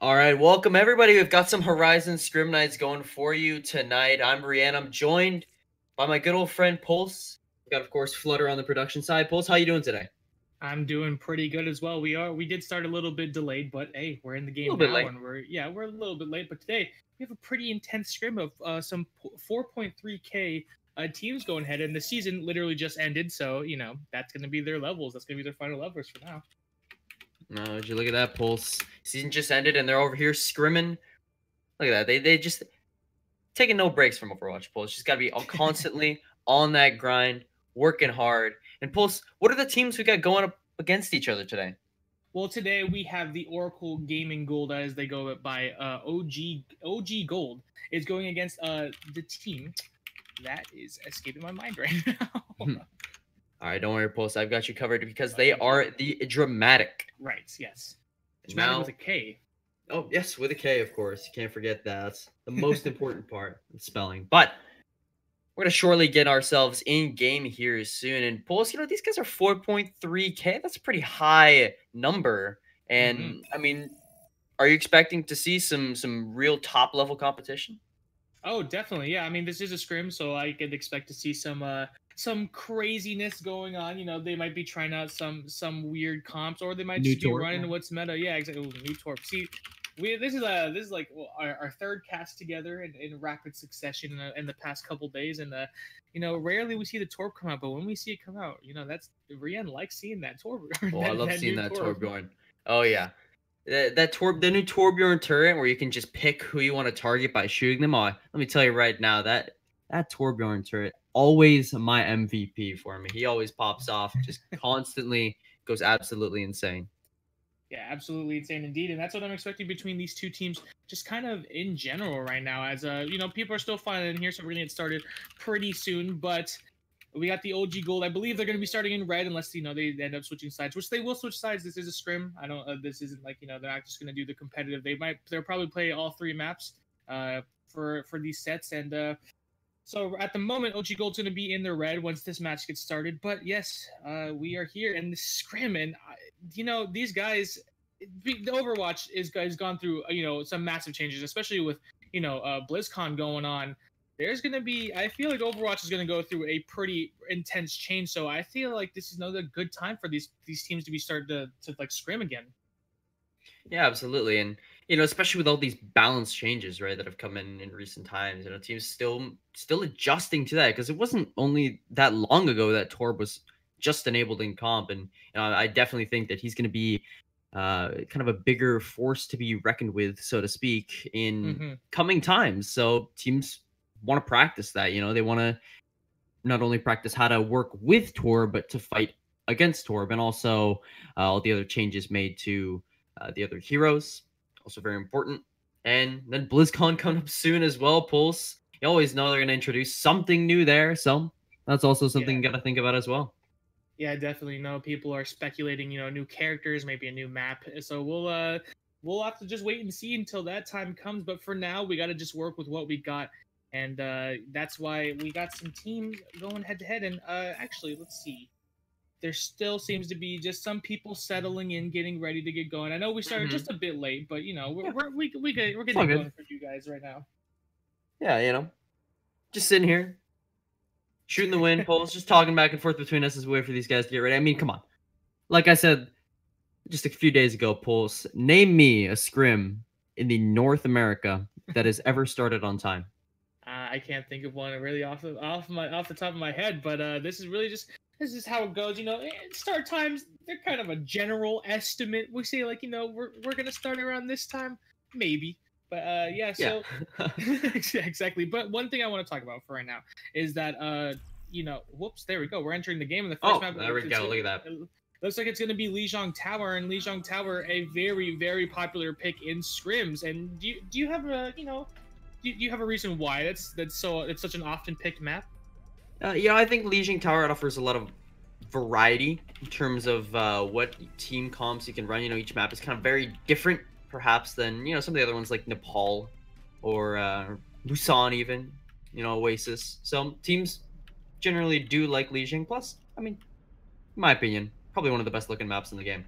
All right, welcome everybody. We've got some Horizon Scrim Nights going for you tonight. I'm Brienne. I'm joined by my good old friend Pulse. We've got, of course, Flutter on the production side. Pulse, how you doing today? I'm doing pretty good as well. We did start a little bit delayed, but hey, we're in the A game little bit now, late. and we're a little bit late. But today we have a pretty intense scrim of some 4.3k teams going ahead, and the season literally just ended. So that's going to be their levels. That's going to be their final levels for now. No, would you look at that, Pulse? Season just ended, and they're over here scrimming. Look at that. They just taking no breaks from Overwatch. Pulse just got to be constantly on that grind, working hard. And Pulse, what are the teams we got going up against each other today? Well, today we have the Oracle Gaming Gold, as they go by OG Gold, is going against the team that is escaping my mind right now. All right, don't worry, Pulse. I've got you covered because they are the Dramatik. Right, yes. Dramatic Now, with a K. oh, yes, with a K, of course. You can't forget that. That's the most important part of spelling. But we're going to shortly get ourselves in game here soon. And Pulse, these guys are 4.3K. That's a pretty high number. And, I mean, are you expecting to see some real top-level competition? Oh, definitely. Yeah, I mean, this is a scrim, so I could expect to see some craziness going on. They might be trying out some weird comps, or they might New just be torp, running yeah. what's meta. Yeah, exactly. Ooh, new torp. See, this is like our third cast together in rapid succession in the past couple days, and rarely we see the torp come out, but when we see it come out, that's Rian likes seeing that torp. Oh, I love seeing new that torp. Torbjorn. Oh, yeah. The new Torbjorn turret where you can just pick who you want to target by shooting them. Oh, let me tell you right now, that Torbjorn turret, always my MVP for me. He always pops off, just constantly goes absolutely insane. Yeah, absolutely insane indeed, and that's what I'm expecting between these two teams, just kind of in general right now. As people are still finding in here, so we're gonna get started pretty soon. But we got the OG Gold. I believe they're gonna be starting in red, unless they end up switching sides, which they will switch sides. This is a scrim. I don't. This isn't like they're not just gonna do the competitive. They'll probably play all three maps for these sets, and so at the moment, OG Gold's going to be in the red once this match gets started. But yes, we are here in the scrim, and these guys, the Overwatch has gone through some massive changes, especially with BlizzCon going on. There's going to be, I feel like Overwatch is going to go through a pretty intense change. So I feel like this is another good time for these teams to be started to like scrim again. Yeah, absolutely. And, especially with all these balance changes, right, that have come in recent times, teams still adjusting to that because it wasn't only that long ago that Torb was just enabled in comp. And I definitely think that he's going to be kind of a bigger force to be reckoned with, so to speak, in coming times. So teams want to practice that. They want to not only practice how to work with Torb, but to fight against Torb, and also all the other changes made to the other heroes, also very important. And then BlizzCon coming up soon as well, Pulse. You always know they're going to introduce something new there, so that's also something you got to think about as well. Yeah, definitely. People are speculating, new characters, maybe a new map. So we'll have to just wait and see until that time comes. But for now, we got to just work with what we got, and that's why we got some teams going head to head. And actually, let's see. There still seems to be just some people settling in, getting ready to get going. I know we started just a bit late, but we're getting going for you guys right now. Yeah, just sitting here, shooting the wind, Pulse, just talking back and forth between us as we wait for these guys to get ready. I mean, come on. Like I said just a few days ago, Pulse, name me a scrim in the North America that has ever started on time. I can't think of one really off the top of my head, but this is how it goes. Start times, they're kind of a general estimate. We say like we're gonna start around this time, maybe. But yeah, so exactly. But one thing I want to talk about for right now is that whoops, there we go. We're entering the game in the first map. There we go. Look at that. Looks like it's going to be Lijiang Tower, and Lijiang Tower, a very, very popular pick in scrims. And do you have a do you have a reason why it's such an often picked map? I think Lijiang Tower offers a lot of variety in terms of what team comps you can run. Each map is kind of very different, perhaps, than some of the other ones like Nepal or Busan, even Oasis. So teams generally do like Lijiang. Plus, I mean, in my opinion, probably one of the best looking maps in the game.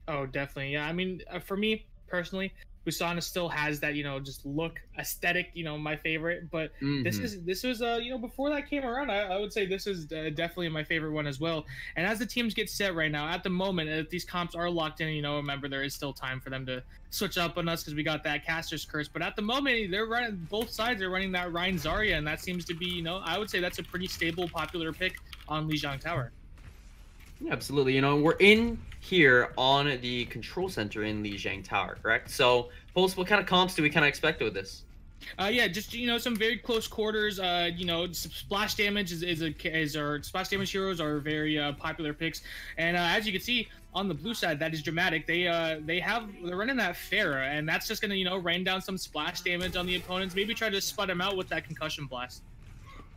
Oh, definitely. Yeah, I mean, for me personally, Usana still has that, just look aesthetic, my favorite. But this was before that came around, I would say this is definitely my favorite one as well. And as the teams get set right now, at the moment, if these comps are locked in, remember there is still time for them to switch up on us because we got that caster's curse. But at the moment, they're running, both sides are running that Rein Zarya, and that seems to be, I would say that's a pretty stable, popular pick on Lijiang Tower. Yeah, absolutely. We're in here on the control center in Lijiang Tower, correct? So, Pulse, what kind of comps do we kind of expect with this? Yeah, just some very close quarters. Splash damage is our splash damage heroes are very popular picks, and as you can see on the blue side, that is Dramatik. They're running that Pharah, and that's just gonna rain down some splash damage on the opponents. Maybe try to spot them out with that concussion blast.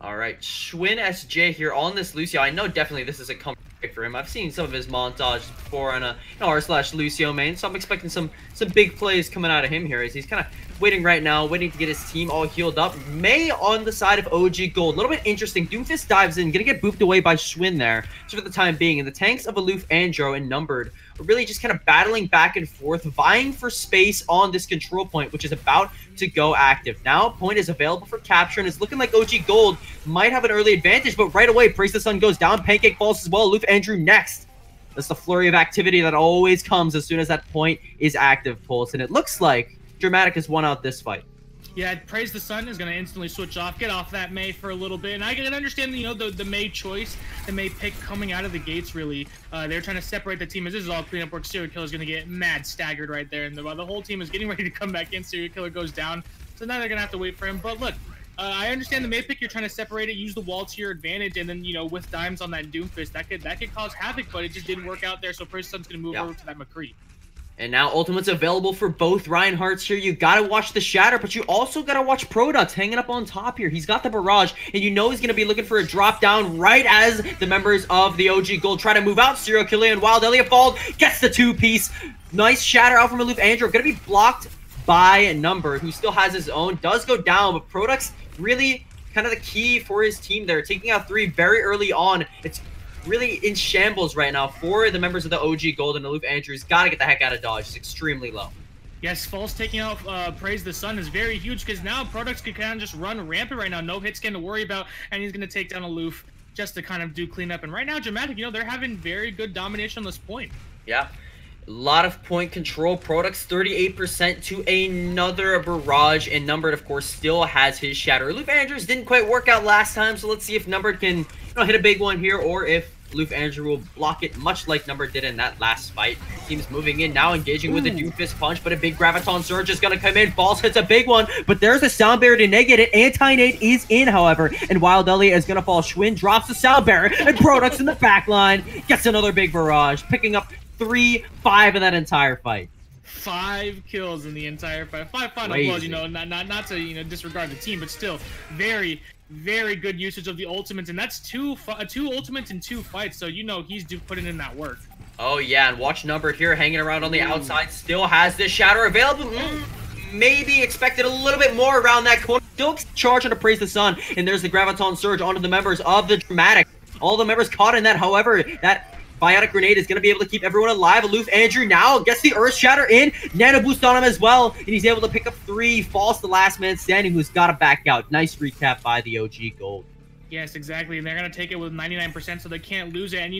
All right, Schwinn SJ here on this Lucio. I know definitely this is a comfort pick for him. I've seen some of his montages before on a r/Lucio main, so I'm expecting some big plays coming out of him here as he's kind of waiting right now, waiting to get his team all healed up. Mei on the side of OG Gold. A little bit interesting. Doomfist dives in, gonna get booped away by Schwinn there, just for the time being. And the tanks of Aloof, Andro, and Numbered are really just kind of battling back and forth, vying for space on this control point, which is about to go active. Now, point is available for capture, and it's looking like OG Gold might have an early advantage, but right away, Praise the Sun goes down, Pancake falls as well, Aloof, Andrew next. That's the flurry of activity that always comes as soon as that point is active, Pulse, and it looks like Dramatik has won out this fight. Yeah, Praise the Sun is going to instantly switch off, get off that Mei for a little bit. And I can understand, the Mei choice, the Mei pick coming out of the gates, really. They're trying to separate the team. As this is all cleanup work, Serial Killer is going to get mad staggered right there. And the whole team is getting ready to come back in. Serial Killer goes down. So now they're going to have to wait for him. But look, I understand the Mei pick. You're trying to separate it, use the wall to your advantage. And then, with dimes on that Doomfist, that could cause havoc. But it just didn't work out there. So Praise the Sun's going to move over to that McCree. And now Ultimate's available for both Reinhardts here. You gotta watch the Shatter, but you also gotta watch Product hanging up on top here. He's got the Barrage, and he's gonna be looking for a drop down right as the members of the OG Gold try to move out. Serial Killer and Wild Elliot Bald gets the two-piece. Nice Shatter out from Aloof Andrew. Gonna be blocked by Number, who still has his own. Does go down, but Product's really kind of the key for his team there. Taking out 3 very early on. It's really in shambles right now for the members of the OG Gold, and Aloof Andrews got to get the heck out of dodge. It's extremely low. Yes, False taking out Praise the Sun is very huge because now Products can kind of just run rampant right now. No hit scan to worry about, and he's going to take down Aloof just to kind of do cleanup. And right now, Dramatik, they're having very good domination on this point. Yeah. A lot of point control. Products 38% to another Barrage, and Numbered, of course, still has his Shatter. Aloof Andrews didn't quite work out last time, so let's see if Numbered can hit a big one here, or if Aloof Andrew will block it, much like Numbered did in that last fight. Team's moving in now, engaging with a Doomfist punch, but a big Graviton Surge is going to come in. False hits a big one, but there's a Sound Barrier to negate it. Anti-Nade is in, however, and Wild Elliot is going to fall. Schwinn drops the Sound Barrier, and Products in the back line gets another big Barrage, picking up 3-5 in that entire fight. 5 kills in the entire fight. 5 final blows, not to disregard the team, but still very, very good usage of the ultimates, and that's two ultimates in 2 fights, so he's putting in that work. Oh yeah, and watch Numbered here hanging around on the outside, still has this Shatter available. Maybe expected a little bit more around that corner. Still charging to Praise the Sun, and there's the Graviton Surge onto the members of the Dramatik. All the members caught in that, however, that Biotic Grenade is going to be able to keep everyone alive. Aloof Andrew now gets the Earth Shatter in. Nano Boost on him as well. And he's able to pick up 3. False, the last man standing, who's got to back out. Nice recap by the OG Gold. Yes, exactly. And they're going to take it with 99%, so they can't lose it. And,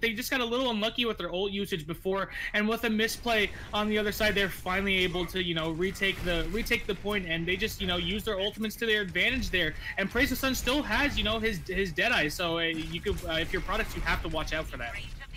they just got a little unlucky with their ult usage before. And with a misplay on the other side, they're finally able to, retake the point. And they just, use their ultimates to their advantage there. And Praise the Sun still has, his Deadeye. So you could, if you're Products, you have to watch out for that.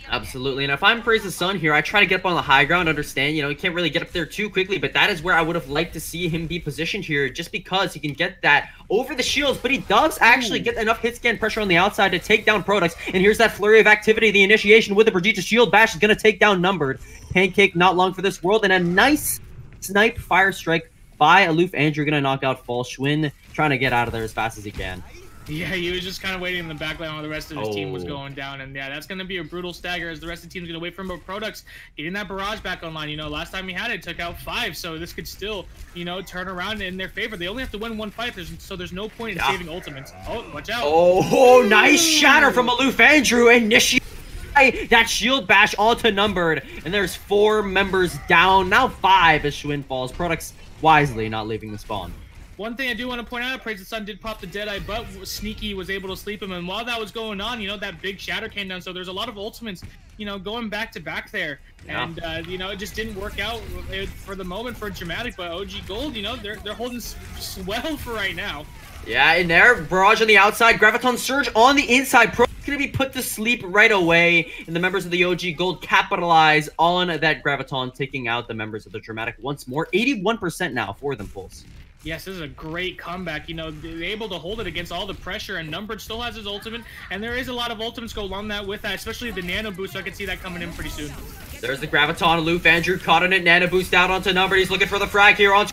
Absolutely, and if I'm Praise the Sun here, I try to get up on the high ground, understand, he can't really get up there too quickly, but that is where I would have liked to see him be positioned here, just because he can get that over the shields, but he does actually get enough hit scan pressure on the outside to take down Products, and here's that flurry of activity, the initiation with the Brigitte Shield Bash is going to take down Numbered. Pancake not long for this world, and a nice snipe fire strike by Aloof Andrew, going to knock out False. Schwinn trying to get out of there as fast as he can. Yeah, he was just kind of waiting in the back line while the rest of his team was going down. And yeah, that's going to be a brutal stagger as the rest of the team's going to wait for him. But Products getting that Barrage back online. Last time he had it, took out 5. So this could still, turn around in their favor. They only have to win 1 fight, so there's no point in saving ultimates. Oh, watch out. Oh, nice Shatter from Aloof Andrew. Initiate That shield bash onto Numbered, and there's 4 members down, now 5 as Schwinn falls. Products wisely not leaving the spawn. One thing I do want to point out, Praise the Sun did pop the Deadeye, but Sneaky was able to sleep him, and while that was going on, you know, that big shatter came down, so there's a lot of ultimates, you know, going back to back there, and you know, it just didn't work out for the moment for Dramatik, but OG Gold, you know, they're holding swell for right now. Yeah, in there, Barrage on the outside, Graviton Surge on the inside. Pro gonna be put to sleep right away, and the members of the OG Gold capitalize on that Graviton, taking out the members of the Dramatik once more. 81% now for them, Pulse. Yes, this is a great comeback. You know, they're able to hold it against all the pressure, and Numbered still has his ultimate, and there is a lot of ultimates go along that with that, especially the Nano Boost, so I can see that coming in pretty soon. There's the Graviton, Aloof, Andrew caught on it, Nano Boost out onto Numbered. He's looking for the frag here on...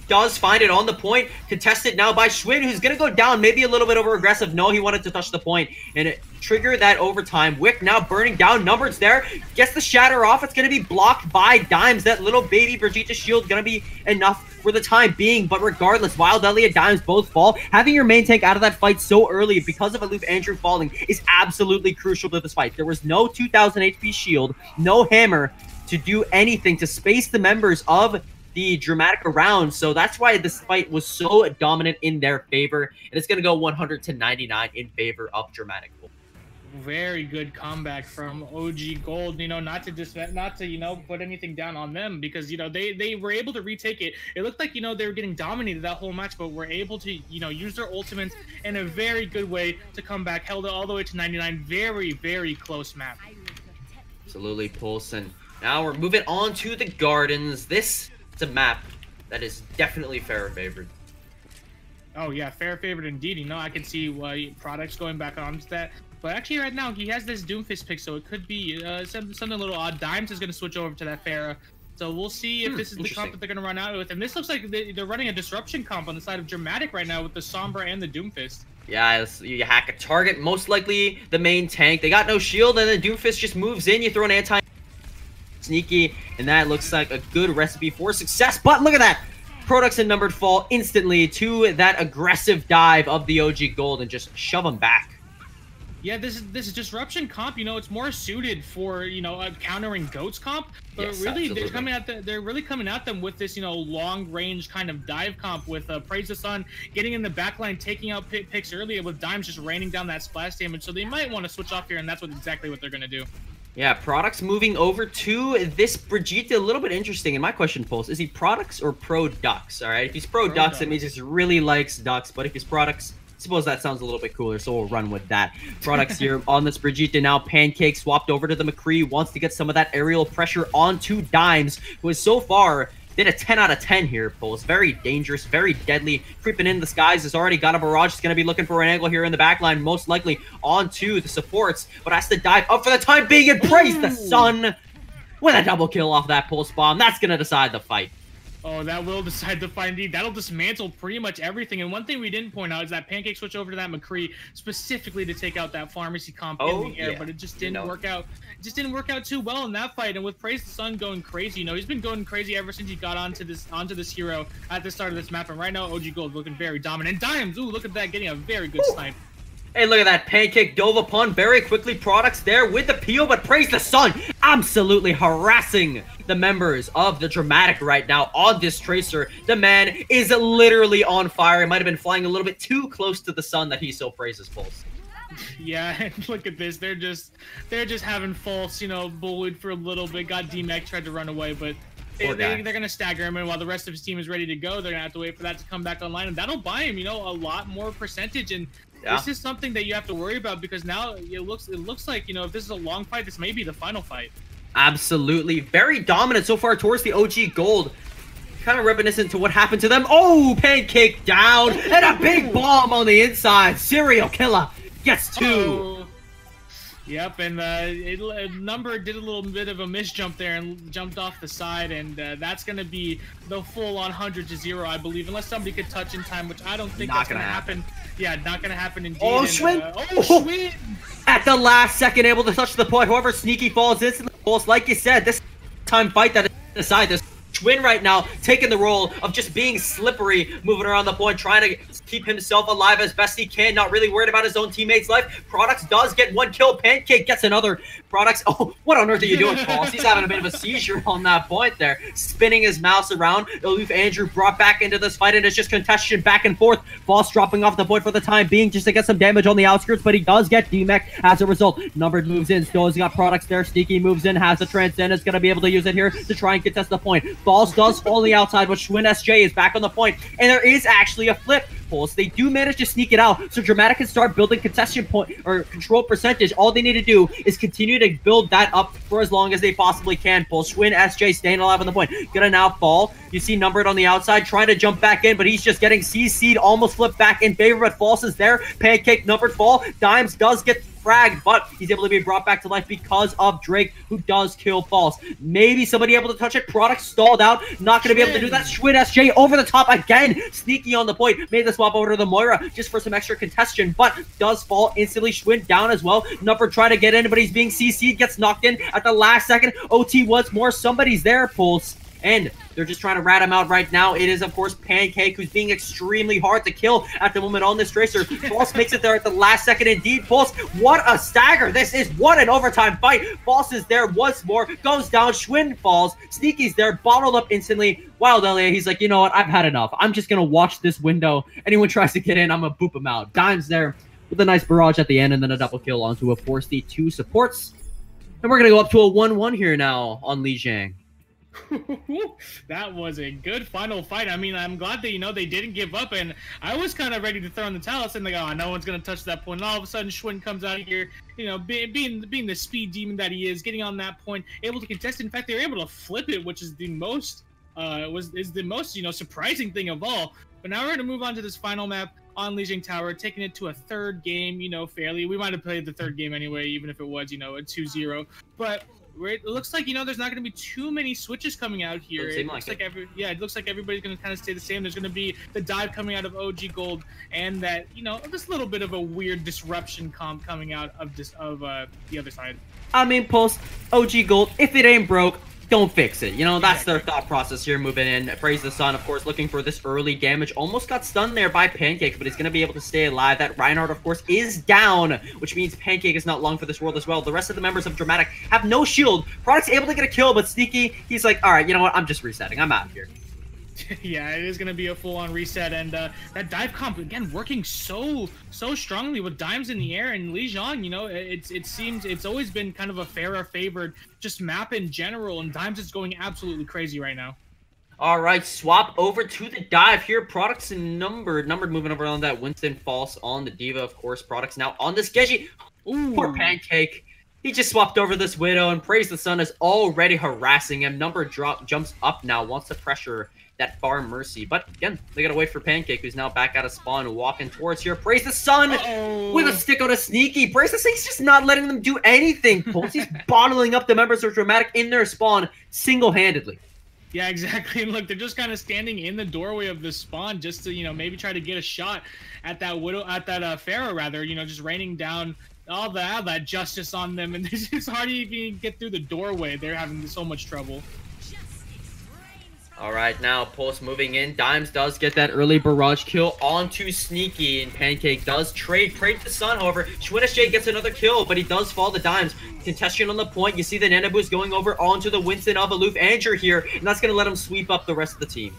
Does find it on the point, contested now by Schwinn, who's gonna go down, maybe a little bit over aggressive. No, he wanted to touch the point and trigger that overtime. Wick now burning down, Numbered's there, gets the shatter off. It's gonna be blocked by Dimes. That little baby Brigitte shield gonna be enough for the time being, but regardless, Wild Elliot, Dimes both fall. Having your main tank out of that fight so early because of Aloof Andrew falling is absolutely crucial to this fight. There was no 2000 HP shield, no hammer to do anything to space the members of the Dramatik around, so that's why this fight was so dominant in their favor, and it's going to go 100 to 99 in favor of Dramatik. Very good comeback from OG Gold, you know, not to you know, put anything down on them, because, you know, they were able to retake it. It looked like, you know, they were getting dominated that whole match, but were able to, you know, use their ultimates in a very good way to come back, held it all the way to 99. Very, very close map. Absolutely, Pulse, and now we're moving on to the Gardens. This is a map that is definitely fair favored. Oh yeah, fair favored indeed. You know, I can see why Products going back onto that. But actually right now, he has this Doomfist pick, so it could be something a little odd. Dimes is going to switch over to that Pharah. So we'll see if this is the comp that they're going to run out with. And this looks like they're running a disruption comp on the side of Dramatik right now with the Sombra and the Doomfist. Yeah, you hack a target, most likely the main tank. They got no shield, and then Doomfist just moves in. You throw an anti Sneaky, and that looks like a good recipe for success. But look at that! Products and Numbered fall instantly to that aggressive dive of the OG Gold and just shove them back. Yeah, this disruption comp, you know, it's more suited for, you know, countering Goats comp, but yes, really absolutely. they're really coming at them with this, you know, long range kind of dive comp with Praise the Sun getting in the backline, taking out picks earlier with Dimes just raining down that splash damage. So they might want to switch off here, and that's exactly what they're going to do. Yeah, Products moving over to this Brigitte, a little bit interesting. And my question, Pulse, is he Products or Pro Ducks? All right, if he's Pro Ducks, it means he really likes Ducks. But if he's Products, I suppose that sounds a little bit cooler, so we'll run with that. Products here on this Brigitte now. Pancake swapped over to the McCree, wants to get some of that aerial pressure onto Dimes, who has so far been a 10 out of 10 here, Pulse. Very dangerous, very deadly. Creeping in the skies, has already got a barrage. He's going to be looking for an angle here in the backline, most likely onto the supports, but has to dive up for the time being and Praise the Sun with a double kill off that Pulse bomb. That's going to decide the fight. Oh, that will decide the fight indeed. That'll dismantle pretty much everything. And one thing we didn't point out is that Pancake switched over to that McCree specifically to take out that pharmacy comp in the air, but it just didn't work out. It just didn't work out too well in that fight. And with Praise the Sun going crazy, you know, he's been going crazy ever since he got onto this hero at the start of this map. And right now, OG Gold looking very dominant. Dimes, ooh, look at that, getting a very good snipe. Hey, look at that. Pancake dove upon very quickly. Products there with the peel, but Praise the Sun absolutely harassing the members of the Dramatik right now on this Tracer. The man is literally on fire. He might have been flying a little bit too close to the sun that he so praises, Pulse. Yeah, and look at this. They're just having false, you know, bullied for a little bit. Got D-Mac, tried to run away, but they're going to stagger him, and while the rest of his team is ready to go, they're going to have to wait for that to come back online, and that'll buy him, you know, a lot more percentage. And this is something that you have to worry about, because now it looks like, you know, if this is a long fight, this may be the final fight. Absolutely. Very dominant so far towards the OG Gold. Kind of reminiscent to what happened to them. Oh, Pancake down, and a big bomb on the inside. Serial killer gets two. Oh. Yep, and Number did a little bit of a misjump there and jumped off the side, and that's going to be the full-on 100 to 0, I believe, unless somebody could touch in time, which I don't think that's going to happen. Yeah, not going to happen indeed. Oh, Schwinn! Schwinn! At the last second, able to touch the point. However, Sneaky falls instantly. Like you said, this time fight that is decided this Schwinn right now taking the role of just being slippery, moving around the point, trying to keep himself alive as best he can, not really worried about his own teammates' life. Products does get one kill. Pancake gets another. Products, oh, what on earth are you doing, False? He's having a bit of a seizure on that point there, spinning his mouse around. Aloof Andrew brought back into this fight, and it's just contestation back and forth. False dropping off the point for the time being just to get some damage on the outskirts, but he does get DMEC as a result. Numbered moves in, still has got Products there. Sneaky moves in, has the transcend, is going to be able to use it here to try and contest the point. False does fall on the outside, but Schwinn SJ is back on the point, and there is actually a flip. They do manage to sneak it out, so Dramatik can start building contestation point or control percentage. All they need to do is continue to build that up for as long as they possibly can. Schwinn SJ staying alive on the point, gonna now fall. You see Numbered on the outside trying to jump back in, but he's just getting CC'd, almost flipped back in favor, but False is there. Pancake, Numbered fall. Dimes does get fragged, but he's able to be brought back to life because of Drake, who does kill False. Maybe somebody able to touch it. Product stalled out, not going to be able to do that. Schwinn SJ over the top again, sneaky on the point, made the swap over to the Moira just for some extra contestation, but does fall instantly. Schwinn down as well. Number trying to get in, but he's being CC'd, gets knocked in at the last second. OT once more, somebody's there, Pulse. And they're just trying to rat him out right now. It is, of course, Pancake, who's being extremely hard to kill at the moment on this Tracer. False makes it there at the last second indeed. Pulse, what a stagger this is. What an overtime fight. False is there once more. Goes down. Schwinn falls. Sneaky's there. Bottled up instantly. Wild Elia, he's like, you know what? I've had enough. I'm just going to watch this window. Anyone tries to get in, I'm going to boop him out. Dimes there with a nice barrage at the end, and then a double kill onto, of course, the two supports. And we're going to go up to a 1-1 here now on Lijiang. That was a good final fight. I mean, I'm glad that, you know, they didn't give up, and I was kind of ready to throw in the towel, and like, oh, no one's gonna touch that point. And all of a sudden, Schwinn comes out here, you know, being the speed demon that he is, getting on that point, able to contest. In fact, they were able to flip it, which is the most you know, surprising thing of all. But now we're gonna move on to this final map on Lijiang Tower, taking it to a third game, you know, fairly. We might have played the third game anyway, even if it was, you know, a 2-0, but it looks like, you know, there's not going to be too many switches coming out here. It looks like it looks like everybody's going to kind of stay the same. There's going to be the dive coming out of OG Gold, and that, you know, this little bit of a weird disruption comp coming out of the other side. I mean, Pulse, OG Gold, if it ain't broke, don't fix it. You know, that's their thought process here, moving in. Praise the Sun, of course, looking for this early damage. Almost got stunned there by Pancake, but he's going to be able to stay alive. That Reinhardt, of course, is down, which means Pancake is not long for this world as well. The rest of the members of Dramatik have no shield. Product's able to get a kill, but Sneaky, he's like, all right, you know what? I'm just resetting. I'm out of here. Yeah, it is going to be a full-on reset, and that dive comp, again, working so strongly with Dimes in the air, and Lijiang, you know, it seems it's always been kind of a fairer favored just map in general, and Dimes is going absolutely crazy right now. All right, swap over to the dive here. Products and Numbered moving over on that Winston False on the Diva, of course. Products now on the Sketchy. Ooh, poor Pancake. He just swapped over this Widow, and Praise the Sun is already harassing him. Numbered jumps up now, wants to pressure that far Mercy, but again, they gotta wait for Pancake, who's now back out of spawn, walking towards here. Praise the Sun with a stick on a Sneaky. Praise the Sun, he's just not letting them do anything. He's bottling up the members of Dramatik in their spawn single-handedly. Yeah, exactly. And look, they're just kind of standing in the doorway of the spawn just to, you know, maybe try to get a shot at that Pharaoh, rather, you know, just raining down all that justice on them, and it's hard to even get through the doorway. They're having so much trouble. All right, now Pulse moving in. Dimes does get that early barrage kill onto Sneaky, and Pancake does trade the Sun. However, Schwinn SJ gets another kill, but he does fall to Dimes. Contestation on the point. You see the Nana Boost going over onto the Winston of Aloof Andrew here, and that's going to let him sweep up the rest of the team.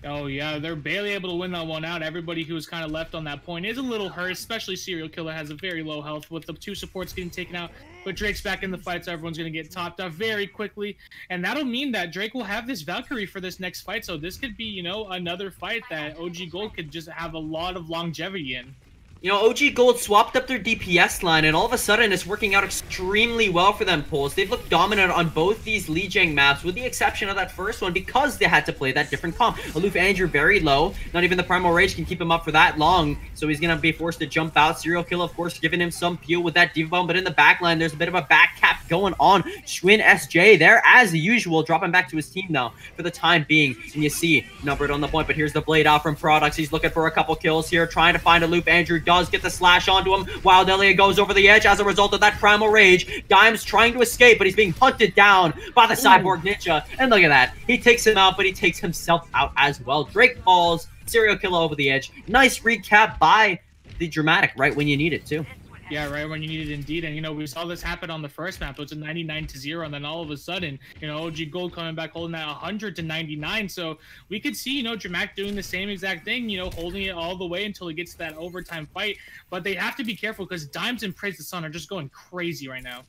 Oh, yeah, they're barely able to win that one out. Everybody who was kind of left on that point is a little hurt, especially Serial Killer has a very low health with the two supports getting taken out. But Drake's back in the fight, so everyone's going to get topped off very quickly. And that'll mean that Drake will have this Valkyrie for this next fight. So this could be, you know, another fight that OG Gold could just have a lot of longevity in. You know, OG Gold swapped up their DPS line, and all of a sudden it's working out extremely well for them, Pulse. They've looked dominant on both these Lijiang maps, with the exception of that first one, because they had to play that different comp. Aloof Andrew very low. Not even the Primal Rage can keep him up for that long, so he's going to be forced to jump out. Serial Kill, of course, giving him some fuel with that Diva Bomb, but in the back line, there's a bit of a back cap going on. Schwinn SJ there, as usual, dropping back to his team now for the time being. And you see, Numbered on the point, but here's the blade out from Products. He's looking for a couple kills here, trying to find Aloof Andrew. does get the slash onto him. Wild Elliot goes over the edge as a result of that Primal Rage. Dimes trying to escape, but he's being hunted down by the Cyborg Ninja. And look at that. He takes him out, but he takes himself out as well. Drake falls. Serial killer over the edge. Nice recap by the Dramatik right when you need it, too. Yeah, right when you need it indeed. And, you know, we saw this happen on the first map. It was a 99-0, and then all of a sudden, you know, OG Gold coming back holding that 100-99. So we could see, you know, Dramatik doing the same exact thing, you know, holding it all the way until it gets to that overtime fight. But they have to be careful because Dimes and Praise the Sun are just going crazy right now.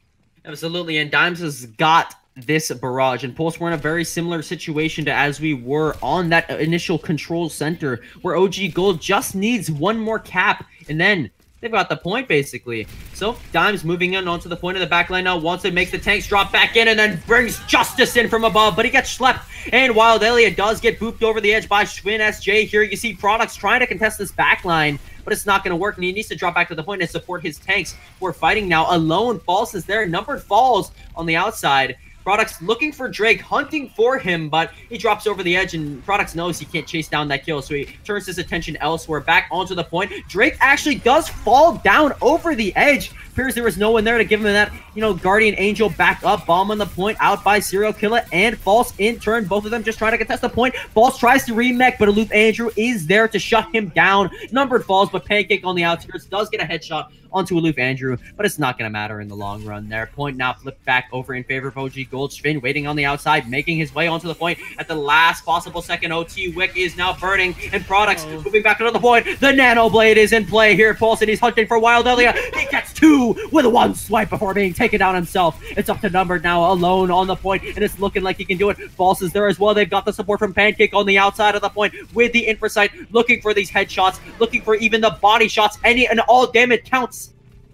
Absolutely, and Dimes has got this barrage, and Pulse, we're in a very similar situation to as we were on that initial control center, where OG Gold just needs one more cap, and then they've got the point, basically. So, Dimes moving in onto the point of the backline now. Wants to make the tanks drop back in and then brings Justice in from above, but he gets schlepped. And Wild Elliot does get booped over the edge by Schwinn SJ. Here you see Products trying to contest this backline, but it's not going to work, and he needs to drop back to the point and support his tanks. We're fighting now alone. Falls is there. Numbered falls on the outside. Products looking for Drake, hunting for him, but he drops over the edge, and Products knows he can't chase down that kill, so he turns his attention elsewhere. Back onto the point. Drake actually does fall down over the edge. Appears there was no one there to give him that, you know, Guardian Angel back up. Bomb on the point, out by Serial Killer and False in turn. Both of them just trying to contest the point. False tries to remech, but Aloof Andrew is there to shut him down. Numbered falls, but Pancake on the outskirts does get a headshot onto Aloof Andrew, but it's not going to matter in the long run there. Point now flipped back over in favor of OG Gold. Schwinn waiting on the outside, making his way onto the point at the last possible second. OT Wick is now burning, and Products moving back onto the point. The Nano Blade is in play here. Pulse, and he's hunting for Wild Elliot. He gets two with one swipe before being taken down himself. It's up to Numbered now, alone on the point, and it's looking like he can do it. False is there as well. They've got the support from Pancake on the outside of the point with the infrasight, looking for these headshots, looking for even the body shots. Any and all damage counts.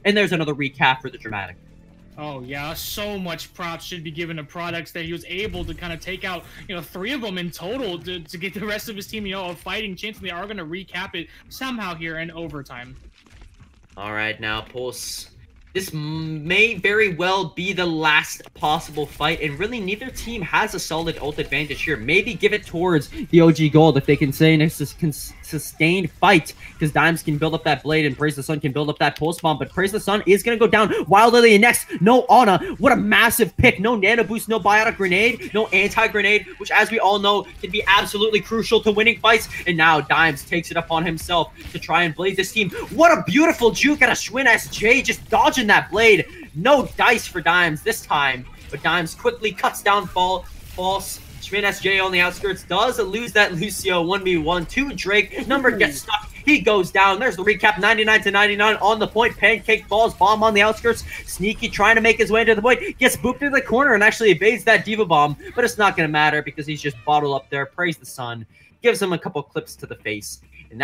And there's another recap for the Dramatik. Oh, yeah, so much props should be given to Products that he was able to kind of take out, you know, 3 of them in total to get the rest of his team, you know, a fighting chance, and they are going to recap it somehow here in overtime. All right, now, Pulse. This may very well be the last possible fight, and really neither team has a solid ult advantage here. Maybe give it towards the OG Gold if they can say a sustained fight, because Dimes can build up that blade and Praise the Sun can build up that pulse bomb, but Praise the Sun is going to go down. Wild Lily next, no Ana. What a massive pick. No nano boost, no biotic grenade, no anti-grenade, which as we all know can be absolutely crucial to winning fights, and now Dimes takes it upon himself to try and blaze this team. What a beautiful juke out of Schwinn SJ, just dodging that blade. No dice for Dimes this time, but Dimes quickly cuts down False. Schwinn SJ on the outskirts does lose that Lucio 1v1 to Drake. Numbered gets stuck. He goes down. There's the recap, 99-99 on the point. Pancake falls, bomb on the outskirts. Sneaky trying to make his way into the point. Gets booped into the corner and actually evades that Diva Bomb, but it's not going to matter because he's just bottled up there. Praise the Sun. Gives him a couple clips to the face. And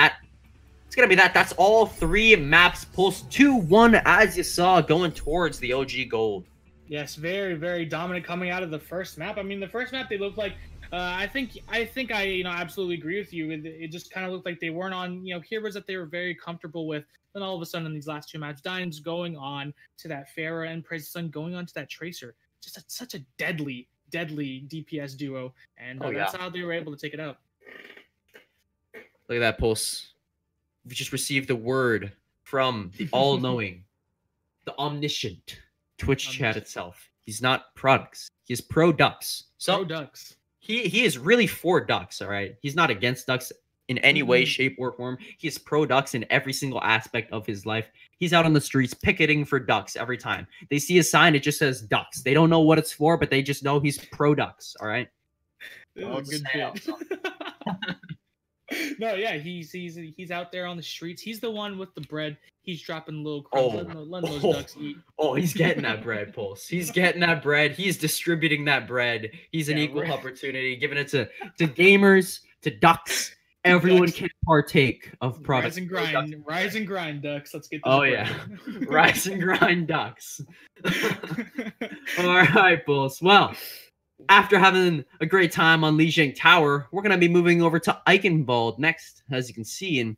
it's going to be that. That's all 3 maps. Pulse 2-1 as you saw going towards the OG Gold. Yes, very, very dominant coming out of the first map. I mean, the first map, they looked like, I think I, you know, absolutely agree with you. It just kind of looked like they weren't on, you know, heroes that they were very comfortable with. Then all of a sudden in these last 2 maps, Dimes going on to that Pharah and Praise the Sun going on to that Tracer. Just such a deadly DPS duo. And that's how they were able to take it out. Look at that, Pulse. We just received a word from the all-knowing, the omniscient Twitch chat itself. He's not Products. He is pro Ducks. So pro Ducks. He is really for Ducks, all right? He's not against Ducks in any way, shape, or form. He is pro Ducks in every single aspect of his life. He's out on the streets picketing for Ducks every time. They see a sign, it just says Ducks. They don't know what it's for, but they just know he's pro Ducks, all right? Good bit. No, yeah, he's out there on the streets. He's the one with the bread. He's dropping little crumbs, letting those ducks eat. Oh, he's getting that bread, Pulse. He's getting that bread. He's distributing that bread. He's an equal opportunity, giving it to gamers, to ducks. Everyone can partake of products. Rise and grind, ducks. Let's get this. Oh, yeah. Rise and grind, ducks. All right, Pulse. Well, after having a great time on Lijiang Tower, we're going to be moving over to Eichenwald next, as you can see. And,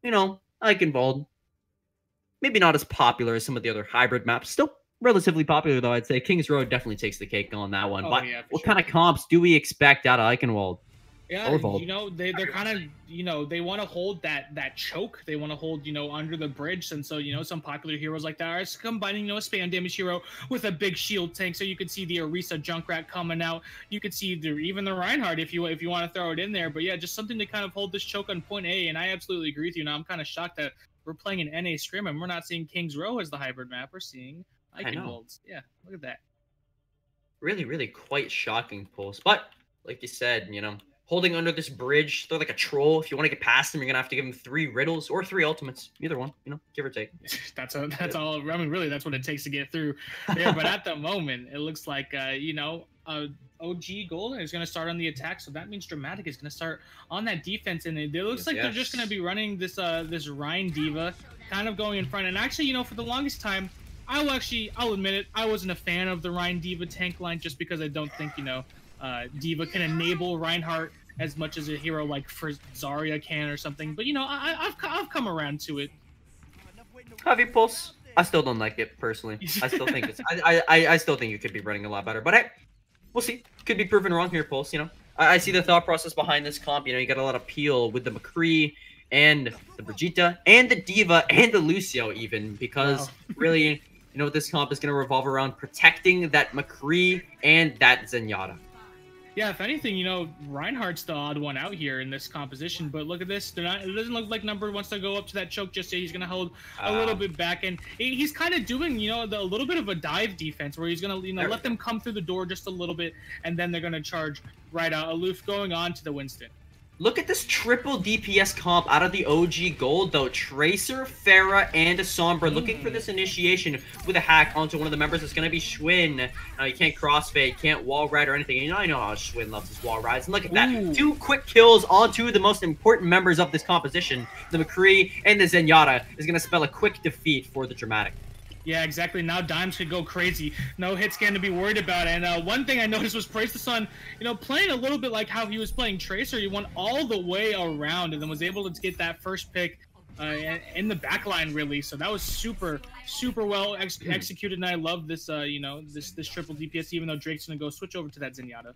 you know, Eichenwald, maybe not as popular as some of the other hybrid maps. Still relatively popular, though, I'd say. King's Road definitely takes the cake on that one. But what kind of comps do we expect out of Eichenwald? Yeah, you know, they're kind of, you know, they want to hold that choke. They want to hold, you know, under the bridge. And so, you know, some popular heroes like that are combining, you know, a spam damage hero with a big shield tank. So you could see the Orisa Junkrat coming out. You could see even the Reinhardt if you want to throw it in there. But yeah, just something to kind of hold this choke on point A. And I absolutely agree with you. Now I'm kind of shocked that we're playing an NA Scrim and we're not seeing King's Row as the hybrid map. We're seeing Eichenwalds. Yeah, look at that. Really, really quite shocking, Pulse. But like you said, you know, holding under this bridge, they're like a troll. If you want to get past him, you're gonna have to give him 3 riddles or 3 ultimates, either one, you know, give or take. That's all. I mean, really, that's what it takes to get through there. But at the moment, it looks like you know, OG Golden is gonna start on the attack, so that means Dramatik is gonna start on that defense, and it looks like they're just gonna be running this this Rein Diva, kind of going in front. And actually, you know, for the longest time, I'll admit it, I wasn't a fan of the Rein Diva tank line just because I don't think, you know, Diva can enable Reinhardt as much as a hero like Zarya can or something. But, you know, I've come around to it. Have you, Pulse? I still don't like it, personally. I still think it's... I still think you could be running a lot better. But hey, we'll see. Could be proven wrong here, Pulse, you know. I see the thought process behind this comp. You know, you got a lot of peel with the McCree and the Brigitte and the Diva and the Lucio even. Because, really... You know, this comp is going to revolve around protecting that McCree and that Zenyatta. Yeah, if anything, you know, Reinhardt's the odd one out here in this composition. But look at this. It doesn't look like Number wants to go up to that choke just yet. He's going to hold a little bit back. And he's kind of doing, you know, a little bit of a dive defense where he's going to, you know, let them come through the door just a little bit. And then they're going to charge right out. Aloof going on to the Winston. Look at this triple DPS comp out of the OG Gold, though. Tracer, Pharah, and Sombra looking for this initiation with a hack onto one of the members. It's going to be Schwinn. You can't crossfade, can't wall ride or anything. And I know how Schwinn loves his wall rides. And look at that. 2 quick kills onto the most important members of this composition. The McCree and the Zenyatta is going to spell a quick defeat for the Dramatik. Yeah, exactly. Now Dimes could go crazy. No hit scan to be worried about. And one thing I noticed was Praise the Sun, you know, playing a little bit like how he was playing Tracer. He went all the way around and then was able to get that first pick in the back line, really. So that was super well executed. And I love this, you know, this triple DPS, even though Drake's going to go switch over to that Zenyatta.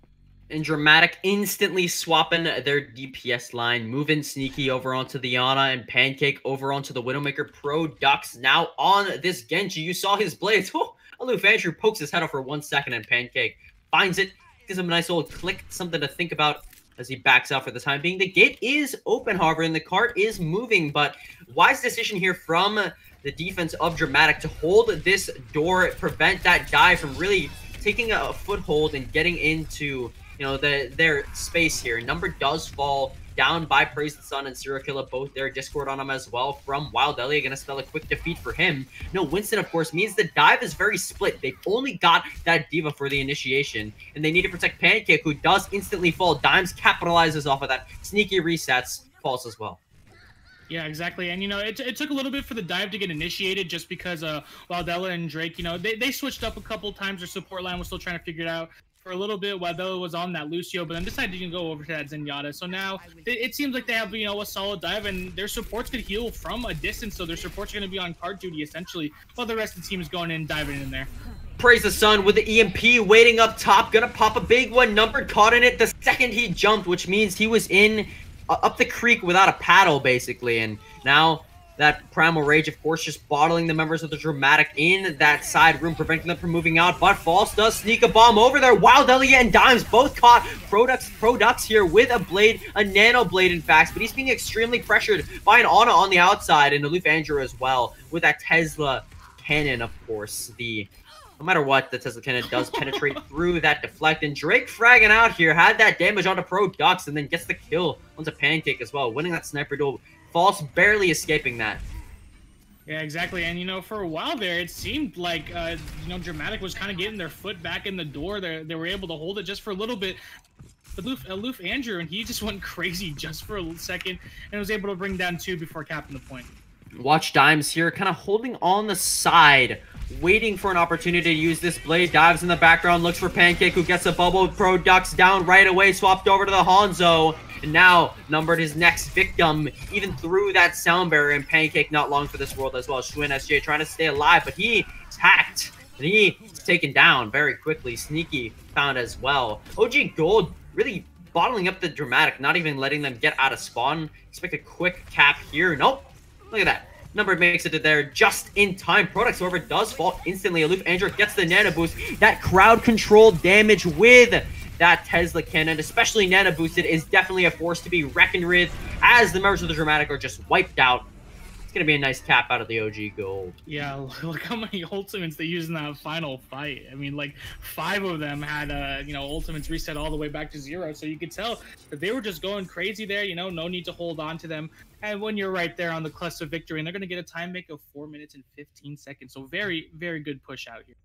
And Dramatik instantly swapping their DPS line, moving Sneaky over onto the Ana and Pancake over onto the Widowmaker. Pro Ducks now on this Genji. You saw his blades. Oh, Aloof Andrew pokes his head out for 1 second and Pancake finds it. Gives him a nice old click, something to think about as he backs out for the time being. The gate is open, however, and the cart is moving, but wise decision here from the defense of Dramatik to hold this door, prevent that dive from really taking a foothold and getting into, you know, their space here. Number does fall down by Praise the Sun and Serial Killer, both their Discord on him as well from Wild Elliot. Gonna spell a quick defeat for him. No, Winston, of course, means the dive is very split. They've only got that Diva for the initiation, and they need to protect Pancake, who does instantly fall. Dimes capitalizes off of that. Sneaky resets, falls as well. Yeah, exactly. And, you know, it took a little bit for the dive to get initiated just because Wildella and Drake, you know, they switched up a couple times. Their support line was still trying to figure it out. For a little bit, Wildella was on that Lucio, but then decided to go over to that Zenyatta. So now it seems like they have, you know, a solid dive, and their supports could heal from a distance, so their supports are going to be on card duty, essentially, while the rest of the team is going in and diving in there. Praise the Sun with the EMP waiting up top. Gonna pop a big one. Number caught in it the second he jumped, which means he was in up the creek without a paddle, basically. And now that Primal Rage, of course, just bottling the members of the Dramatik in that side room, preventing them from moving out. But False does sneak a bomb over there. Wild Elliot and Dimes both caught. Products here with a blade, a nano blade, in fact. But he's being extremely pressured by an Ana on the outside, and Aloof Andrew as well with that Tesla cannon, of course. No matter what, the Tesla cannon does penetrate through that deflect. And Drake fragging out here, had that damage onto Pro Ducks, and then gets the kill onto Pancake as well, winning that sniper duel. False barely escaping that. Yeah, exactly. And, you know, for a while there, it seemed like, you know, Dramatik was kind of getting their foot back in the door. They were able to hold it just for a little bit. Aloof Andrew, and he just went crazy just for a second and was able to bring down 2 before capping the point. Watch Dimes here, kind of holding on the side, waiting for an opportunity to use this blade. Dives in the background, looks for Pancake, who gets a bubble. Pro Ducks down right away, swapped over to the Hanzo. And now, Numbered his next victim, even through that sound barrier, and Pancake not long for this world as well. Schwinn SJ trying to stay alive, but he is hacked. And he is taken down very quickly. Sneaky found as well. OG Gold really bottling up the Dramatik, not even letting them get out of spawn. Expect a quick cap here. Nope. Look at that. Number makes it to there just in time. Products, however, does fall instantly. Aloof Andrew gets the nano boost. That crowd control damage with that Tesla cannon, especially nano boosted, is definitely a force to be reckoned with as the members of the Dramatik are just wiped out. It's going to be a nice cap out of the OG gold. Yeah, look how many ultimates they used in that final fight. I mean, like 5 of them had, ultimates reset all the way back to 0. So you could tell that they were just going crazy there. No need to hold on to them. And when you're right there on the cluster of victory, and they're going to get a time make of 4 minutes and 15 seconds. So very, very good push out here.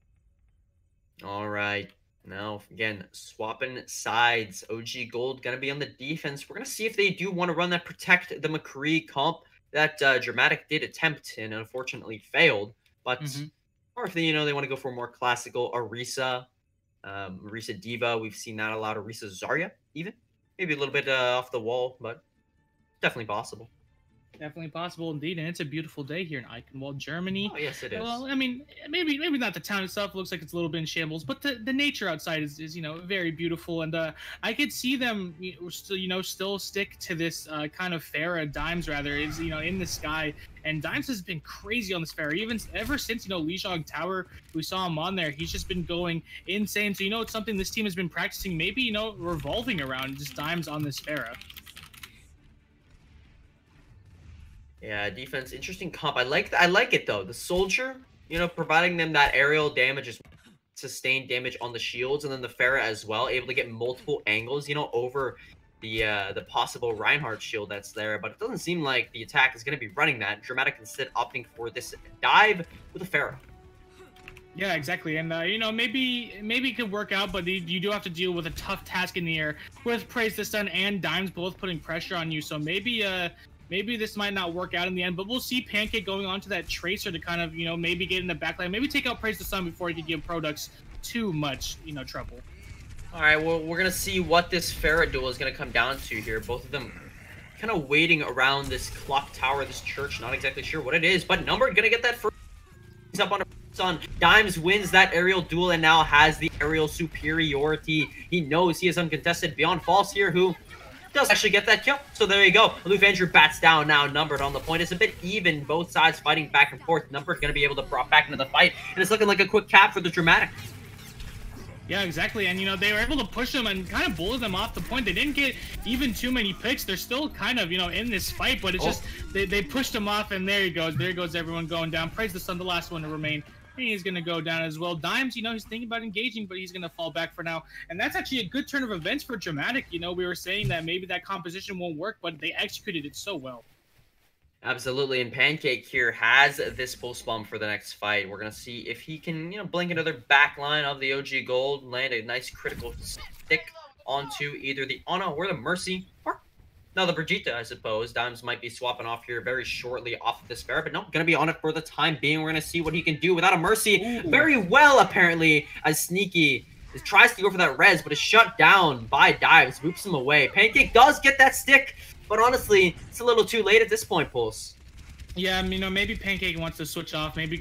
All right. Now, again, swapping sides. OG gold going to be on the defense. We're going to see if they do want to run that protect the McCree comp that Dramatik did attempt and unfortunately failed. But or if they want to go for a more classical Orisa, Orisa Diva. We've seen that a lot. Orisa Zarya, even maybe a little bit off the wall, but definitely possible. Definitely possible indeed, and it's a beautiful day here in Eichenwald, Germany. Oh, yes, it is. Well, I mean, maybe not the town itself. It looks like it's a little bit in shambles, but the nature outside is very beautiful, and I could see them still stick to this kind of Pharah Dimes rather is in the sky, and Dimes has been crazy on this Pharah even ever since Lijiang Tower. We saw him on there. He's just been going insane. So it's something this team has been practicing, maybe revolving around just Dimes on this Pharah. Yeah, defense, interesting comp. I like it though. The soldier, providing them that aerial damage is sustained damage on the shields, and then the Pharah as well, able to get multiple angles, over the possible Reinhardt shield that's there. But it doesn't seem like the attack is going to be running that. Dramatik instead opting for this dive with a Pharah. Yeah, exactly. And, maybe it could work out, but you do have to deal with a tough task in the air with Praise the Sun and Dimes both putting pressure on you. So maybe this might not work out in the end, but we'll see Pancake going on to that Tracer to kind of, maybe get in the backline. Maybe take out Praise the Sun before he could give Products too much, trouble. All right, well, we're going to see what this Pharah duel is going to come down to here. Both of them kind of waiting around this clock tower, this church. Not exactly sure what it is, but Number going to get that first up on Sun. Dimes wins that aerial duel and now has the aerial superiority. He knows he is uncontested beyond False here, who does actually get that kill. So there you go. Aloof Andrew bats down now. Numbered on the point. It's a bit even. Both sides fighting back and forth. Numbered going to be able to prop back into the fight. And it's looking like a quick cap for the Dramatik. Yeah, exactly. And, they were able to push them and kind of bully them off the point. They didn't get even too many picks. They're still kind of, in this fight. But it's just, they pushed them off. And there he goes. There goes everyone going down. Praise the Sun, the last one to remain. And he's going to go down as well. Dimes, he's thinking about engaging, but he's going to fall back for now. And that's actually a good turn of events for Dramatik. We were saying that maybe that composition won't work, but they executed it so well. Absolutely. And Pancake here has this pulse bomb for the next fight. We're going to see if he can, blink another back line of the OG Gold, land a nice critical stick onto either the Ana or the Mercy, or now the Brigitte, I suppose. Dimes might be swapping off here very shortly off of this Pharah, but no, going to be on it for the time being. We're going to see what he can do without a Mercy. Ooh. Very well, apparently, as Sneaky tries to go for that res, but is shut down by Dives, whoops him away. Pancake does get that stick, but honestly, it's a little too late at this point, Pulse. Yeah, maybe Pancake wants to switch off. Maybe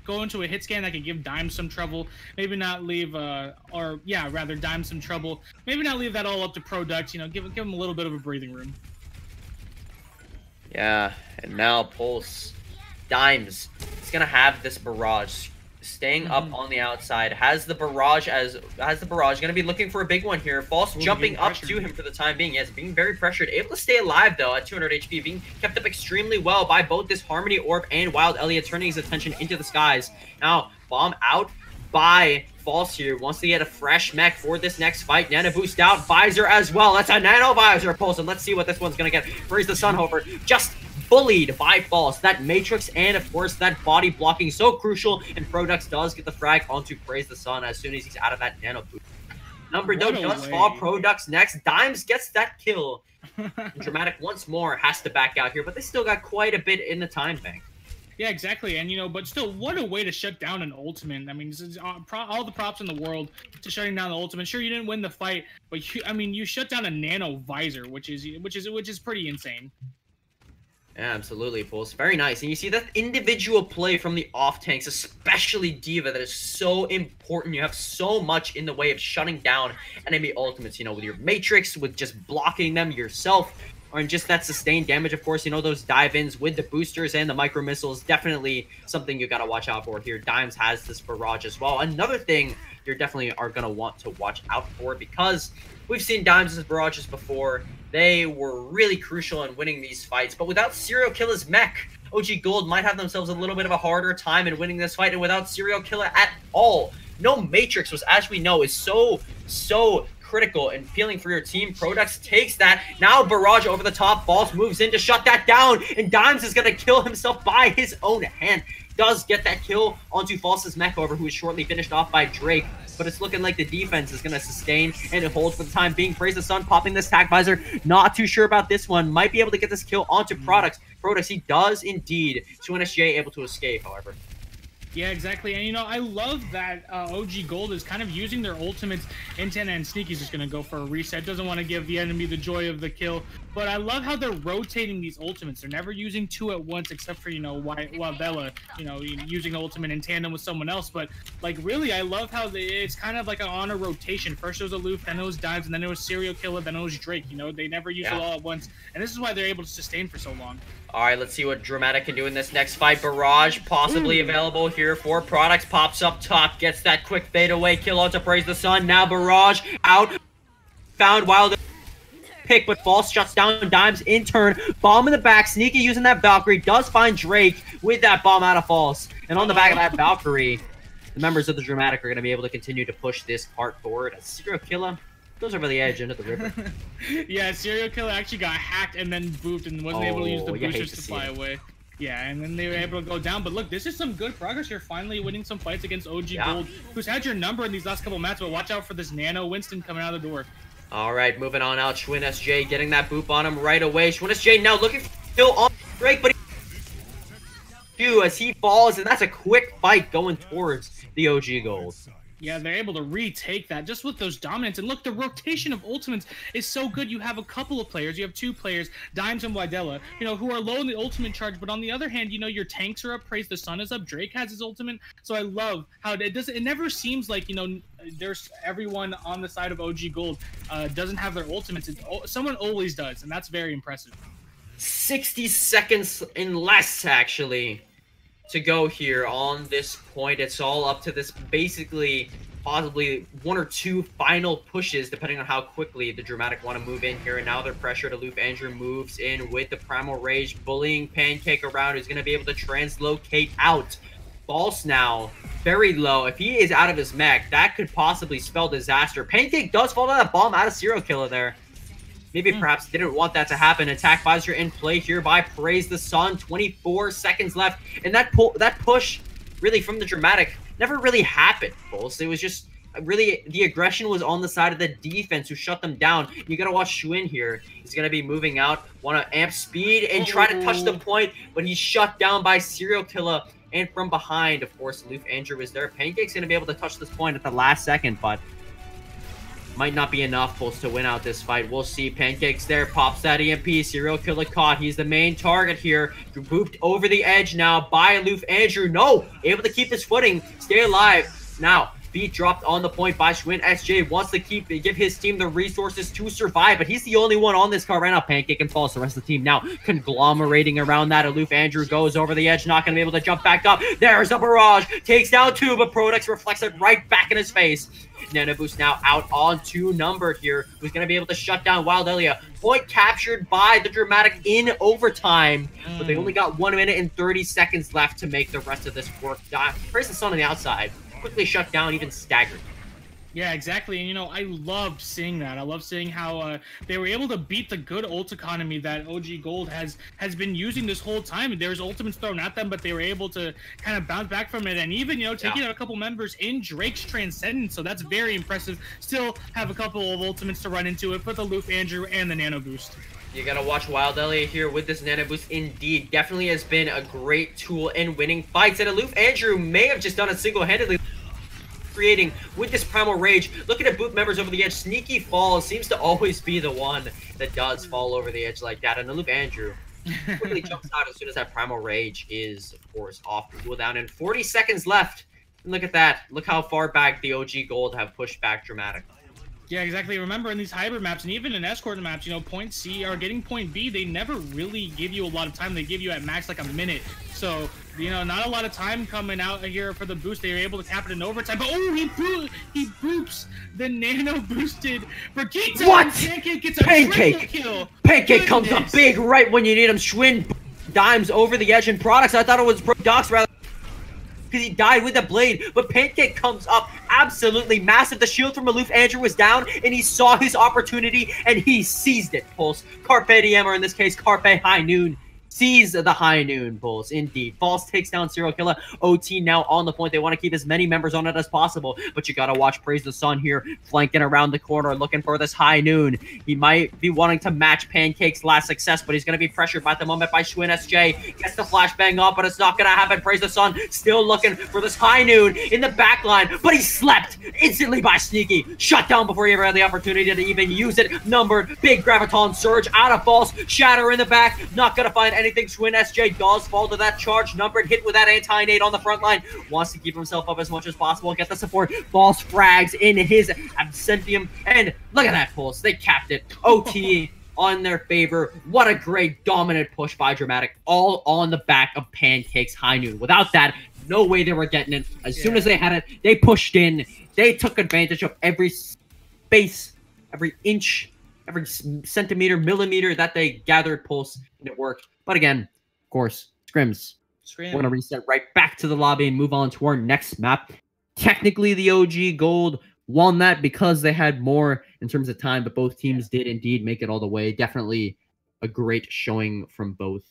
go into a hit scan that could give Dimes some trouble. Maybe not leave, Dimes some trouble. Maybe not leave that all up to Products. Give him a little bit of a breathing room. Yeah, and now Pulse, Dimes, he's gonna have this barrage. Staying up on the outside, has the barrage, gonna be looking for a big one here. False jumping up to him for the time being. Yes, being very pressured, able to stay alive though at 200 HP, being kept up extremely well by both this Harmony Orb and Wild Elliot, turning his attention into the skies. Now, bomb out by False here, wants to get a fresh mech for this next fight. Nano boost out, Visor as well. That's a Nano Visor, Pulse, and let's see what this one's gonna get. Freeze the Sunhover, just bullied by False. That Matrix and, of course, that body blocking so crucial, and Products does get the frag onto Praise the Sun as soon as he's out of that Nano boost. Number though does fall Products next. Dimes gets that kill. Dramatik once more has to back out here, but they still got quite a bit in the time bank. Yeah, exactly. And, but still, what a way to shut down an ultimate. I mean, this is all the props in the world to shutting down the ultimate. Sure, you didn't win the fight, but you shut down a Nano Visor, which is pretty insane. Yeah, absolutely, Pulse. Very nice. And you see that individual play from the off tanks, especially D.Va, that is so important. You have so much in the way of shutting down enemy ultimates, you know, with your Matrix, with just blocking them yourself, or in just that sustained damage, of course, you know, those dive-ins with the boosters and the micro missiles, definitely something you got to watch out for here. Dimes has this barrage as well. Another thing you definitely are going to want to watch out for, because we've seen Dimes' barrages before. They were really crucial in winning these fights, but without Serial Killer's mech, OG Gold might have themselves a little bit of a harder time in winning this fight, and without Serial Killer at all. No Matrix, which as we know is so critical in feeling for your team. Prodex takes that. Now Barrage over the top. False moves in to shut that down, and Dimes is going to kill himself by his own hand. Does get that kill onto False's mech, however, who is shortly finished off by Drake. But it's looking like the defense is going to sustain, and it holds for the time being. Praise the Sun popping this tac visor. Not too sure about this one. Might be able to get this kill onto Prodex. Prodex, he does indeed. SJ able to escape, however. Yeah, exactly. And, you know, I love that OG Gold is kind of using their ultimates. Intent and Sneaky's just going to go for a reset. Doesn't want to give the enemy the joy of the kill. But I love how they're rotating these ultimates. They're never using two at once, except for, you know, Wildella, you know, using the ultimate in tandem with someone else. But, like, really, I love how it's kind of like on a rotation. First it was Aloof, then it was Dimes, and then it was Serial Killer, then it was Drake. You know, they never use it all at once. And this is why they're able to sustain for so long. All right, let's see what Dramatik can do in this next fight. Barrage possibly available here for Products. Pops up top, gets that quick fadeaway kill onto Praise the Sun. Now Barrage out. Found Wild pick, but False shuts down Dimes in turn. Bomb in the back. Sneaky using that Valkyrie. Does find Drake with that bomb out of False. And on the back of that Valkyrie, the members of the Dramatik are going to be able to continue to push this part forward. A Serial Killer goes over the edge into the river. Yeah, Serial Killer actually got hacked and then booped and wasn't able to use the boosters to fly away. Yeah, and then they were able to go down. But look, this is some good progress. You're finally winning some fights against OG Gold, who's had your number in these last couple matches. But watch out for this Nano Winston coming out of the door. All right, moving on out. Schwinn SJ getting that boop on him right away. Schwinn SJ now looking for kill on Drake, but as he falls, and that's a quick fight going towards the OG Gold. Yeah, they're able to retake that just with those dominants. And look, the rotation of ultimates is so good. You have a couple of players. You have two players, Dimes and Wydella, you know, who are low in the ultimate charge. But on the other hand, you know, your tanks are up. Praise the Sun is up. Drake has his ultimate. So I love how it never seems like, you know, there's everyone on the side of OG Gold doesn't have their ultimates. Someone always does, and that's very impressive. 60 seconds and less, actually, to go here on this point. It's all up to this basically possibly one or two final pushes depending on how quickly the Dramatik want to move in here. And now they're pressured. Aloof Andrew moves in with the Primal Rage, bullying Pancake around, who's going to be able to translocate out. False now, very low. If he is out of his mech, that could possibly spell disaster. Pancake does fall down that bomb out of Serial Killer there. Maybe perhaps didn't want that to happen. Attack visor in play here by Praise the Sun. 24 seconds left. And that push, really, from the Dramatik never really happened, Pulse. It was just, really, the aggression was on the side of the defense who shut them down. You gotta watch Schwinn here. He's gonna be moving out, want to amp speed and try to touch the point, but he's shut down by Serial Killer. And from behind, of course, Aloof Andrew is there. Pancake's gonna be able to touch this point at the last second, but might not be enough, Pulse, to win out this fight. We'll see. Pancake's there. Pops that EMP. Serial Killer caught. He's the main target here. Booped over the edge now by Aloof Andrew. No! Able to keep his footing. Stay alive. Now, beat dropped on the point by Schwinn. SJ wants to give his team the resources to survive, but he's the only one on this card right now. Pancake and False. The rest of the team now conglomerating around that. Aloof Andrew goes over the edge. Not going to be able to jump back up. There's a barrage. Takes down two, but Prodex reflects it right back in his face. Nano Boost now out on two numbered here. Who's going to be able to shut down Wild Elia. Point captured by the Dramatik in overtime. But they only got 1 minute and 30 seconds left to make the rest of this work. Praise the Sun on the outside. Quickly shut down, even staggered. Yeah, exactly. And, you know, I loved seeing that. I love seeing how they were able to beat the good ult economy that OG Gold has been using this whole time. There's ultimates thrown at them, but they were able to kind of bounce back from it. And even, you know, taking out a couple members in Drake's Transcendence. So that's very impressive. Still have a couple of ultimates to run into it with Aloof Andrew and the Nano Boost. You gotta watch Wild Elliot here with this Nano Boost. Indeed, definitely has been a great tool in winning fights. And Aloof Andrew may have just done it single-handedly, creating with this Primal Rage. Looking at boot members over the edge. Sneaky Falls seems to always be the one that does fall over the edge like that. And Aloof Andrew quickly jumps out as soon as that Primal Rage is, of course, off the cooldown. And 40 seconds left. And look at that. Look how far back the OG Gold have pushed back Dramatik. Yeah, exactly. Remember, in these hybrid maps, and even in escort maps, you know, point C or getting point B, they never really give you a lot of time. They give you at max like a minute. So, you know, not a lot of time coming out here for the boost. They were able to cap it in overtime. But, oh, he boops the nano boosted Brigitte. What? Pancake gets a triple kill. Pancake comes up big right when you need him. Schwinn dimes over the edge in products. I thought it was Docs rather, because he died with the blade, but Pancake comes up absolutely massive. The shield from Aloof Andrew was down, and he saw his opportunity, and he seized it, Pulse. Carpe Diem, or in this case, Carpe High Noon. Seize the High Noon, Pulse, indeed. False takes down Serial Killer. OT now on the point. They want to keep as many members on it as possible, but you gotta watch Praise the Sun here, flanking around the corner, looking for this High Noon. He might be wanting to match Pancake's last success, but he's gonna be pressured by the moment by Schwinn SJ. Gets the flashbang off, but it's not gonna happen. Praise the Sun still looking for this High Noon in the back line, but he slept instantly by Sneaky. Shut down before he ever had the opportunity to even use it. Numbered, big Graviton Surge out of False. Shatter in the back, not gonna find anything. Schwinn SJ does fall to that charge. Numbered hit with that anti-nade on the front line. Wants to keep himself up as much as possible. Get the support. False frags in his Absentium. And look at that Pulse. They capped it. OT on their favor. What a great dominant push by Dramatik. All on the back of Pancake's High Noon. Without that, no way they were getting it. As soon as they had it, they pushed in. They took advantage of every space, every inch, every centimeter, millimeter that they gathered, Pulse, and it worked. But again, of course, Scrims. We're going to reset right back to the lobby and move on to our next map. Technically, the OG Gold won that because they had more in terms of time, but both teams did indeed make it all the way. Definitely a great showing from both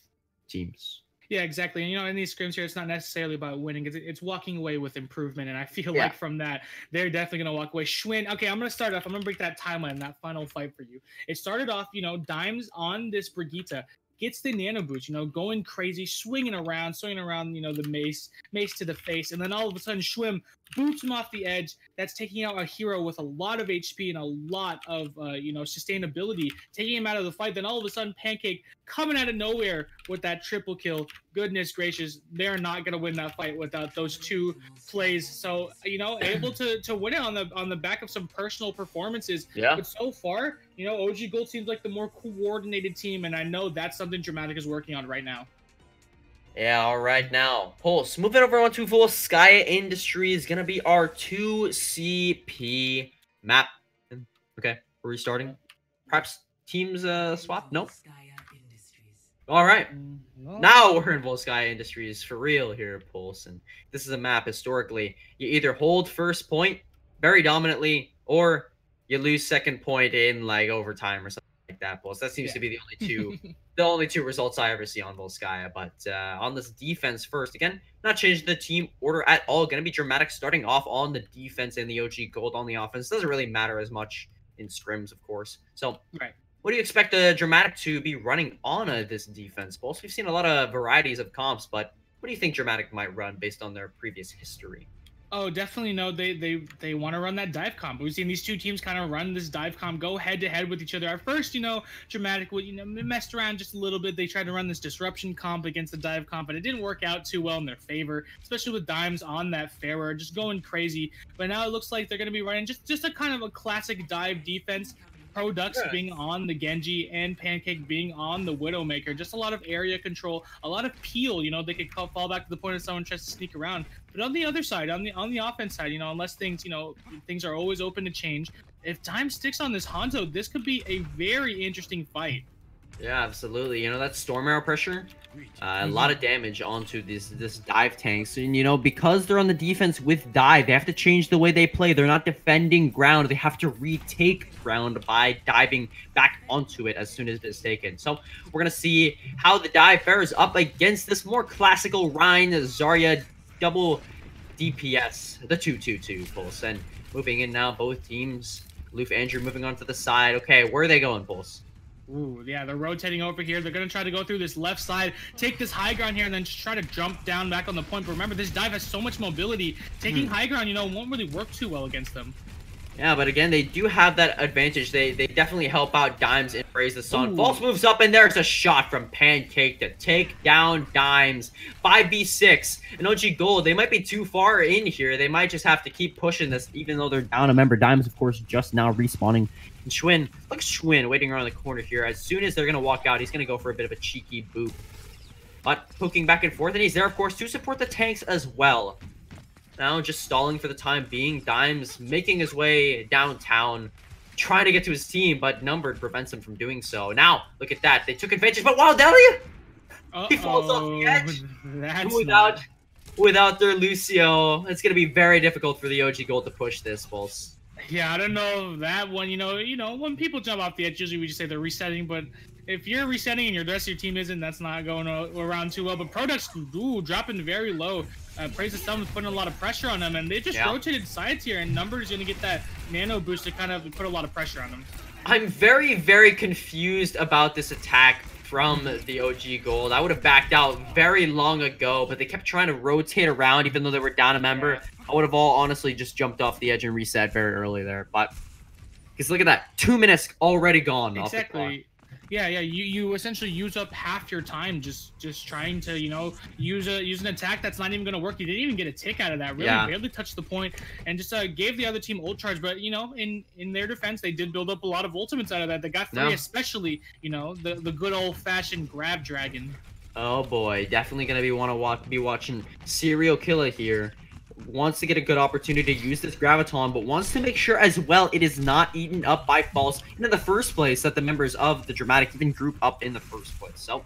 teams. Yeah, exactly. And, you know, in these scrims here, it's not necessarily about winning. It's walking away with improvement. And I feel like from that, they're definitely going to walk away. Schwinn, okay, I'm going to start off. I'm going to break that timeline, that final fight for you. It started off, you know, Dimes on this Brigitte. Gets the nano boost, you know, going crazy, swinging around, you know, the mace to the face. And then all of a sudden, Schwinn boots him off the edge. That's taking out a hero with a lot of HP and a lot of, you know, sustainability, taking him out of the fight. Then all of a sudden, Pancake coming out of nowhere with that triple kill. Goodness gracious, they're not going to win that fight without those two plays. So, you know, able to win it on the back of some personal performances. Yeah. But so far, you know, OG Gold seems like the more coordinated team, and I know that's something Dramatik is working on right now. Yeah, all right now. Pulse, moving over on to Volskaya Industries, going to be our 2CP map. Okay, we're restarting. Perhaps teams swap? Nope. All right. Now we're in Volskaya Industries for real here, Pulse. And this is a map historically. You either hold first point very dominantly, or you lose second point in like overtime or something like that, Pulse. That seems to be the only two results I ever see on Volskaya. But on this defense first, again, not changing the team order at all. Going to be Dramatik starting off on the defense and the OG Gold on the offense. Doesn't really matter as much in scrims, of course. So, what do you expect Dramatik to be running on this defense, Pulse? We've seen a lot of varieties of comps, but what do you think Dramatik might run based on their previous history? Oh, definitely no. They want to run that dive comp. We've seen these two teams kind of run this dive comp, go head to head with each other. At first, you know, Dramatik would, you know, messed around just a little bit. They tried to run this disruption comp against the dive comp, and it didn't work out too well in their favor, especially with Dimes on that Pharaoh, just going crazy. But now it looks like they're going to be running just a kind of a classic dive defense. Produx being on the Genji and Pancake being on the Widowmaker. Just a lot of area control, a lot of peel. You know, they could fall back to the point if someone tries to sneak around. But on the other side, on the offense side, you know, unless things, you know, things are always open to change. If time sticks on this Hanzo, this could be a very interesting fight. Yeah, absolutely. You know, that Storm Arrow pressure, a lot of damage onto this dive tanks. And, you know, because they're on the defense with dive, they have to change the way they play. They're not defending ground. They have to retake ground by diving back onto it as soon as it's taken. So we're going to see how the dive fares up against this more classical Rhine Zarya double DPS, the 2-2-2 Pulse. And moving in now, both teams. Loof Andrew moving on to the side. Okay, where are they going, Pulse? Ooh, yeah, they're rotating over here. They're going to try to go through this left side, take this high ground here, and then just try to jump down back on the point. But remember, this dive has so much mobility. Taking high ground, you know, won't really work too well against them. Yeah, but again, they do have that advantage. They definitely help out Dimes and Praise the Sun. Ooh. False moves up, and there's a shot from Pancake to take down Dimes. 5v6. And OG Gold, they might be too far in here. They might just have to keep pushing this, even though they're down a member. Dimes, of course, just now respawning. And Schwinn, look at Schwinn waiting around the corner here. As soon as they're going to walk out, he's going to go for a bit of a cheeky boop. But poking back and forth, and he's there, of course, to support the tanks as well. Now just stalling for the time being. Dimes making his way downtown, trying to get to his team, but Numbered prevents him from doing so. Now, look at that. They took advantage, but Wild Elliot! He falls off the edge. Without their Lucio, it's going to be very difficult for the OG Gold to push this, Pulse. Yeah, I don't know that one. You know, when people jump off the edge, usually we just say they're resetting, but if you're resetting and the rest of your team isn't, that's not going around too well. But Products, dropping very low. Praise the Sun was putting a lot of pressure on them, and they just rotated sides here, and Numbers going to get that nano boost to kind of put a lot of pressure on them. I'm very, very confused about this attack from the OG Gold. I would have backed out very long ago, but they kept trying to rotate around even though they were down a member. Yeah. I would have honestly just jumped off the edge and reset very early there. But because look at that, 2 minutes already gone. Exactly. Yeah. You essentially use up half your time just trying to, you know, use an attack that's not even going to work. You didn't even get a tick out of that. Really barely touched the point, and just gave the other team ult charge. But you know, in their defense, they did build up a lot of ultimates out of that. They got 3, especially, you know, the good old fashioned grab dragon. Oh boy, definitely going to be watching Serial Killer here. Wants to get a good opportunity to use this Graviton, but wants to make sure as well it is not eaten up by False in the first place, that the members of the Dramatik even group up in the first place. So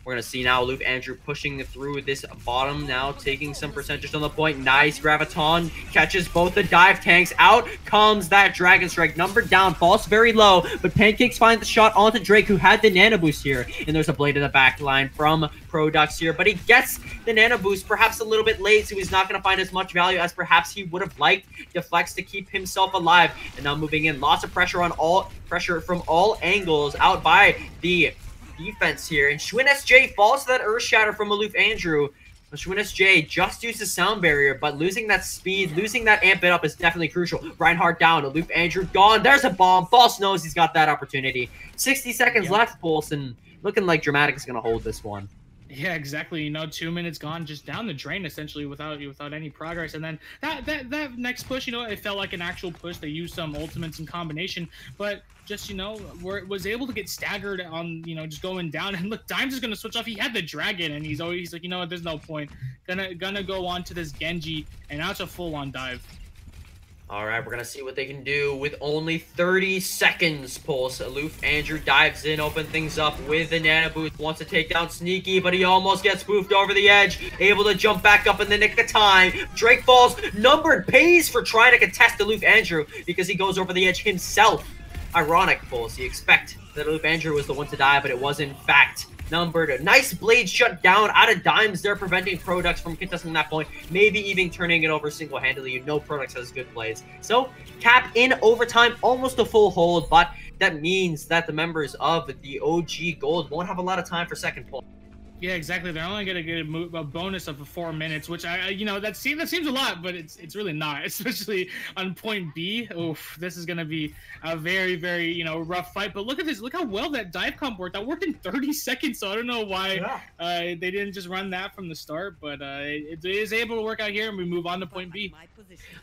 we're going to see now Luke Andrew pushing through this bottom now, taking some percentage on the point. Nice Graviton, catches both the dive tanks. Out comes that Dragon Strike. Numbered down, False very low, but Pancakes finds the shot onto Drake, who had the Nano Boost here. And there's a blade in the back line from Produx here, but he gets the Nano Boost perhaps a little bit late, so he's not going to find as much value as perhaps he would have liked. Deflects to keep himself alive, and now moving in. Lots of pressure from all angles out by the defense here, and Schwinn SJ falls to that Earth Shatter from Aloof Andrew. Schwinn SJ just used the sound barrier, but losing that speed, losing that amp it up is definitely crucial. Reinhardt down, Aloof Andrew gone. There's a bomb. False knows he's got that opportunity. 60 seconds left, Pulse, and looking like Dramatik is going to hold this one. Yeah, exactly. You know, 2 minutes gone, just down the drain essentially without any progress. And then that next push, you know, it felt like an actual push. They used some ultimates in combination, but just, you know, was able to get staggered on, you know, just going down. And look, Dimes is gonna switch off. He had the dragon, and he's like, you know what, there's no point. Gonna go on to this Genji, and now it's a full-on dive. All right, we're going to see what they can do with only 30 seconds, Pulse. Aloof Andrew dives in, open things up with the Nano Boost. Wants to take down Sneaky, but he almost gets spoofed over the edge. Able to jump back up in the nick of time. Drake falls. Numbered pays for trying to contest Aloof Andrew because he goes over the edge himself. Ironic, Pulse. You expect that Aloof Andrew was the one to die, but it was in fact Numbered. A nice blade shut down out of Dimes there, preventing Produx from contesting that point, maybe even turning it over single-handedly. You know Produx has good plays. So, Cap in overtime, almost a full hold, but that means that the members of the OG Gold won't have a lot of time for second pull. Yeah, exactly. They're only gonna get a bonus of 4 minutes, which you know, that seems a lot, but it's really not. Especially on point B. Oof, this is gonna be a very, very, you know, rough fight. But look at this. Look how well that dive comp worked. That worked in 30 seconds. So I don't know why they didn't just run that from the start, but it is able to work out here, and we move on to point B.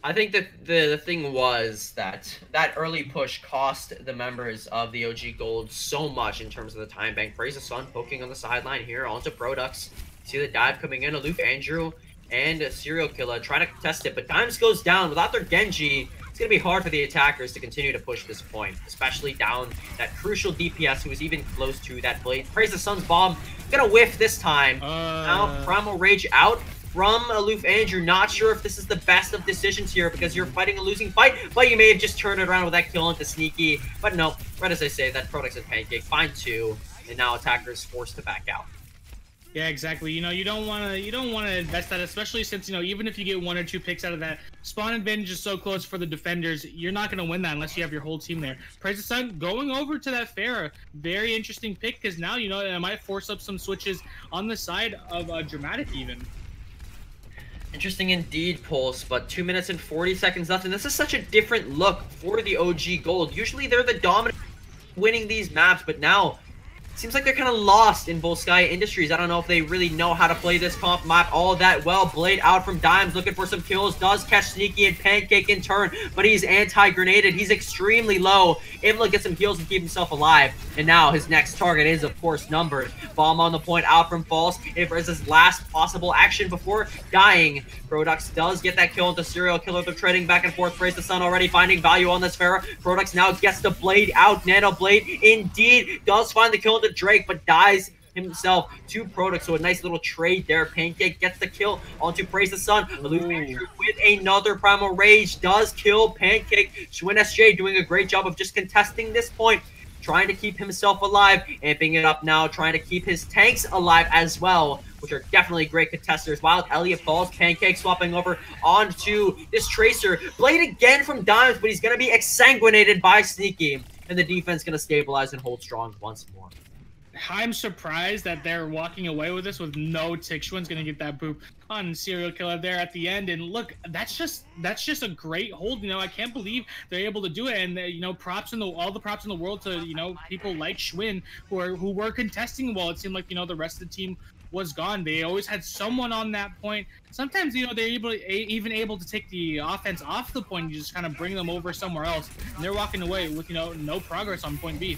I think that the thing was that early push cost the members of the OG Gold so much in terms of the time bank. Praise the Sun poking on the sideline here onto Produx. See the dive coming in. Aloof Andrew and Serial Killer trying to contest it, but Dimes goes down. Without their Genji, it's going to be hard for the attackers to continue to push this point, especially down that crucial DPS who was even close to that blade. Praise the Sun's bomb. Gonna whiff this time. Now Primal Rage out from Aloof Andrew. Not sure if this is the best of decisions here because you're fighting a losing fight, but you may have just turned it around with that kill into Sneaky. But no, right as I say, that Produx and Pancake find 2, and now attackers forced to back out. Yeah, exactly. You know, you don't want to invest that, especially since, you know, even if you get 1 or 2 picks out of that, spawn advantage is so close for the defenders. You're not going to win that unless you have your whole team there. Praise the Sun going over to that Pharah. Very interesting pick because now, you know, it might force up some switches on the side of Dramatik even. Interesting indeed, Pulse, but 2 minutes and 40 seconds left, and this is such a different look for the OG Gold. Usually they're the dominant winning these maps, but now seems like they're kind of lost in both Sky Industries. I don't know if they really know how to play this comp map all that well. Blade out from Dimes, looking for some kills. Does catch Sneaky and Pancake in turn, but he's anti-grenaded. He's extremely low, able to get some kills and keep himself alive. And now his next target is, of course, numbered. Bomb on the point out from False. It is his last possible action before dying. Produx does get that kill into Serial Killer. They're trading back and forth. Praise the Sun already finding value on this Pharah. Produx now gets the Blade out. Nano Blade indeed does find the kill into Drake, but dies himself to Product. So a nice little trade there. Pancake gets the kill onto Praise the Sun. With another Primal Rage does kill Pancake. Schwinn SJ doing a great job of just contesting this point, trying to keep himself alive, amping it up now, trying to keep his tanks alive as well, which are definitely great contesters. While Elliot falls, Pancake swapping over onto this Tracer. Blade again from Dimes, but he's going to be exsanguinated by Sneaky, and the defense going to stabilize and hold strong once more. I'm surprised that they're walking away with this with no tick. Schwinn's gonna get that boop on Serial Killer there at the end, and look, that's just a great hold. You know, I can't believe they're able to do it, and you know, all the props in the world to, you know, people like Schwinn who were contesting well. It seemed like, you know, the rest of the team was gone. They always had someone on that point. Sometimes, you know, they're even able to take the offense off the point. You just kind of bring them over somewhere else, and they're walking away with, you know, no progress on point B.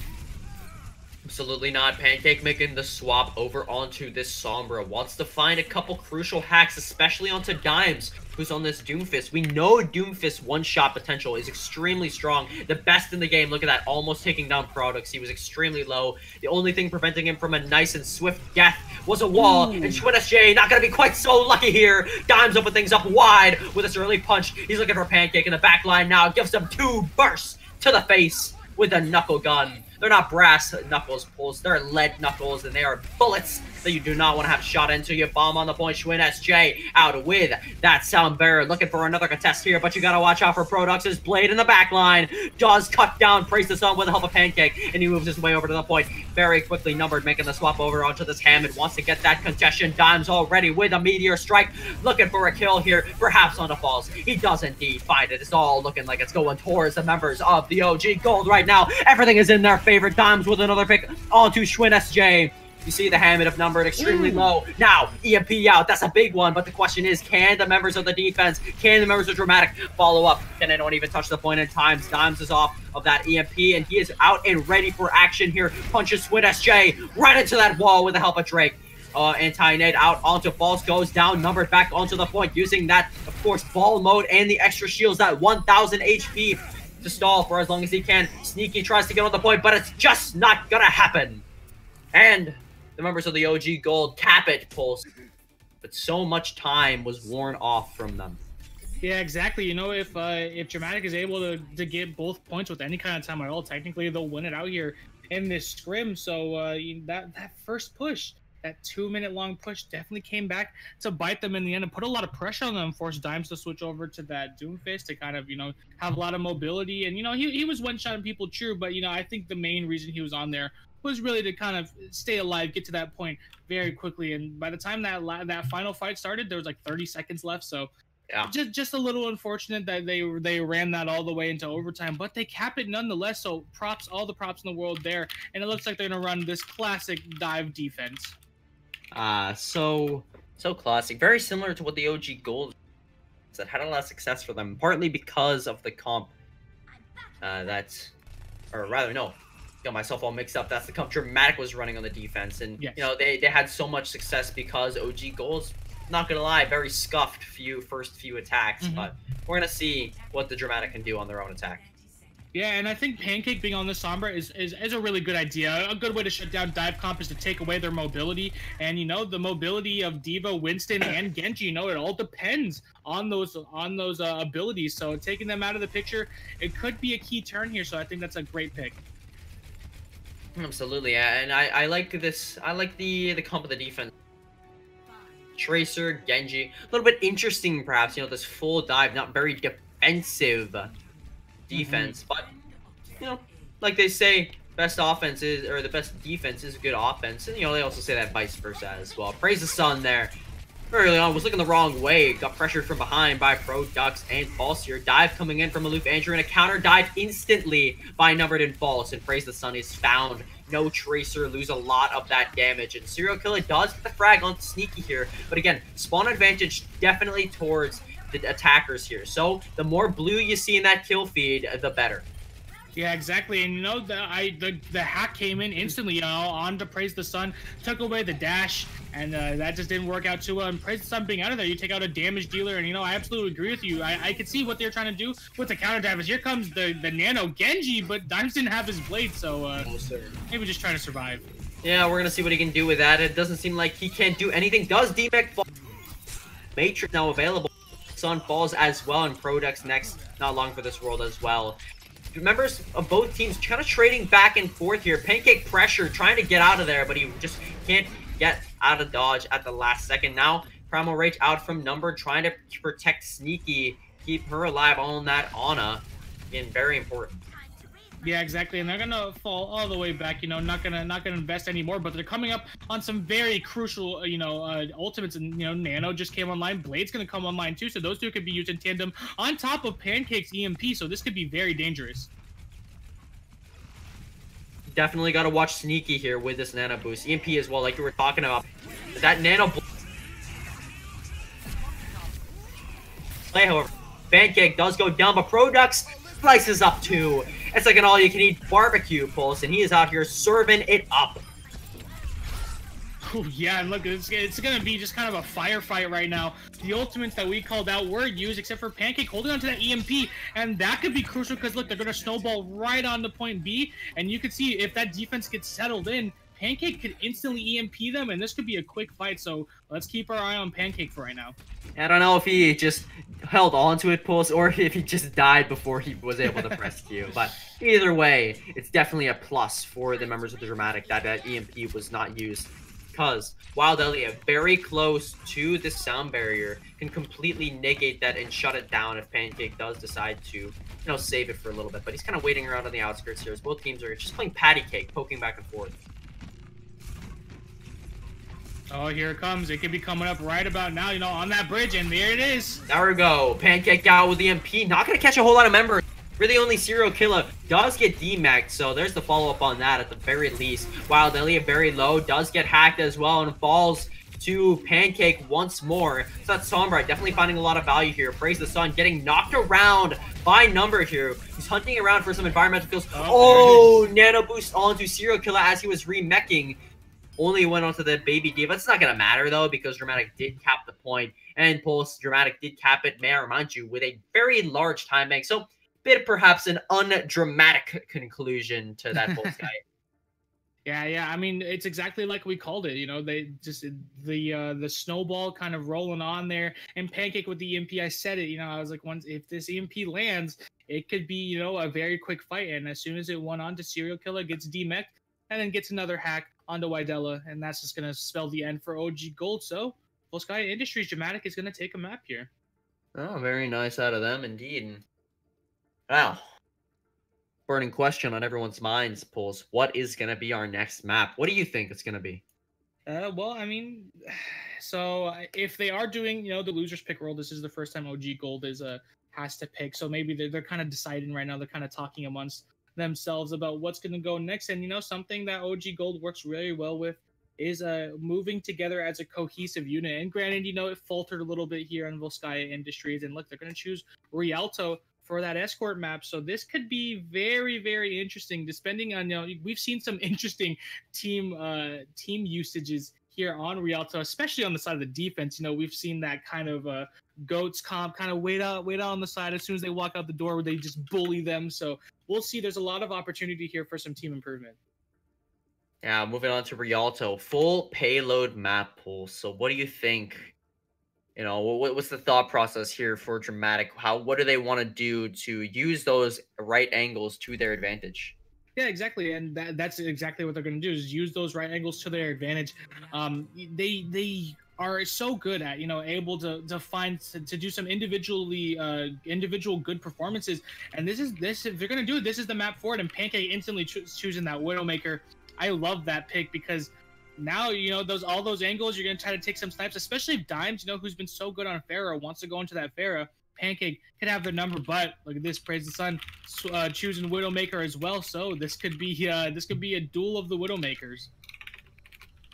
Absolutely not. Pancake making the swap over onto this Sombra. Wants to find a couple crucial hacks, especially onto Dimes, who's on this Doomfist. We know Doomfist one-shot potential is extremely strong. The best in the game. Look at that. Almost taking down Products. He was extremely low. The only thing preventing him from a nice and swift death was a wall. And Schwinn SJ not going to be quite so lucky here. Dimes open things up wide with this early punch. He's looking for Pancake in the back line now. Gives him 2 bursts to the face with a knuckle gun. They're not brass knuckles pulls, they're lead knuckles, and they are bullets that you do not want to have shot into you. Bomb on the point, Schwinn SJ out with that Sound Bearer, looking for another contest here, but you gotta watch out for Produx's Blade in the back line. Does cut down Praise the Sun with the help of Pancake, and he moves his way over to the point. Very quickly numbered, making the swap over onto this Hammond. Wants to get that congestion. Dimes already with a Meteor Strike, looking for a kill here, perhaps on the Falls. He does indeed find it. It's all looking like it's going towards the members of the OG Gold right now. Everything is in their favor. Dimes with another pick onto Schwinn SJ. You see the Hammond of numbered extremely low. Now, EMP out. That's a big one. But the question is, can the members of the defense, can the members of Dramatik follow up? Can they don't even touch the point in time? Dimes is off of that EMP, and he is out and ready for action here. Punches Schwinn SJ right into that wall with the help of Drake. Anti-nade out onto False, goes down, numbered back onto the point, using that, of course, ball mode and the extra shields, that 1000 HP to stall for as long as he can. Sneaky tries to get on the point, but it's just not gonna happen. And the members of the OG Gold cap it, Pulse. But so much time was worn off from them. Yeah, exactly. You know, if Dramatik is able to get both points with any kind of time at all, technically they'll win it out here in this scrim. So that first push, that 2-minute long push, definitely came back to bite them in the end and put a lot of pressure on them, forced Dimes to switch over to that Doomfist to kind of, you know, have a lot of mobility. And, you know, he was one-shotting people, true, but, you know, I think the main reason he was on there was really to kind of stay alive, get to that point very quickly. And by the time that final fight started, there was like 30 seconds left. So yeah, just a little unfortunate that they ran that all the way into overtime, but they cap it nonetheless. So props, all the props in the world there. And it looks like they're going to run this classic dive defense. So classic. Very similar to what the OG Gold that had a lot of success for them, partly because of the comp or rather, no, got myself all mixed up. That's the comp Dramatik was running on the defense, and yes, you know, they had so much success because OG Gold's, not gonna lie, very scuffed first few attacks, but we're gonna see what the Dramatik can do on their own attack. Yeah, and I think Pancake being on the Sombra is a really good idea. A good way to shut down dive comp is to take away their mobility. And, you know, the mobility of D.Va, Winston, and Genji, you know, it all depends on those abilities. So taking them out of the picture, it could be a key turn here. So I think that's a great pick. Absolutely, yeah. And I like this. I like the comp of the defense. Tracer, Genji. A little bit interesting, perhaps, you know, this full dive, not very defensive defense, but you know, like they say, best offense is, or the best defense is a good offense, and you know, they also say that vice versa as well. Praise the Sun there. early on was looking the wrong way. Got pressured from behind by Produx and False here. Dive coming in from Aloof Andrew, and a counter dive instantly by Numbered and False. And Praise the Sun is found. No Tracer, lose a lot of that damage. And Serial Killer does get the frag on Sneaky here. But again, spawn advantage definitely towards the attackers here. So the more blue you see in that kill feed, the better. Yeah, exactly. And you know, the hack came in instantly, you know, on to Praise the Sun, took away the dash, and that just didn't work out too well. And Praise the Sun being out of there, you take out a damage dealer, and you know, I absolutely agree with you. I could see what they're trying to do with the counter dives. Here comes the Nano Genji, but Dimes didn't have his blade, so maybe just trying to survive. Yeah, we're gonna see what he can do with that. It doesn't seem like he can't do anything. Does D-Mech fall? Matrix now available. Sun falls as well, and Prodex next, not long for this world as well. Members of both teams kind of trading back and forth here. Pancake pressure, trying to get out of there, but he just can't get out of dodge at the last second. Now, Primal Rage out from Number, trying to protect Sneaky, keep her alive on that Ana. Again, very important. Yeah, exactly, and they're gonna fall all the way back. You know, not gonna invest anymore. But they're coming up on some very crucial, you know, ultimates. And you know, Nano just came online. Blade's gonna come online too. So those two could be used in tandem on top of Pancake's EMP. So this could be very dangerous. Definitely got to watch Sneaky here with this Nano boost. EMP as well, like you were talking about. That Nano play, however, Pancake does go down, but Produx slices up too. It's like an all-you-can-eat barbecue, Pulse, and he is out here serving it up. Oh, yeah, and look, it's going to be just kind of a firefight right now. The ultimates that we called out were used, except for Pancake holding on to that EMP, and that could be crucial because, look, they're going to snowball right on to point B, and you can see if that defense gets settled in, Pancake could instantly EMP them, and this could be a quick fight, so let's keep our eye on Pancake for right now. I don't know if he just held on to it, Pulse, or if he just died before he was able to press Q. But either way, it's definitely a plus for the members of the Dramatik that EMP was not used. Because Wild Elliot, very close to this sound barrier, can completely negate that and shut it down if Pancake does decide to, you know, save it for a little bit. But he's kind of waiting around on the outskirts here as both teams are just playing patty cake, poking back and forth. Oh, here it comes. It could be coming up right about now, you know, on that bridge, and there it is. There we go. Pancake out with the MP. Not going to catch a whole lot of members. Really only Serial Killer does get DMAC'd, so there's the follow-up on that at the very least. Wild Elliot very low, does get hacked as well, and falls to Pancake once more. So that's Sombra definitely finding a lot of value here. Praise the Sun getting knocked around by Number here. He's hunting around for some environmental kills. Oh, Nano Boost onto Serial Killer as he was remeching. Only went onto the Baby D, but it's not going to matter, though, because Dramatik did cap the point, and Pulse Dramatik did cap it, may I remind you, with a very large time bank. So, bit perhaps an undramatic conclusion to that Pulse guy. Yeah. I mean, it's exactly like we called it. You know, they just the snowball kind of rolling on there, and Pancake with the EMP. I said it. You know, I was like, once if this EMP lands, it could be, you know, a very quick fight. And as soon as it went on to Serial Killer, gets demech, and then gets another hack onto Widella, and that's just gonna spell the end for OG Gold. So, Full Sky Industries Dramatik is gonna take a map here. Oh, very nice out of them indeed. And wow. Burning question on everyone's minds, Pulse. What is going to be our next map? What do you think it's going to be? Well, I mean, so if they are doing, you know, the losers pick roll, this is the first time OG Gold is has to pick. So maybe they're kind of deciding right now. They're kind of talking amongst themselves about what's going to go next. And, you know, something that OG Gold works really well with is moving together as a cohesive unit. And granted, you know, it faltered a little bit here on Volskaya Industries. And look, they're going to choose Rialto for that escort map. So this could be very, very interesting, depending on, you know, we've seen some interesting team usages here on Rialto, especially on the side of the defense. You know, we've seen that kind of goats comp kind of wait out on the side as soon as they walk out the door where they just bully them. So we'll see. There's a lot of opportunity here for some team improvement. Yeah, moving on to Rialto, full payload map pool. So what do you think? You know, what's the thought process here for Dramatik? What do they want to do to use those right angles to their advantage? Yeah, exactly, and that's exactly what they're going to do is use those right angles to their advantage. They are so good at, you know, able to do some individual good performances. And this if they're going to do it, this is the map for it. And Pancake instantly choosing that Widowmaker. I love that pick because now, you know, all those angles, you're going to try to take some snipes, especially if Dimes, you know, who's been so good on Pharah, wants to go into that Pharah. Pancake could have their number, but look at this, Praise the Sun choosing Widowmaker as well. So this could be a duel of the Widowmakers.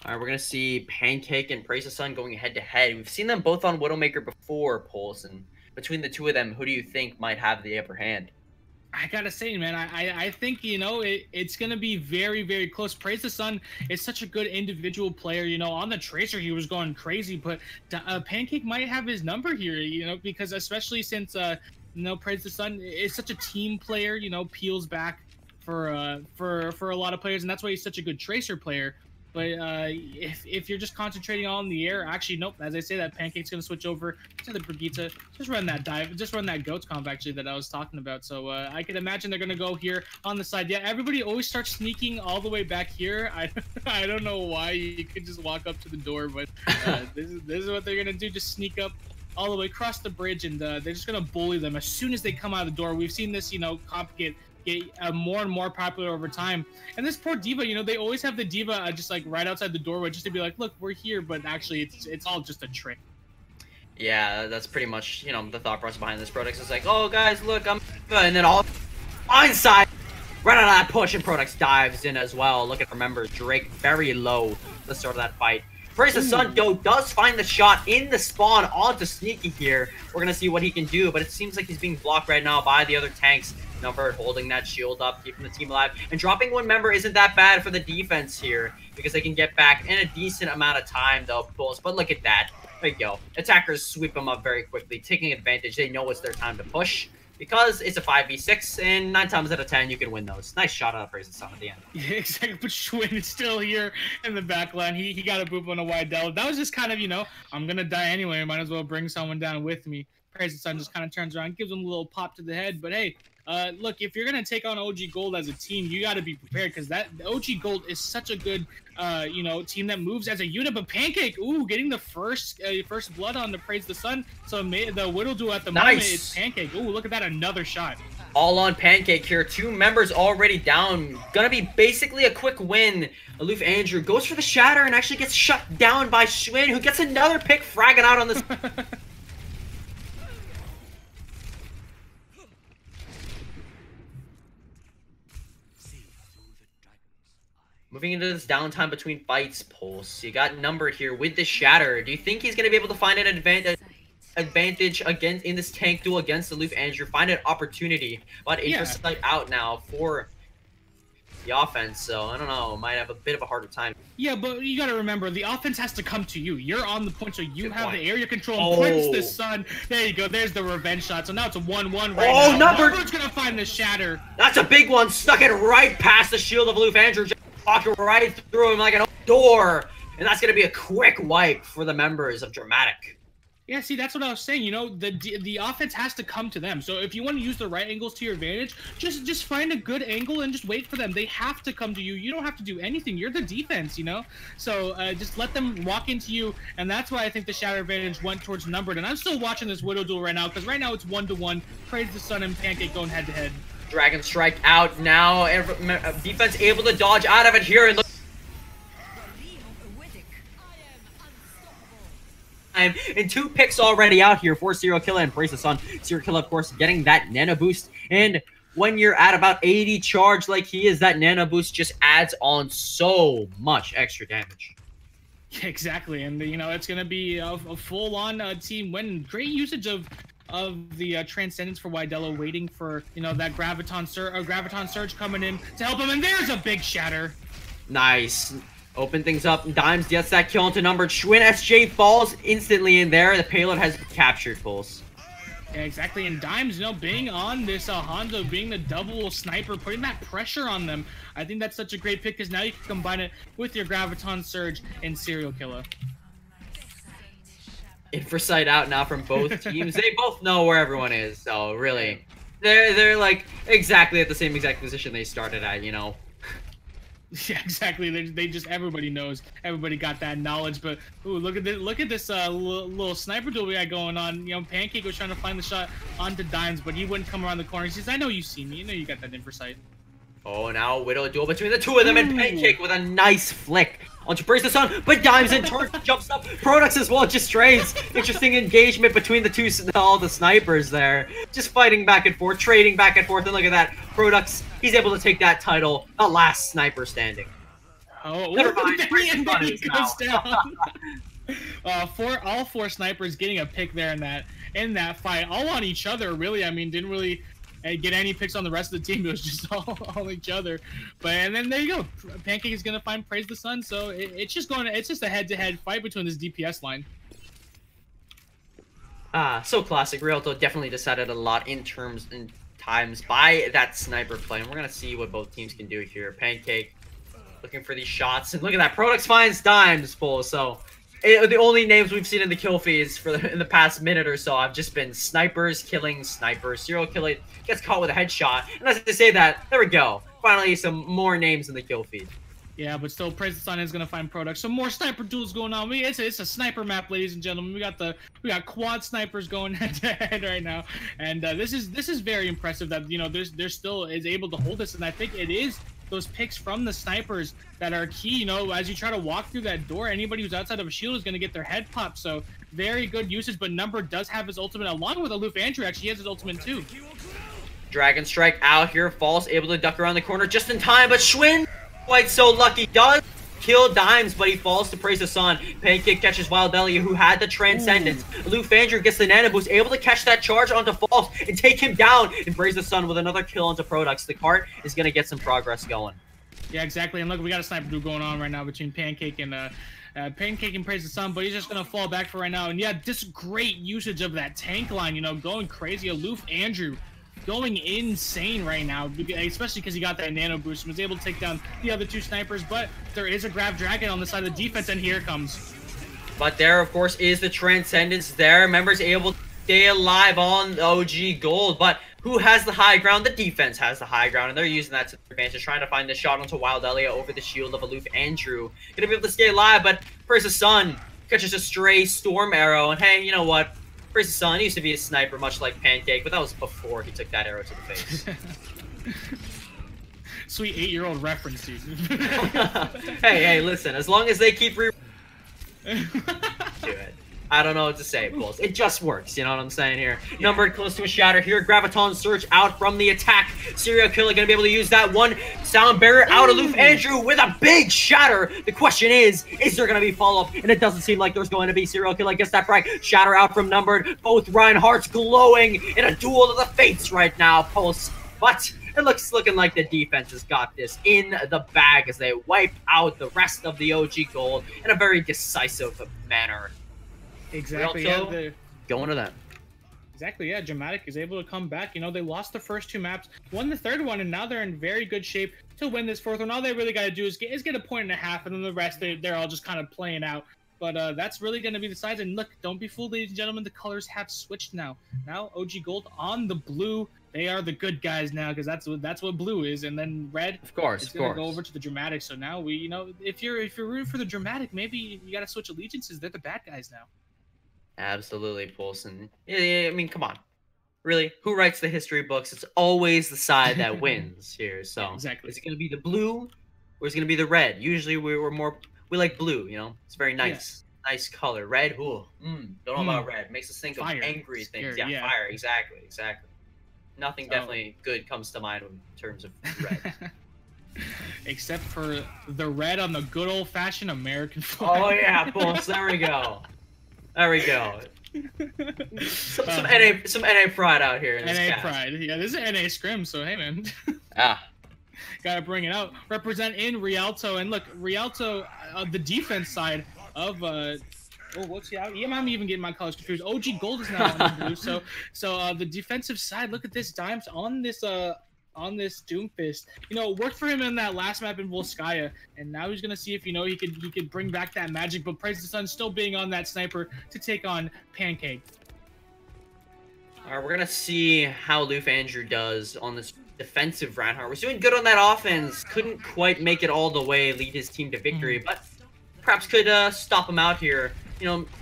All right, we're gonna see Pancake and Praise the Sun going head to head. We've seen them both on Widowmaker before, Pulse, and between the two of them, who do you think might have the upper hand? I gotta say, man, I think, you know, it's gonna be very, very close. Praise the Sun is such a good individual player. You know, on the Tracer he was going crazy, but Pancake might have his number here. You know, because especially since you know, Praise the Sun is such a team player. You know, peels back for a lot of players, and that's why he's such a good Tracer player. But if you're just concentrating on the air, actually, nope. As I say that, Pancake's going to switch over to the Brigitte. Just run that dive. Just run that goats comp, actually, that I was talking about. So I can imagine they're going to go here on the side. Yeah, everybody always starts sneaking all the way back here. I don't know why. You could just walk up to the door, but this is what they're going to do. Just sneak up all the way across the bridge, and they're just going to bully them as soon as they come out of the door. We've seen this, you know, comp get more and more popular over time. And this poor D.Va, you know, they always have the D.Va just like right outside the doorway just to be like, look, we're here, but actually it's all just a trick. Yeah, that's pretty much, you know, the thought process behind this product. It's like, oh guys, look, I'm good, and then all blindside right out of that push, and Prodex dives in as well. Look at, remember, Drake very low at the start of that fight. Praise the Sun, though, does find the shot in the spawn onto Sneaky here. We're gonna see what he can do, but it seems like he's being blocked right now by the other tanks. Number holding that shield up, keeping the team alive, and dropping one member isn't that bad for the defense here because they can get back in a decent amount of time, though, Pulse. But look at that. There you go. Attackers sweep them up very quickly, taking advantage. They know it's their time to push because it's a 5v6, and 9 times out of 10 you can win those. Nice shot out of Praise the Sun at the end. Yeah, exactly. But Schwinn is still here in the back line. He got a boop on a wide delve. That was just kind of, you know, I'm gonna die anyway. Might as well bring someone down with me. Praise the Sun just kind of turns around, gives him a little pop to the head. But hey, look, if you're gonna take on OG Gold as a team, you got to be prepared because that OG Gold is such a good, you know, team that moves as a unit. But Pancake, ooh, getting the first blood on the Praise the Sun. So the Whittle duel at the moment is Pancake. Ooh, look at that, another shot. All on Pancake here. 2 members already down. Gonna be basically a quick win. Aloof Andrew goes for the shatter and actually gets shut down by Schwinn, who gets another pick, fragging out on this. Moving into this downtime between fights, Pulse. You got numbered here with the shatter. Do you think he's going to be able to find an advantage against in this tank duel against Aloof Andrew? Find an opportunity. But Intrasight out now for the offense, so I don't know. Might have a bit of a harder time. Yeah, but you got to remember, the offense has to come to you. You're on the point, so you have the area control. Prince the Sun. There you go. There's the revenge shot. So now it's a 1-1 right now. Number's going to find the shatter. That's a big one. Stuck it right past the shield of Aloof Andrew. Walking right through him like an open door, and that's gonna be a quick wipe for the members of Dramatik. Yeah, see, that's what I was saying. You know, the offense has to come to them. So if you want to use the right angles to your advantage, just find a good angle and just wait for them. They have to come to you. You don't have to do anything. You're the defense, you know. So just let them walk into you, and that's why I think the shatter advantage went towards numbered. And I'm still watching this Widow duel right now because right now it's 1-1. Praise the Sun and Pancake going head to head. Dragon Strike out now. Defense able to dodge out of it here. And look. And 2 picks already out here for Serial Killer and Praise the Sun. Serial Killer, of course, getting that nano boost. And when you're at about 80 charge like he is, that nano boost just adds on so much extra damage. Yeah, exactly. And, you know, it's going to be a full-on team win. Great usage of the Transcendence for Widello, waiting for, you know, that Graviton Surge coming in to help him, and there's a big shatter. Nice. Open things up. Dimes gets that kill into numbered. Schwinn SJ falls instantly in there. The payload has captured Pulse. Yeah, exactly. And Dimes, you know, being on this Hondo, being the double sniper, putting that pressure on them. I think that's such a great pick because now you can combine it with your Graviton Surge and Serial Killer. Intrasight out now from both teams. They both know where everyone is, so really, they're like exactly at the same exact position they started at, you know. Yeah, exactly. They just, everybody knows. Everybody got that knowledge. But ooh, look at this little sniper duel we got going on. You know, Pancake was trying to find the shot onto Dimes, but he wouldn't come around the corner. He says, "I know you see me. You know you got that Intrasight." Oh, now Widow duel between the two of them, and Pancake with a nice flick onto Praise the Sun, but Dimes in turn jumps up. Products as well, just trades. Interesting engagement between the two, all the snipers there. Just fighting back and forth, trading back and forth, and look at that. Products, he's able to take that title, the last sniper standing. Oh, never mind. then he goes down. All four snipers getting a pick there in that fight, all on each other. Really, I mean, didn't really get any picks on the rest of the team. It was just all each other. But and then there you go. Pancake is gonna find Praise the Sun. So it's just a head-to-head fight between this DPS line. So classic. Rialto definitely decided a lot in times by that sniper play. And we're gonna see what both teams can do here. Pancake looking for these shots, and look at that. Products finds Dimes full. So the only names we've seen in the kill feeds in the past minute or so have just been snipers killing snipers. Serial killer gets caught with a headshot. And as I say that, there we go. Finally, some more names in the kill feed. Yeah, but still, Praise the Sun is gonna find Products. Some more sniper duels going on. It's a sniper map, ladies and gentlemen. We got quad snipers going head to head right now, and this is very impressive that there's still is able to hold this, and I think it is those picks from the snipers that are key. As you try to walk through that door, anybody who's outside of a shield is going to get their head popped. So very good usage, but Number does have his ultimate along with Aloof Andrew. Actually, he has his ultimate too. Dragon Strike out here. Falls able to duck around the corner just in time, but Schwinn, quite so lucky, does kill Dimes, but he falls to Praise the Sun. Pancake catches Wild Elliot, who had the Transcendence. Aloof Andrew gets the Nano Boost, able to catch that charge onto Falls and take him down. And Praise the Sun with another kill onto Products. The cart is going to get some progress going. Yeah, exactly. And look, we got a sniper duel going on right now between Pancake and Praise the Sun, but he's just going to fall back for right now. And yeah, just great usage of that tank line, going crazy. Aloof Andrew going insane right now, especially because he got that nano boost and was able to take down the other two snipers. But there is a Grav Dragon on the side of the defense, and here it comes. But there, of course, is the Transcendence there. Members able to stay alive on OG Gold, but who has the high ground? The defense has the high ground, and they're using that to their advantage, trying to find the shot onto Wild Elliot over the shield of Aloof Andrew. Gonna be able to stay alive, but Praise the Sun catches a stray storm arrow, and hey, you know what? Praise the Sun used to be a sniper, much like Pancake, but that was before he took that arrow to the face. Sweet 8-year-old reference, dude. hey, listen, as long as they keep do it. I don't know what to say, Bulls. It just works, you know what I'm saying here? Yeah. Numbered close to a shatter here. Graviton Surge out from the attack. Serial Killer gonna be able to use that one sound barrier out. Aloof Andrew with a big shatter. The question is there gonna be follow-up? And it doesn't seem like there's going to be. Serial Killer gets that right. Shatter out from Numbered. Both Reinhardt's glowing in a duel of the fates right now, Pulse. But it looking like the defense has got this in the bag as they wipe out the rest of the OG Gold in a very decisive manner. Exactly. Going to them. Exactly. Yeah. Dramatik is able to come back. They lost the first two maps, won the third one, and now they're in very good shape to win this fourth one. All they really got to do is get 1.5 points, and then the rest they're all just kind of playing out. But that's really going to be the sides. And look, don't be fooled, ladies and gentlemen. The colors have switched now. Now OG Gold on the blue. They are the good guys now, because that's what blue is, and then red. Of course, it's gonna go over to the Dramatik. So now we, if you're rooting for the Dramatik, maybe you got to switch allegiances. They're the bad guys now. Absolutely, Poulsen. I mean, come on. Really, who writes the history books? It's always the side that wins here. So yeah, exactly. Is it going to be the blue or is it going to be the red? Usually we like blue, It's very nice. Yeah. Nice color. Red, don't know about red. Makes us think fire. Of angry things. Yeah, fire. Exactly. Nothing definitely good comes to mind in terms of red. Except for the red on the good old-fashioned American flag. Oh, yeah, Pulse. There we go. There we go. Some NA pride out here in this NA pride. Yeah, this is NA Scrim, so hey, man. Gotta bring it out. Represent in Rialto. And look, Rialto, the defense side of... what's he out? I'm even getting my colors confused. OG Gold is now on the blue. So the defensive side, look at this. Dimes on this Doomfist. Worked for him in that last map in Volskaya, and now he's gonna see if he could bring back that magic. But Praise the Sun still being on that sniper to take on Pancake. All right, we're gonna see how Aloof Andrew does on this defensive Reinhardt. Was doing good on that offense. Couldn't quite make it all the way, lead his team to victory, but perhaps could stop him out here.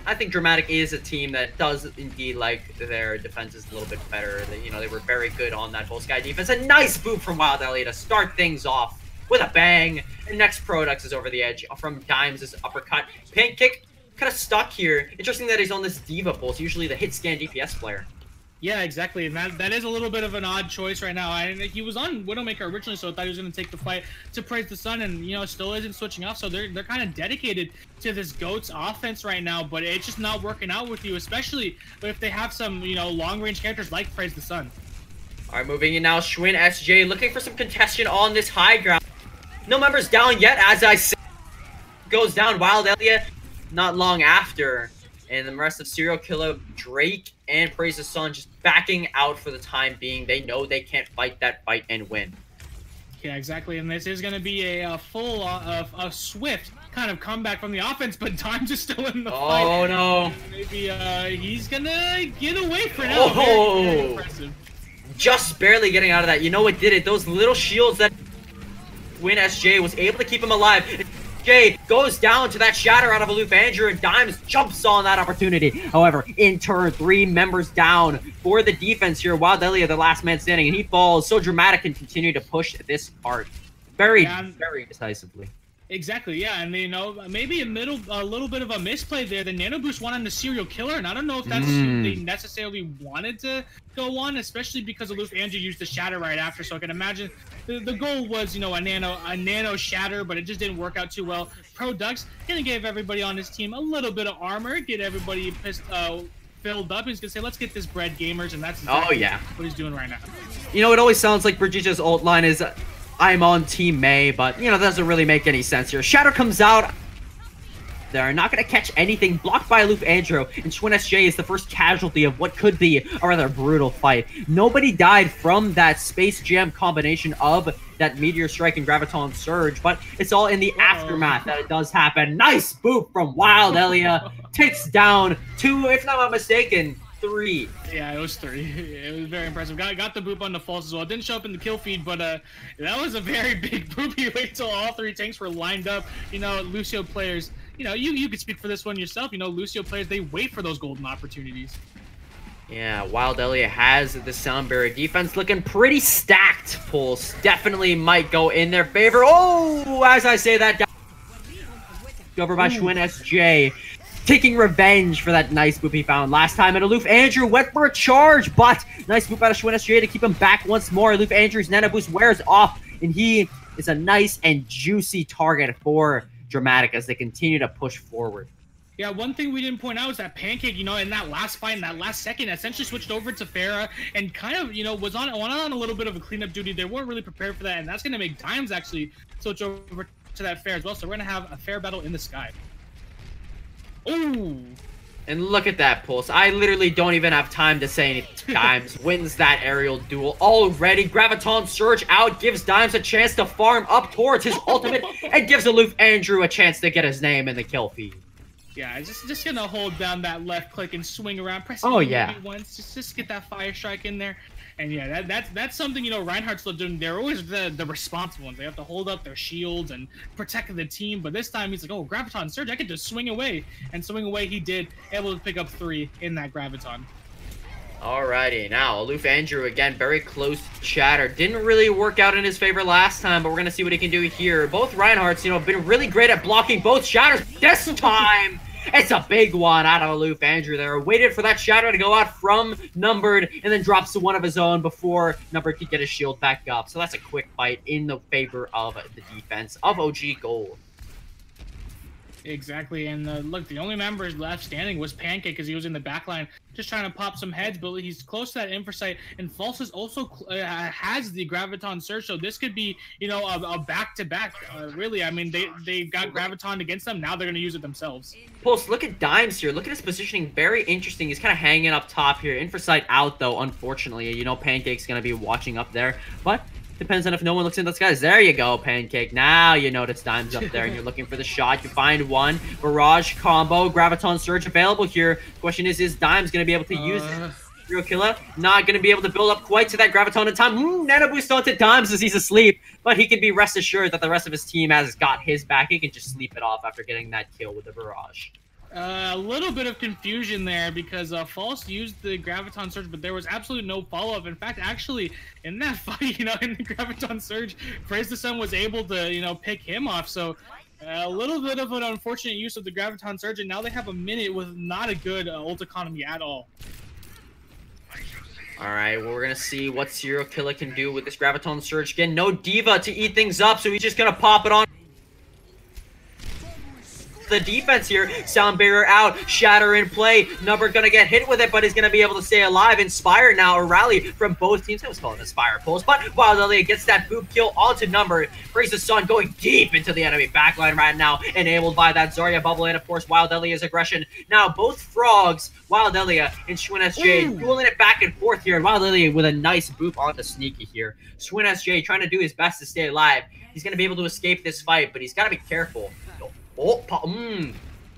I think Dramatik is a team that does indeed like their defenses a little bit better. They were very good on that full sky defense. A nice boot from Wild Elliot to start things off with a bang. And next Produx is over the edge from Dimes' uppercut. Pancake kind of stuck here. Interesting that he's on this Diva Pulse, usually the hit scan DPS player. Yeah, exactly. And that is a little bit of an odd choice right now. He was on Widowmaker originally, so I thought he was going to take the fight to Praise the Sun, and still isn't switching off. So they're kind of dedicated to this GOATS offense right now, but it's just not working out with you, especially if they have some long range characters like Praise the Sun. All right, moving in now. Schwinn SJ looking for some contention on this high ground. No members down yet, as I said. Goes down. Wild Elliot not long after. And the rest of Serial Killer, Drake, and Praise the Sun just backing out for the time being. They know they can't fight that fight and win. Yeah, exactly. And this is going to be a full, a swift kind of comeback from the offense, but Dimes is still in the fight. Oh, no. Maybe he's going to get away for now. Oh! Very impressive. Just barely getting out of that. You know what did it? Those little shields that Win SJ was able to keep him alive. Jay goes down to that shatter out of Aloof Andrew, and Dimes jumps on that opportunity. However, in turn, 3 members down for the defense here. Wild Elliot, the last man standing, and he falls. So Dramatik can continue to push this card very decisively. Exactly, yeah, and maybe a little bit of a misplay there. The Nano Boost won on the Serial Killer, and I don't know if that's they necessarily wanted to go on, especially because Aloof Andrew used the Shatter right after. So I can imagine the goal was, a nano Shatter, but it just didn't work out too well. Produx gonna give everybody on his team a little bit of armor, get everybody filled up. He's gonna say, "Let's get this bread, gamers," and that's exactly what he's doing right now. It always sounds like Brigitte's ult line is, "I'm on Team May," but, that doesn't really make any sense here. Shatter comes out. They're not going to catch anything. Blocked by Aloof Andrew, and Schwinn SJ is the first casualty of what could be a rather brutal fight. Nobody died from that Space Jam combination of that Meteor Strike and Graviton Surge, but it's all in the aftermath that it does happen. Nice boop from Wild Elliot. Takes down 2, if not mistaken, 3. Yeah, it was 3. It was very impressive. Got the boop on the false as well. Didn't show up in the kill feed, but that was a very big boop. You wait till all 3 tanks were lined up. Lucio players, you could speak for this one yourself. Lucio players, they wait for those golden opportunities. Yeah, Wild Elliot has the Sound Barrier defense looking pretty stacked. Pulse definitely might go in their favor. Oh, as I say that, over by Schwinn SJ. Taking revenge for that nice boop he found last time. And Aloof Andrew went for a charge, but nice boop out of Schwinn SJ to keep him back once more. Aloof Andrew's Nano Boost wears off, and he is a nice and juicy target for Dramatik as they continue to push forward. Yeah, one thing we didn't point out is that Pancake, in that last fight, in that last second, essentially switched over to Farah and kind of, went on a little bit of a cleanup duty. They weren't really prepared for that, and that's going to make Dimes actually switch over to that Fair as well. So we're going to have a fair battle in the sky. Ooh. And look at that, Pulse. I literally don't even have time to say anything. Dimes wins that aerial duel already. Graviton Surge out, gives Dimes a chance to farm up towards his ultimate, and gives Aloof Andrew a chance to get his name in the kill feed. Yeah, just gonna hold down that left click and swing around, press once, just get that fire strike in there. And yeah, that's something, Reinhardt's still doing. They're always the responsible ones. They have to hold up their shields and protect the team. But this time he's like, oh, Graviton Surge, I get to swing away. And swing away he did, able to pick up 3 in that Graviton. Alrighty, now Aloof Andrew again, very close to Shatter. Didn't really work out in his favor last time, but we're gonna see what he can do here. Both Reinhardts, have been really great at blocking both Shatters. This time, it's a big one out of Aloof Andrew there. Waited for that Shatter to go out from Numbered, and then drops to one of his own before Numbered could get his shield back up. So that's a quick fight in the favor of the defense of OG Gold. Exactly, and look, the only members left standing was Pancake because he was in the back line just trying to pop some heads, but he's close to that Infrasight, and Falsus also has the Graviton Surge, so this could be, a back-to-back, really. I mean, they got Graviton against them, now they're going to use it themselves. Pulse, look at Dimes here. Look at his positioning, very interesting. He's kind of hanging up top here. Infrasight out, though, unfortunately. Pancake's going to be watching up there, but depends on if no one looks in the skies. There you go, Pancake. Now you notice Dimes up there and you're looking for the shot. You find one. Barrage combo. Graviton Surge available here. Question is Dimes going to be able to use it? Serial Killer not going to be able to build up quite to that Graviton in time. Nano Boost onto Dimes as he's asleep. But he can be rest assured that the rest of his team has got his back. He can just sleep it off after getting that kill with the Barrage. A little bit of confusion there because False used the Graviton Surge, but there was absolutely no follow-up. In fact, actually, in that fight, in the Graviton Surge, Praise the Sun was able to, pick him off. So a little bit of an unfortunate use of the Graviton Surge, and now they have a minute with not a good ult economy at all. All right, well, we're going to see what Serial Killer can do with this Graviton Surge. Again, no Diva to eat things up, so he's just going to pop it on. The defense here, Sound Barrier out, Shatter in play, Number gonna get hit with it, but he's gonna be able to stay alive. Inspire now, a rally from both teams. I was calling Inspire Pulse, but Wild Elliot gets that boop kill onto Number. Praise the Sun going deep into the enemy backline right now, enabled by that Zarya bubble and of course Wild Elliot's aggression. Now both Frogs, Wild Elliot and Schwinn SJ dueling it back and forth here, and Wild Elliot with a nice boop onto Sneaky here. Schwinn SJ trying to do his best to stay alive. He's gonna be able to escape this fight, but he's gotta be careful.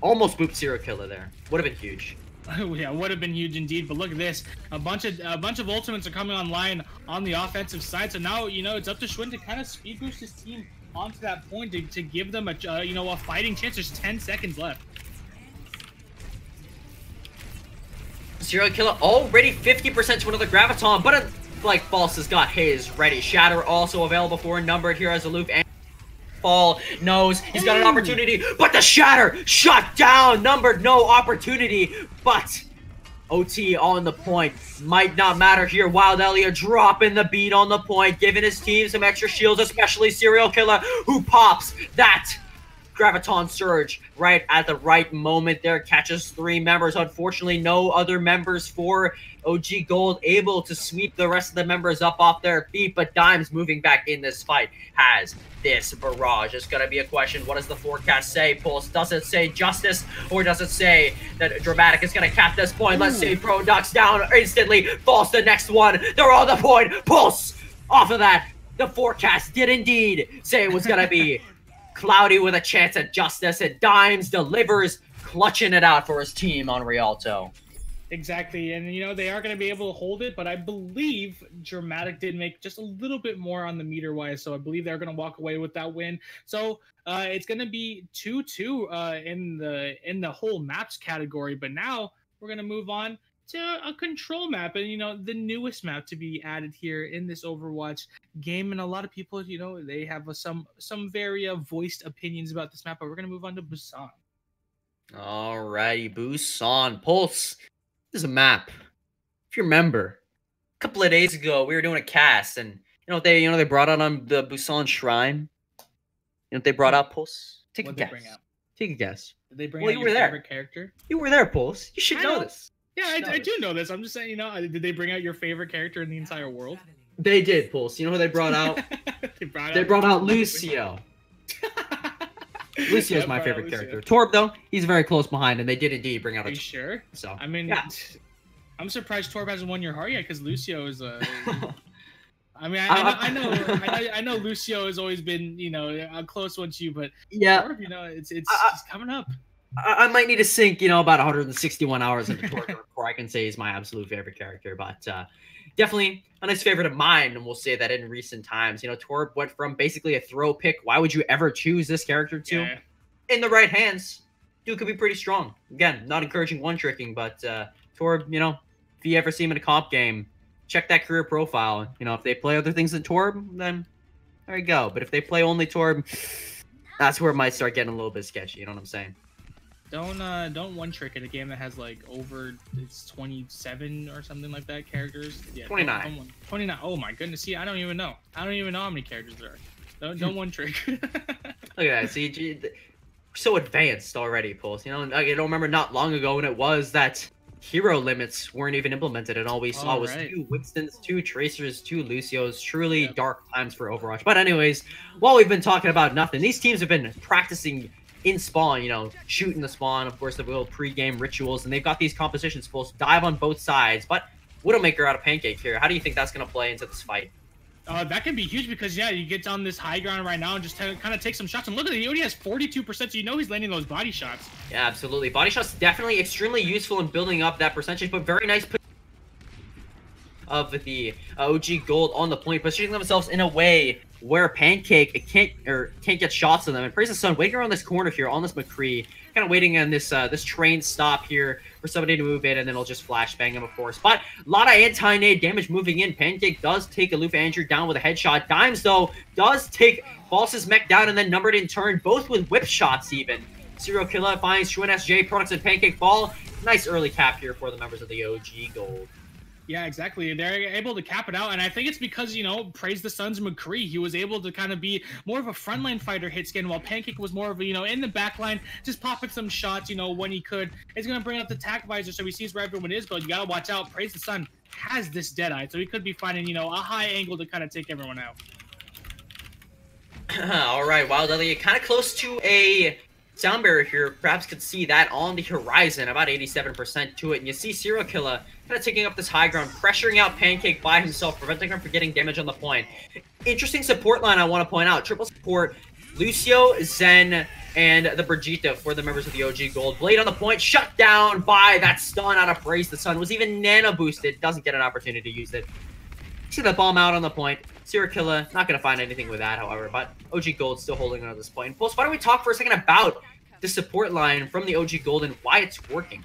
Almost booped Serial Killer there. Would have been huge. Yeah, would have been huge indeed. But look at this. A bunch of ultimates are coming online on the offensive side. So now, it's up to Schwinn to kind of speed boost his team onto that point to give them a fighting chance. There's 10 seconds left. Serial Killer already 50% to another Graviton, but like False has got his ready. Shatter also available for Numbered here as Aloof and Fall knows he's got an opportunity, but the Shatter shut down. Numbered, no opportunity, but OT on the point. Might not matter here. Wild Elliot dropping the beat on the point, giving his team some extra shields, especially Serial Killer, who pops that Graviton Surge right at the right moment there, catches 3 members. Unfortunately, no other members for OG Gold able to sweep the rest of the members up off their feet, but Dimes moving back in this fight has this barrage. It's gonna be a question. What does the forecast say, Pulse? Does it say justice, or does it say that Dramatik is gonna cap this point? Let's see. Pro ducks down instantly. False the next one. They're on the point. Pulse off of that. The forecast did indeed say it was gonna be cloudy with a chance at justice, and Dimes delivers, clutching it out for his team on Rialto. Exactly, and they are going to be able to hold it, but I believe Dramatik did make just a little bit more on the meter-wise, so I believe they're going to walk away with that win. So it's going to be 2-2 in the whole maps category, but now we're going to move on to a control map, and the newest map to be added here in this Overwatch game. And a lot of people, they have some very voiced opinions about this map, but we're going to move on to Busan. Alrighty, Busan. Pulse. This is a map. If you remember, a couple of days ago, we were doing a cast, and they brought out on the Busan Shrine. You know what they brought out, Pulse? Take a guess. Take a guess. Did they bring out your favorite character? You were there, Pulse. You should know this. Yeah, I do know this. I'm just saying, did they bring out your favorite character in the entire world? They did, Pulse. You know who they brought out? they brought out Lucio. Lucio is my favorite character. Torb, though, he's very close behind, and they did indeed bring out a... Are you sure? So, I mean, yeah. I'm surprised Torb hasn't won your heart yet, because Lucio is I mean, I know Lucio has always been, a close one to you, but yeah, Torb, it's coming up. I might need to sink, about 161 hours into Torb before I can say he's my absolute favorite character, but definitely a nice favorite of mine, and we'll say that in recent times. Torb went from basically a throw pick. Why would you ever choose this character to? Yeah. In the right hands, dude could be pretty strong. Again, not encouraging one-tricking, but Torb, if you ever see him in a comp game, check that career profile. If they play other things than Torb, then there you go. But if they play only Torb, that's where it might start getting a little bit sketchy. You know what I'm saying? Don't one trick in a game that has it's 27 or something like that characters. Yeah, 29. 29. Oh my goodness. See, I don't even know how many characters there are. Don't one trick. Look at that. See, so advanced already, Pulse. I don't remember not long ago when it was that hero limits weren't even implemented, and all we saw was 2 Winstons, 2 Tracers, 2 Lucios. Truly dark times for Overwatch. But anyways, while we've been talking about nothing, these teams have been practicing in spawn, shooting the spawn, of course, the little pre-game rituals, and they've got these compositions supposed to dive on both sides, but Widowmaker out of Pancake here. How do you think that's going to play into this fight? That can be huge because, you get on this high ground right now and just kind of take some shots, and look at it, he only has 42%, so he's landing those body shots. Yeah, absolutely. Body shots definitely extremely useful in building up that percentage, but very nice. of the OG Gold on the point, positioning themselves in a way where Pancake can't get shots on them. And Praise the Sun waiting around this corner here on this McCree, kind of waiting on this this train stop here for somebody to move in, and then he'll just flashbang him, of course. But a lot of anti-nade damage moving in. Pancake does take Aloof Andrew down with a headshot. Dimes, though, does take False's mech down, and then Numbered in turn, both with whip shots even. Serial Killer finds Schwinn SJ, Products, and Pancake fall. Nice early cap here for the members of the OG Gold. Yeah, exactly. They're able to cap it out, and I think it's because, you know, Praise the Sun's McCree. He was able to kind of be more of a frontline fighter hit skin, while Pancake was more of a, you know, in the backline, just popping some shots, you know, when he could. It's going to bring up the tack visor, so he sees where everyone is, but you got to watch out. Praise the Sun has this Deadeye, so he could be finding, you know, a high angle to kind of take everyone out. All right, Wild Elliot, kind of close to a sound barrier here. Perhaps could see that on the horizon, about 87% to it. And you see Serial Killer kind of taking up this high ground, pressuring out Pancake by himself, preventing him from getting damage on the point. Interesting support line I want to point out. Triple support, Lucio, Zen, and the Brigitte for the members of the OG Gold. Blade on the point, shut down by that stun out of Praise the Sun. Was even nano boosted, doesn't get an opportunity to use it. See the bomb out on the point. Serial Killer, not going to find anything with that, however, but OG Gold still holding on at this point. Pulse, why don't we talk for a second about the support line from the OG Gold and why it's working?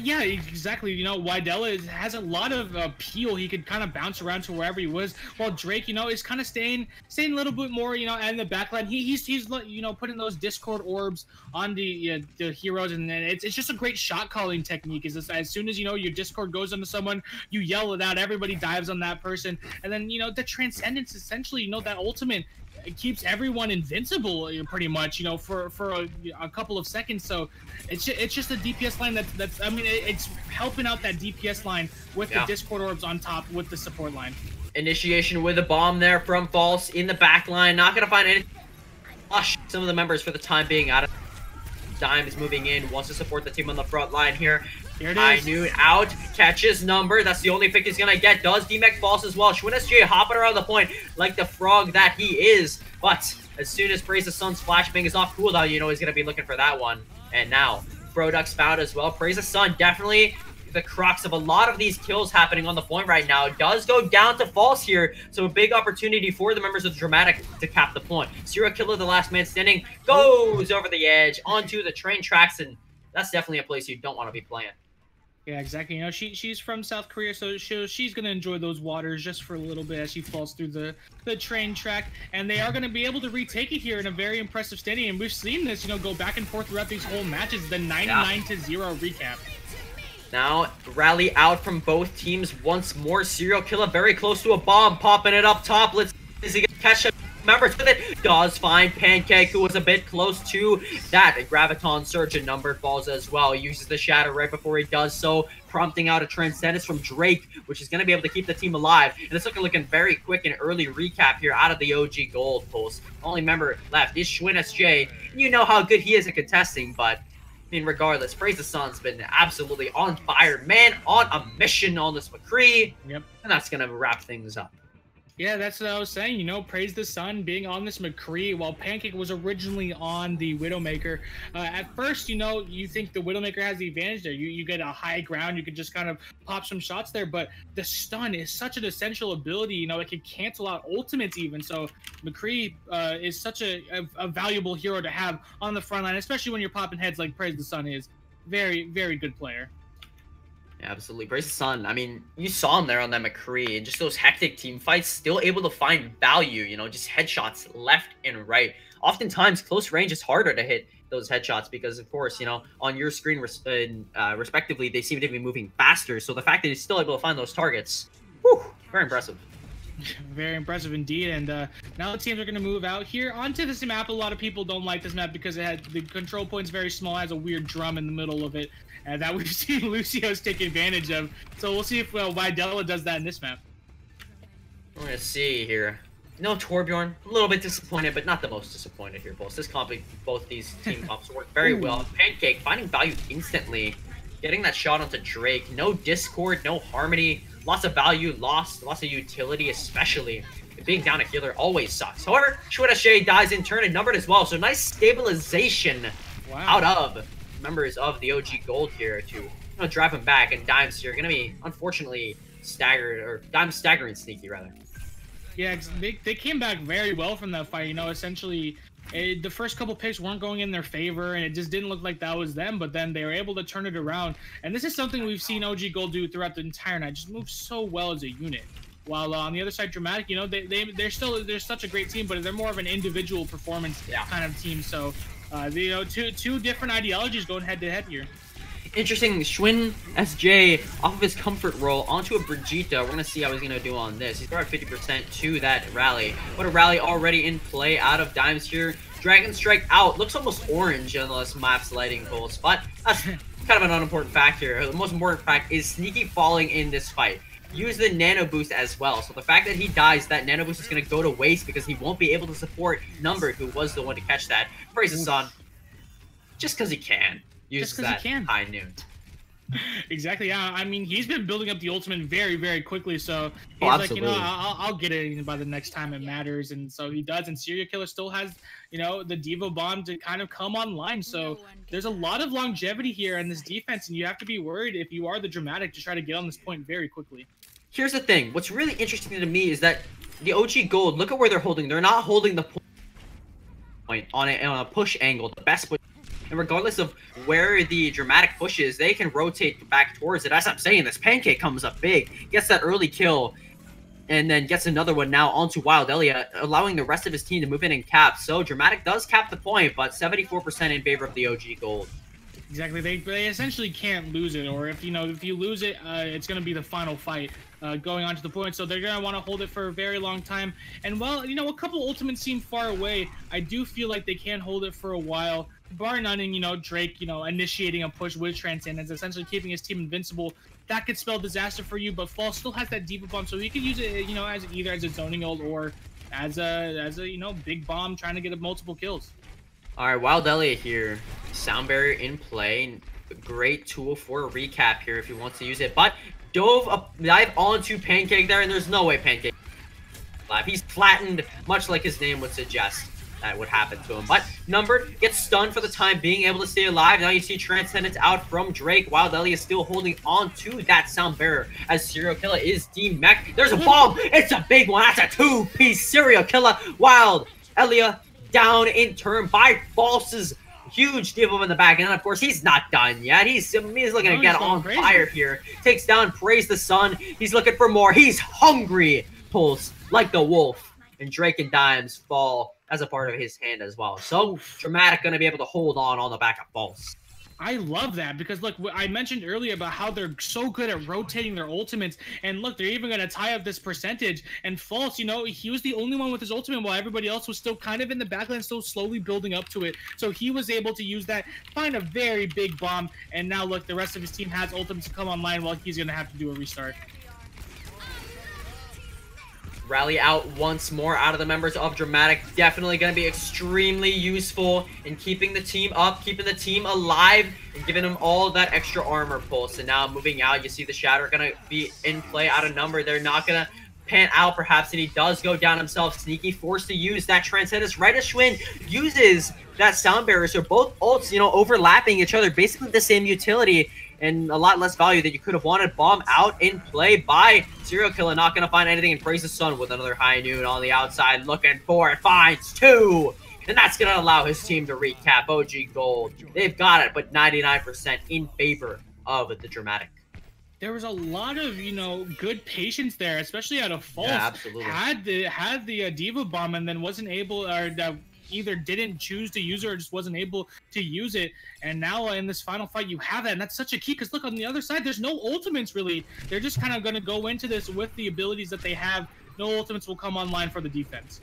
Yeah, exactly. You know, Wydella has a lot of appeal. He could kind of bounce around to wherever he was, while Drake, you know, is kind of staying a little bit more, you know, in the backline. He's you know, putting those Discord orbs on the heroes, and then it's just a great shot calling technique. Is this, as soon as, you know, your Discord goes onto someone, you yell it out, everybody dives on that person, and then, you know, the Transcendence, essentially, you know, that ultimate, it keeps everyone invincible pretty much, you know, for a couple of seconds. So it's just a DPS line that's I mean, it's helping out that DPS line with the Discord orbs on top with the support line. Initiation with a bomb there from False in the back line. Not gonna find anything. Flush some of the members for the time being out of. Dime is moving in, wants to support the team on the front line here. Here it is. High Noon out, catches Number. That's the only pick he's gonna get. Does DMEC False as well. Schwinn SJ hopping around the point like the frog that he is. But as soon as Praise the Sun's flashbang is off cooldown, you know he's gonna be looking for that one. And now, Frodux found as well. Praise the Sun, definitely the crux of a lot of these kills happening on the point right now. Does go down to False here, so a big opportunity for the members of Dramatik to cap the point. Serial Killer, the last man standing, goes over the edge onto the train tracks, and that's definitely a place you don't want to be playing. Yeah, exactly. You know, she's from South Korea, so she's gonna enjoy those waters just for a little bit as she falls through the train track, and they are gonna be able to retake it here in a very impressive standing. And we've seen this, you know, go back and forth throughout these whole matches. The 99-0 recap. Now, rally out from both teams once more. Serial Killer very close to a bomb, popping it up top. Let's see if he can catch members with it. Does find Pancake, who was a bit close to that. A Graviton Surge and Number falls as well. He uses the Shadow right before he does so, prompting out a Transcendence from Drake, which is going to be able to keep the team alive. And it's looking very quick and early recap here out of the OG Gold Pulse. Only member left is Schwinn SJ. You know how good he is at contesting, but I mean, regardless, Praise the Sun's been absolutely on fire. Man on a mission on this McCree. Yep. And that's going to wrap things up. Yeah, that's what I was saying. You know, Praise the Sun being on this McCree, while Pancake was originally on the Widowmaker. At first, you know, you think the Widowmaker has the advantage there. You get a high ground, you can just kind of pop some shots there, but the stun is such an essential ability. You know, it can cancel out ultimates even. So McCree is such a valuable hero to have on the front line, especially when you're popping heads like Praise the Sun is. Very, very good player. Yeah, absolutely. Praise the Sun. I mean, you saw him there on that McCree, and just those hectic team fights, still able to find value, you know, just headshots left and right. Oftentimes, close range is harder to hit those headshots because, of course, you know, on your screen, respectively, they seem to be moving faster. So the fact that he's still able to find those targets, whew, very impressive. Very impressive indeed. And now the teams are going to move out here onto this map. A lot of people don't like this map because it had the control point's very small, has a weird drum in the middle of it, and that we've seen Lucio's take advantage of. So we'll see if Wydella does that in this map. We're going to see here. No Torbjorn, a little bit disappointed, but not the most disappointed here, both. This comp, both these team comps work very well. Pancake finding value instantly, getting that shot onto Drake. No Discord, no Harmony. Lots of value lost, lots of utility, especially. Being down a healer always sucks. However, Schwinn SJ dies in turn and Numbered as well. So nice stabilization out of members of the OG Gold here to drive him back. And Dimes here going to be, unfortunately, staggered, or Dimes staggering Sneaky rather. Yeah, they came back very well from that fight. You know, essentially, the first couple picks weren't going in their favor, and it just didn't look like that was them. But then they were able to turn it around, and this is something we've seen OG Gold do throughout the entire night. Just move so well as a unit. While on the other side, Dramatik, you know, they're such a great team, but they're more of an individual performance kind of team. So, you know, two different ideologies going head to head here. Interesting, Schwinn SJ off of his comfort roll onto a Brigitte. We're going to see how he's going to do on this. He's brought 50% to that rally. What a rally already in play out of Dimes here. Dragon Strike out. Looks almost orange unless map's lighting pulse, but that's kind of an unimportant fact here. The most important fact is Sneaky falling in this fight. Use the nano boost as well. So the fact that he dies, that nano boost is going to go to waste because he won't be able to support Numbered, who was the one to catch that. Praise the sun. Just because he can. Use that high noon. Exactly. Yeah. I mean, he's been building up the ultimate very, very quickly. So he's like, you know, I'll get it by the next time it matters. And so he does. And Serial Killer still has, you know, the Diva Bomb to kind of come online. So there's a lot of longevity here in this defense, and you have to be worried if you are the Dramatik to try to get on this point very quickly. Here's the thing. What's really interesting to me is that the OG Gold, look at where they're holding. They're not holding the point on a push angle, the best push. And regardless of where the Dramatik pushes, they can rotate back towards it. As I'm saying, this Pancake comes up big, gets that early kill, and then gets another one now onto Wild Elliot, allowing the rest of his team to move in and cap. So Dramatik does cap the point, but 74% in favor of the OG Gold. Exactly. They essentially can't lose it, or if you lose it, it's going to be the final fight going on to the point. So they're going to want to hold it for a very long time. And while, you know, a couple ultimates seem far away, I do feel like they can hold it for a while. Bar none, and, you know, Drake, you know, initiating a push with Transcendence, essentially keeping his team invincible. That could spell disaster for you, but Fall still has that Diva Bomb, so he could use it, you know, as either as a zoning ult or as a you know, big bomb trying to get multiple kills. All right, Wild Elliot here, Sound Barrier in play, great tool for a recap here if he wants to use it, but dive onto Pancake there, and there's no way Pancake alive. He's flattened, much like his name would suggest that would happen to him. But Numbered gets stunned for the time being, able to stay alive. Now you see Transcendence out from Drake. Wild Elliot is still holding on to that Sound Bearer as Serial Killer is demech. There's a bomb. It's a big one. That's a two-piece Serial Killer. Wild Elliot down in turn by False's huge Diva in the back. And of course, he's not done yet. He's looking to get on fire here. Takes down Praise the Sun. He's looking for more. He's hungry. Pulls like the wolf. And Drake and Dimes fall as a part of his hand as well. So Dramatik going to be able to hold on the back of False. I love that because, look, I mentioned earlier about how they're so good at rotating their ultimates. And look, they're even going to tie up this percentage. And False, you know, he was the only one with his ultimate while everybody else was still kind of in the backline, still slowly building up to it. So he was able to use that, find a very big bomb. And now, look, the rest of his team has ultimates to come online while he's going to have to do a restart. Rally out once more out of the members of Dramatik. Definitely going to be extremely useful in keeping the team up, keeping the team alive, and giving them all that extra armor pulse. And now moving out, you see the Shatter going to be in play out of number. They're not going to pan out perhaps, and he does go down himself. Sneaky forced to use that Transcendence right as Schwinn uses that Sound Barrier. So both ults, you know, overlapping each other, basically the same utility and a lot less value that you could have wanted. Bomb out in play by Serial Killer, not going to find anything, and Praise the Sun with another high noon on the outside, looking for it, finds two, and that's going to allow his team to recap. OG Gold, they've got it, but 99% in favor of the Dramatik. There was a lot of, you know, good patience there, especially out of False. Yeah, absolutely. Had the Diva Bomb and then wasn't able, or either didn't choose to use it or just wasn't able to use it. And now in this final fight, you have that, and that's such a key, because look, on the other side, there's no ultimates really. They're just kind of going to go into this with the abilities that they have. No ultimates will come online for the defense.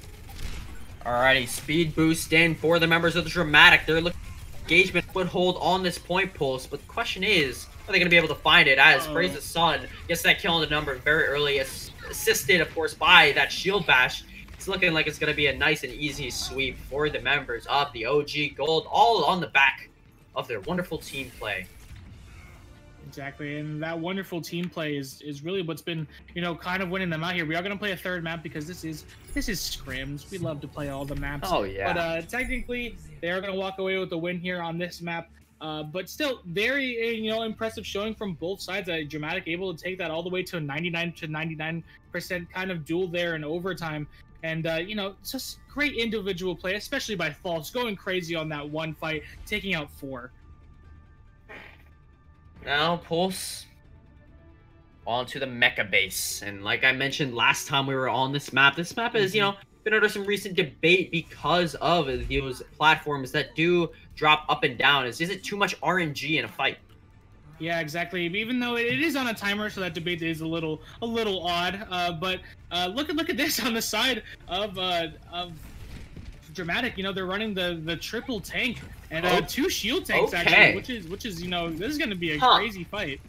Alrighty, speed boost in for the members of the Dramatik. They're looking engagement foothold on this point pulse, but the question is, are they going to be able to find it as Praise the Sun gets that kill on the number very early, assisted, of course, by that shield bash. It's looking like it's going to be a nice and easy sweep for the members of the OG Gold, all on the back of their wonderful team play. Exactly, and that wonderful team play is really what's been, you know, kind of winning them out here. We are going to play a third map because this is scrims. We love to play all the maps. Oh, yeah. But technically, they are going to walk away with the win here on this map. But still, very impressive showing from both sides. Dramatik able to take that all the way to a 99 to 99% kind of duel there in overtime. And, just great individual play, especially by False, going crazy on that one fight, taking out 4. Now, Pulse, onto the mecha base. And like I mentioned last time we were on this map is, been under some recent debate because of those platforms that do drop up and down. Is it too much RNG in a fight? Yeah, exactly. Even though it is on a timer, so that debate is a little odd. But look at this on the side of Dramatik. They're running the triple tank and 2 shield tanks actually, which is this is going to be a crazy fight.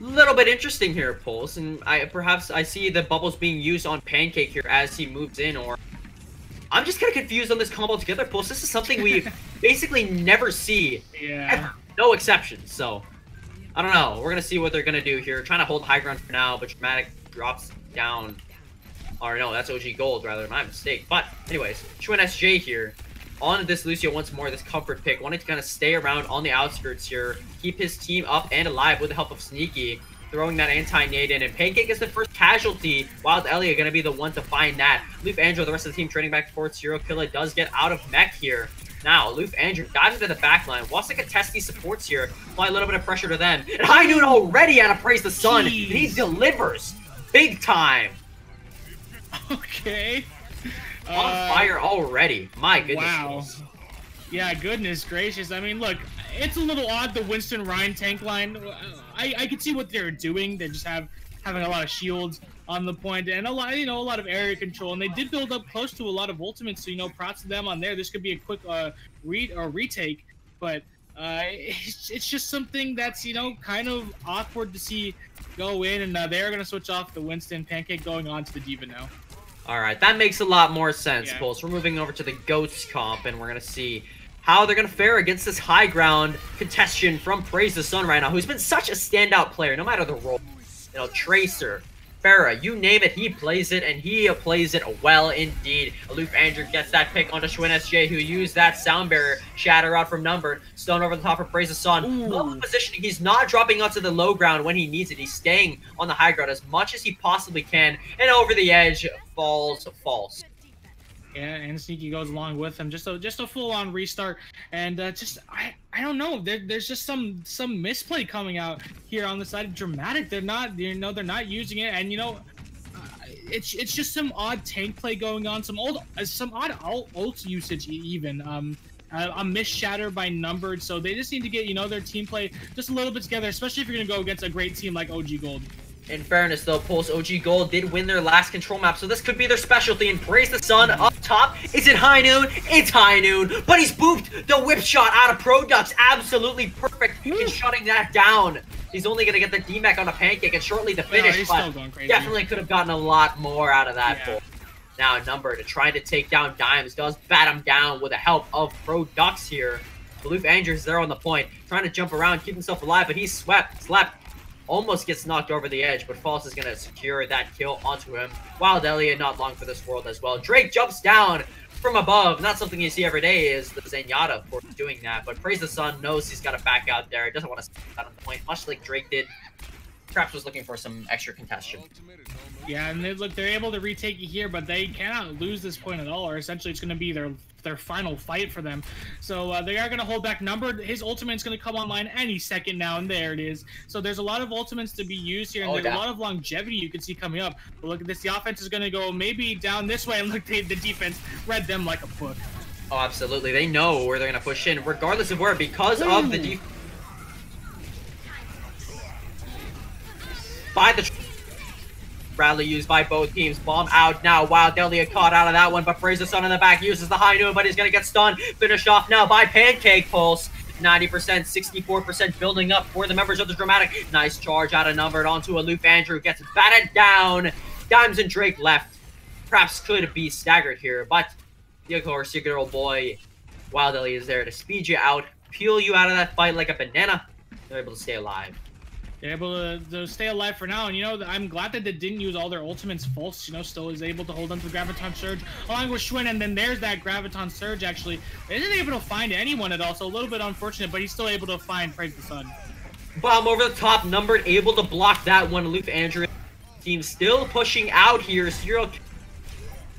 Little bit interesting here, Pulse, and I see the bubbles being used on Pancake here as he moves in, or I'm just kind of confused on this combo together, Pulse. This is something we basically never see, ever, no exceptions. So I don't know. We're gonna see what they're gonna do here. Trying to hold high ground for now, but Dramatik drops down. Or no, that's OG Gold rather. My mistake. But anyways, Schwinn SJ here. On this Lucio once more, this comfort pick. Wanting to kind of stay around on the outskirts here. Keep his team up and alive with the help of Sneaky. Throwing that anti-nade in. And Pancake is the first casualty. Wild Elliot going to be the one to find that. Loof Andrew, the rest of the team trading back and forth. Serial Killer does get out of mech here. Now, Loof Andrew dives into the backline. Wants to contest these supports here. Apply a little bit of pressure to them. And High Noon already out of Praise the Sun. And he delivers. Big time. Okay. On fire already. My goodness. Wow. Yeah, goodness gracious. I mean, look, it's a little odd, the Winston Ryan tank line. I can see what they're doing. They just having a lot of shields on the point and a lot of area control. And they did build up close to a lot of ultimates, so props to them on there. This could be a quick retake, but it's just something that's kind of awkward to see go in, and they're gonna switch off the Winston. Pancake going on to the Diva now. All right, that makes a lot more sense, Pulse. We're moving over to the Goats comp, and we're going to see how they're going to fare against this high ground contestation from Praise the Sun right now, who's been such a standout player, no matter the role. Tracer, Farah, you name it, he plays it, and he plays it well indeed. Aloof Andrew gets that pick onto Schwinn SJ, who used that sound barrier, shatter out from Numbered, stone over the top for Praise the Sun. Love positioning, he's not dropping onto the low ground when he needs it, he's staying on the high ground as much as he possibly can, and over the edge, falls false. Yeah, and Sneaky goes along with him. Just a full-on restart, and I don't know. There's just some misplay coming out here on the side of Dramatik. They're not using it, and it's just some odd tank play going on. Some odd ult usage even. A miss shatter by Numbered, so they just need to get their team play just a little bit together, especially if you're gonna go against a great team like OG Gold. In fairness, though, Pulse, OG Gold did win their last control map, so this could be their specialty. And Praise the Sun up top. Is it High Noon? It's High Noon, but he's booped the whip shot out of Produx. Absolutely perfect in shutting that down. He's only going to get the D-Mech on a Pancake and shortly the finish, but definitely could have gotten a lot more out of that. Yeah. Now, Numbered trying to take down Dimes, does bat him down with the help of Produx here. Aloof Andrews there on the point, trying to jump around, keep himself alive, but he's slept. Almost gets knocked over the edge, but False is going to secure that kill onto him. Wild Elliot not long for this world as well. Drake jumps down from above. Not something you see every day is the Zenyatta, of course, doing that. But Praise the Sun knows he's got to back out there. Doesn't want to stay out on the point, much like Drake did. Perhaps was looking for some extra contestation. Yeah, and they're able to retake it here, but they cannot lose this point at all, or essentially it's going to be their final fight for them. So they are going to hold back Numbered. His ultimate's going to come online any second now, and there it is. So there's a lot of ultimates to be used here, and there's a lot of longevity you can see coming up. But look at this. The offense is going to go maybe down this way, and look, the defense read them like a book. Oh, absolutely. They know where they're going to push in, regardless of where, because of the defense. By the Bradley used by both teams. Bomb out now. Wild Elliot caught out of that one, but Praise the Sun in the back uses the High Noon, but he's going to get stunned. Finished off now by Pancake Pulse. 90%, 64% building up for the members of the Dramatik. Nice charge out of Numbered onto Aloof Andrew. Gets batted down. Dimes and Drake left. Perhaps could be staggered here, but of course, your good old boy Wild Elliot is there to speed you out, peel you out of that fight like a banana. They're able to stay alive. They're able to stay alive for now, and you know, I'm glad that they didn't use all their ultimates. False, you know, still is able to hold on to the Graviton Surge along with Schwinn, and then there's that Graviton Surge actually. They isn't able to find anyone at all, so a little bit unfortunate, but he's still able to find Praise the Sun. Bomb over the top, Numbered able to block that one. Aloof Andrew team still pushing out here. Serial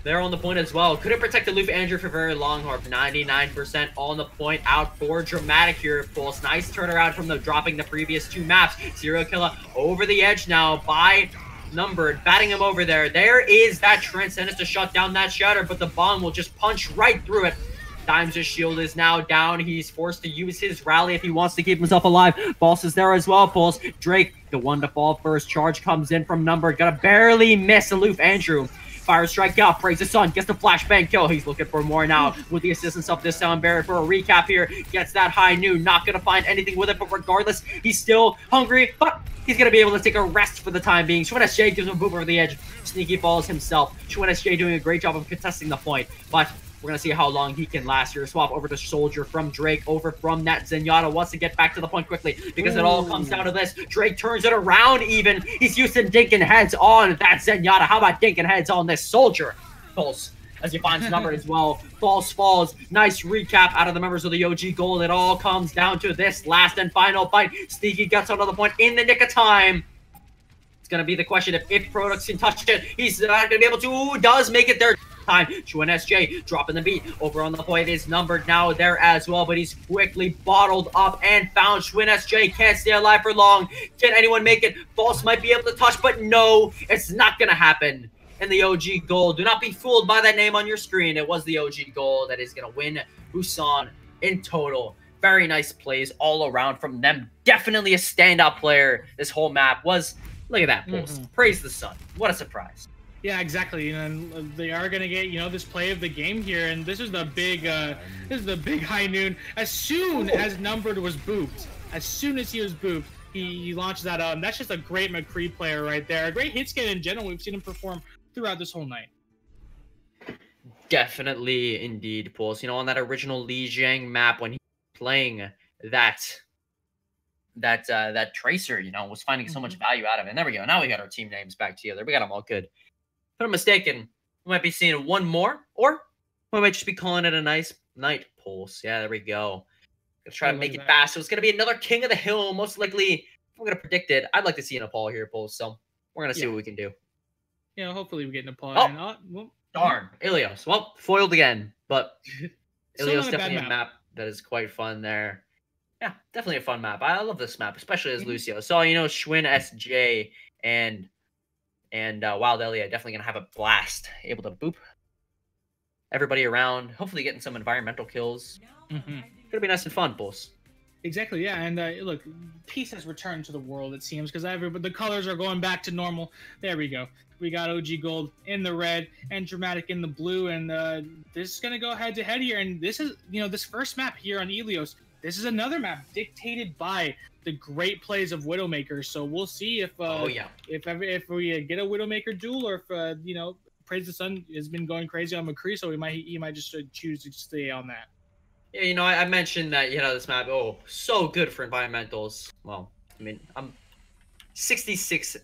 there on the point as well. Couldn't protect Aloof Andrew for very long. Harp 99% on the point out for Dramatik here. Pulse, nice turnaround from the dropping the previous 2 maps. Serial Killer over the edge now by Numbered, batting him over there. There is that Transcendence to shut down that Shatter, but the bomb will just punch right through it. Dimes' shield is now down. He's forced to use his rally if he wants to keep himself alive. Pulse is there as well, Pulse. Drake, the one to fall first. Charge comes in from Numbered. Gonna barely miss Aloof Andrew. Fire strike out. Praise the Sun. Gets the flashbang kill. He's looking for more now with the assistance of this Sound Barrier for a recap here. Gets that high noon. Not gonna find anything with it, but regardless, he's still hungry. But he's gonna be able to take a rest for the time being. Schwinn SJ gives him a boot over the edge. Sneaky falls himself. Schwinn SJ doing a great job of contesting the point, but we're going to see how long he can last here. Swap over to Soldier from Drake, over from that Zenyatta. Wants to get back to the point quickly because it all comes down to this. Drake turns it around even. He's using dinking heads on that Zenyatta. How about dinking heads on this Soldier? Pulse as he finds Numbered as well. False falls. Nice recap out of the members of the OG Gold. It all comes down to this last and final fight. Sneaky gets out of the point in the nick of time. It's going to be the question if Products can touch it. He's not going to be able to. Ooh, does make it there. Time. Schwinn SJ dropping the beat. Over on the point is Numbered now there as well, but he's quickly bottled up and found. Schwinn SJ can't stay alive for long. Can anyone make it? False might be able to touch, but no, it's not going to happen. And the OG Gold, do not be fooled by that name on your screen. It was the OG Gold that is going to win Busan in total. Very nice plays all around from them. Definitely a standout player. This whole map was, look at that Pulse. Praise the Sun. What a surprise. Yeah, exactly. And they are gonna get, you know, this play of the game here, and this is the big high noon. As soon as Numbered was booped, as soon as he was booped, he launched that up. That's just a great McCree player right there. A great hit scan in general. We've seen him perform throughout this whole night. Definitely, indeed, Pulse. You know, on that original Li Jiang map when he was playing that Tracer, you know, was finding so much value out of it. And there we go. Now we got our team names back together. We got them all good. If I'm mistaken, we might be seeing one more, or we might just be calling it a nice night, Pulse. Yeah, there we go. Gonna try to make it fast. So it's gonna be another King of the Hill, most likely. If I'm gonna predict it, I'd like to see Nepal here, Pulse. So we're gonna see what we can do. Yeah, hopefully we get Nepal. Oh, well, darn, Ilios. Well, foiled again, but Ilios definitely a map that is quite fun there. Yeah, definitely a fun map. I love this map, especially as Lucio. So you know, Schwinn SJ and Wild Elia definitely gonna have a blast, able to boop everybody around, hopefully getting some environmental kills. Gonna be nice and fun, Bulls. Exactly, yeah, and look, peace has returned to the world, it seems, because the colors are going back to normal. There we go. We got OG Gold in the red and Dramatik in the blue, and this is gonna go head to head here. And this is, you know, this first map here on Ilios. This is another map dictated by the great plays of Widowmaker. So we'll see if if we get a Widowmaker duel, or if you know, Praise the Sun has been going crazy on McCree, so he might just choose to stay on that. Yeah, you know, I mentioned that, you know, this map, so good for environmentals. Well, I mean, I'm 66%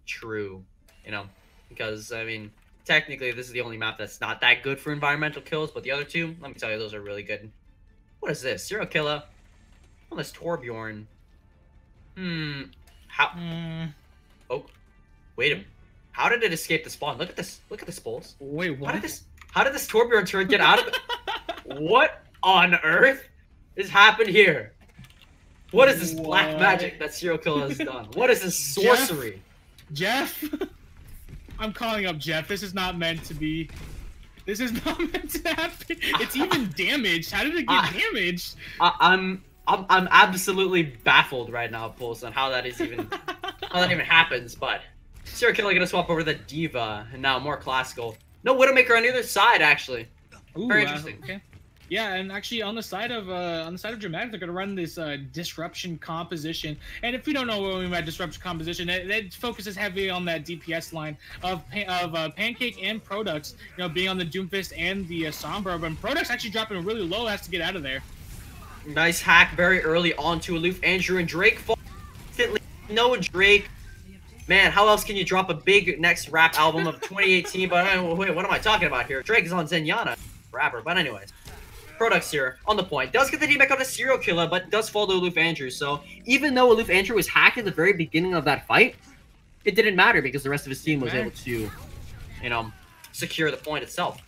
true, you know, because, I mean, technically this is the only map that's not that good for environmental kills, but the other two, let me tell you, those are really good. What is this? Serial Killer? On this Torbjorn. How? Oh, wait a minute. How did it escape the spawn? Look at this. Look at this, Bulls. Wait, what? How did this Torbjorn turret get out of it? What on earth has happened here? What is this black magic that Serial Killer has done? What is this sorcery? Jeff? I'm calling up Jeff. This is not meant to be. This is not meant to happen. It's even damaged. How did it get damaged? I'm absolutely baffled right now, Pulse, on how that is even how that even happens. But Serial Killer gonna swap over the Diva, and now more classical. No Widowmaker on either side, actually. Ooh, very interesting. Okay. Yeah, and actually on the side of Dramatik, they're gonna run this disruption composition. And if you don't know what we mean by disruption composition, it focuses heavily on that DPS line of Pancake and Products, you know, being on the Doomfist and the Sombra. But Products actually dropping really low, has to get out of there. Nice hack very early onto Aloof Andrew and Drake fall instantly No Drake. Man, how else can you drop a big next rap album of 2018? But wait, what am I talking about here? Drake is on Zenyatta, rapper. But anyways, products here on the point. Does get the D back on a serial killer, but does fall to Aloof Andrew. So even though Aloof Andrew was hacked at the very beginning of that fight, it didn't matter because the rest of his team was able to, you know, secure the point itself.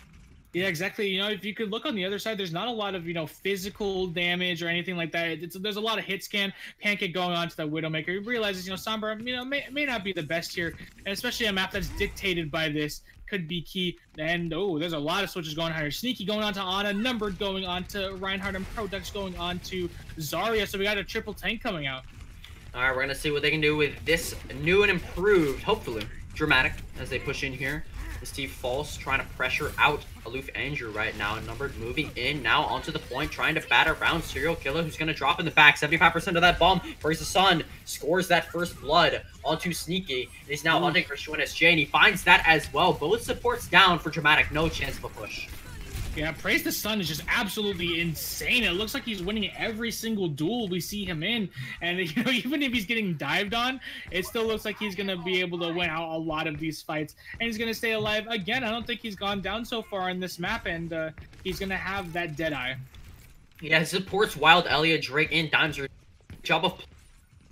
Yeah, exactly. You know, if you could look on the other side, there's not a lot of, you know, physical damage or anything like that. There's a lot of hit scan, Pancake going on to the Widowmaker. He realizes, you know, Sombra, you know, may not be the best here, and especially a map that's dictated by this could be key. And, oh, there's a lot of switches going on here. Sneaky going on to Ana, Numbered going on to Reinhardt, and Produx going on to Zarya. So we got a triple tank coming out. All right, we're going to see what they can do with this new and improved, hopefully, Dramatik as they push in here. Steve False trying to pressure out Aloof Andrew right now. Numbered moving in now onto the point, trying to bat around Serial Killer, who's going to drop in the back. 75% of that bomb. Praise the Sun scores that first blood onto Sneaky. And he's now hunting for SJ, and he finds that as well. Both supports down for Dramatik. No chance of a push. Yeah, Praise the Sun is just absolutely insane. It looks like he's winning every single duel we see him in. And, you know, even if he's getting dived on, it still looks like he's going to be able to win out a lot of these fights. And he's going to stay alive again. I don't think he's gone down so far in this map, and he's going to have that Deadeye. Yeah, his supports Wild Elliot, Drake, and Dimes are job of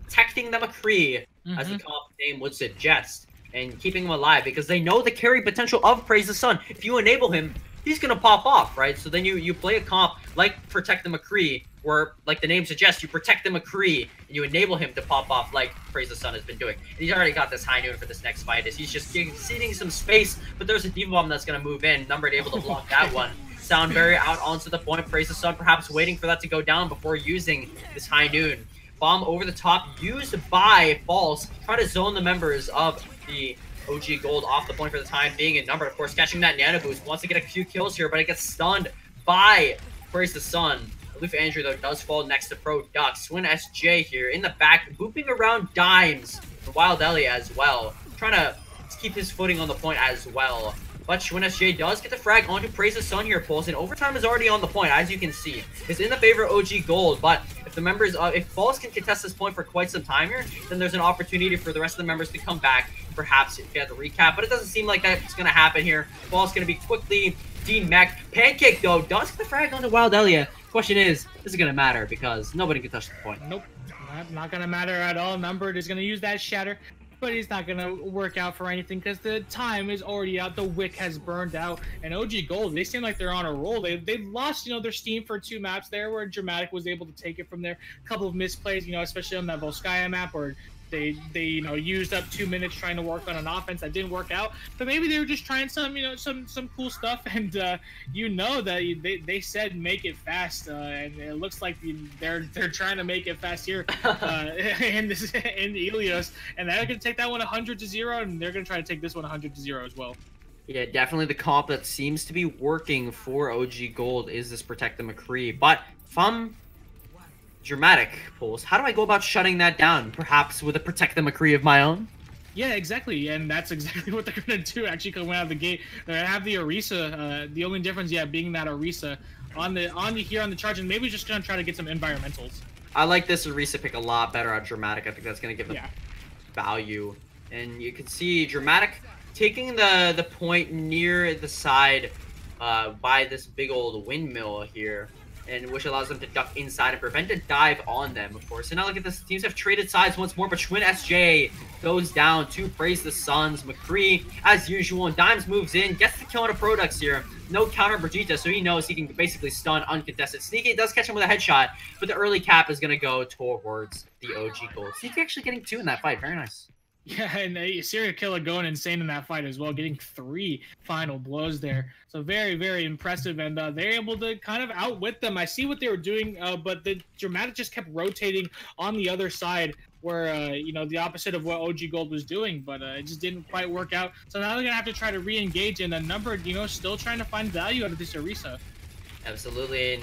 protecting the McCree, as the comp name would suggest, and keeping him alive because they know the carry potential of Praise the Sun. If you enable him, he's gonna pop off, right? So then you play a comp like Protect the McCree, where, like the name suggests, you protect the McCree and you enable him to pop off like Praise the Sun has been doing. And he's already got this high noon for this next fight. He's just ceding some space, but there's a D.Va bomb that's gonna move in. Numbered able to block that one. Soundberry out onto the point. Praise the Sun perhaps waiting for that to go down before using this high noon. Bomb over the top used by False. Try to zone the members of the OG Gold off the point for the time being, and Numbered, of course, catching that Nano Boost. Wants to get a few kills here, but it gets stunned by Praise the Sun. Aloof Andrew, though, does fall next to Produx. Swin SJ here in the back, booping around Dimes. For Wild Ellie as well. Trying to keep his footing on the point as well. But Schwinn SJ does get the frag onto Praise the Sun here, Pulse, and overtime is already on the point, as you can see. It's in the favor of OG Gold, but if the members, if False can contest this point for quite some time here, then there's an opportunity for the rest of the members to come back, perhaps get the recap, but it doesn't seem like that's going to happen here. False going to be quickly demech. Pancake, though, does get the frag onto Wild Elia. Question is it going to matter? Because nobody can touch the point. Nope, not going to matter at all. Numbered is going to use that Shatter, but he's not going to work out for anything because the time is already out. The wick has burned out, and OG Gold, they seem like they're on a roll. They lost, you know, their steam for 2 maps there where Dramatik was able to take it from there. A couple of misplays, you know, especially on that Volskaya map where they you know, used up 2 minutes trying to work on an offense that didn't work out. But maybe they were just trying some, you know, some cool stuff, and you know that they said make it fast, and it looks like they're trying to make it fast here in Ilios, and they're gonna take that one 100-0, and they're gonna try to take this one 100-0 as well. Yeah, definitely the comp that seems to be working for OG Gold is this Protect the McCree. But from Dramatik, Pulse, how do I go about shutting that down? Perhaps with a Protect the McCree of my own? Yeah, exactly, and that's exactly what they're gonna do. Actually, coming out of the gate, they have the Orisa. The only difference, yeah, being that Orisa on the charge, and maybe just gonna try to get some environmentals. I like this Orisa pick a lot better on Dramatik. I think that's gonna give them value, and you can see Dramatik taking the point near the side by this big old windmill here, and which allows them to duck inside and prevent a dive on them, of course. And now look at this. Teams have traded sides once more, but Schwinn SJ goes down to Praise the Suns. McCree, as usual, and Dimes moves in, gets the kill on a Produx here. No counter Brigitte, so he knows he can basically stun uncontested. Sneaky does catch him with a headshot, but the early cap is going to go towards the OG Gold. Sneaky actually getting 2 in that fight. Very nice. Yeah, and a Serial Killer going insane in that fight as well, getting 3 final blows there. So very, very impressive, and they're able to kind of outwit them. I see what they were doing, but the Dramatik just kept rotating on the other side where, you know, the opposite of what OG Gold was doing, but it just didn't quite work out. So now they're going to have to try to re-engage, and Numbered, you know, still trying to find value out of this Orisa. Absolutely, and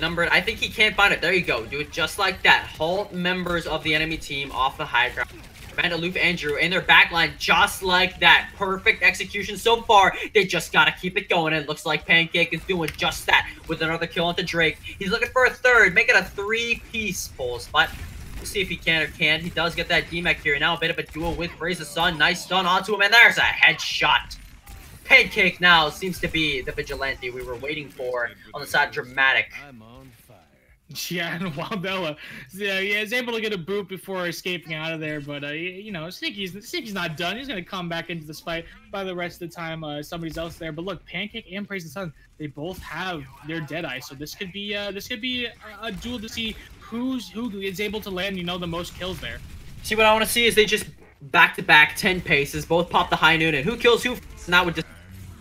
Numbered, I think he can't find it. There you go. Do it just like that. Halt members of the enemy team off the high ground. Prevent Aloof Andrew in their backline just like that. Perfect execution so far. They just gotta keep it going, and it looks like Pancake is doing just that with another kill onto Drake. He's looking for a third, make it a 3-piece Pulse, but We'll see if he can or can't. He does get that DMAC here. Now a bit of a duel with Praise the Sun. Nice stun onto him, and there's a headshot. Pancake now seems to be the vigilante we were waiting for on the side of Dramatik. Yeah, and Wildella, yeah, he is able to get a boot before escaping out of there, but you know, Sneaky's not done. He's gonna come back into this fight by the rest of the time. Somebody's else there, but look, Pancake and Praise the Sun, they both have their Deadeye, so this could be a duel to see who is able to land, you know, the most kills there. See, what I want to see is they just back-to-back 10 paces, both pop the high noon, and who kills who, and that would just.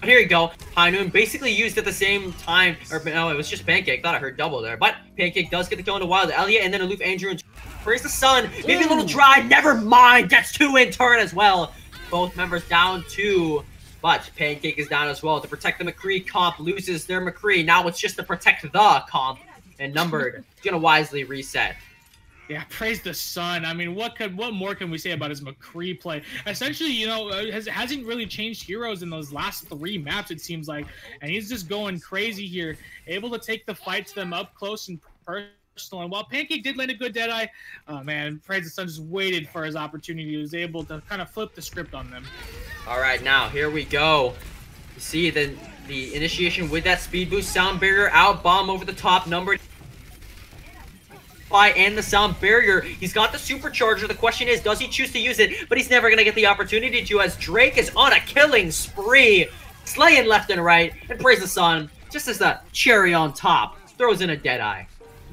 Here you go. High noon basically used at the same time. Or no, it was just Pancake. Thought I heard double there. But Pancake does get the kill into Wild Elliot, and then Aloof Andrew and Praise the Sun. Maybe a little dry. Never mind. Gets 2 in turn as well. Both members down 2. But Pancake is down as well. To protect the McCree comp loses their McCree. Now it's just to protect the comp. And Numbered is going to wisely reset. Yeah, Praise the Sun. I mean, what more can we say about his McCree play? Essentially, you know, hasn't really changed heroes in those last 3 maps, it seems like. And he's just going crazy here, able to take the fight to them up close and personal. And while Pancake did land a good Deadeye, oh man, Praise the Sun just waited for his opportunity. He was able to kind of flip the script on them. All right, now here we go. You see the initiation with that speed boost, sound barrier out, bomb over the top, Numbered. And the sound barrier. He's got the supercharger. The question is, does he choose to use it? But he's never going to get the opportunity to, as Drake is on a killing spree, slaying left and right. And Praise the Sun, just as the cherry on top, throws in a Deadeye.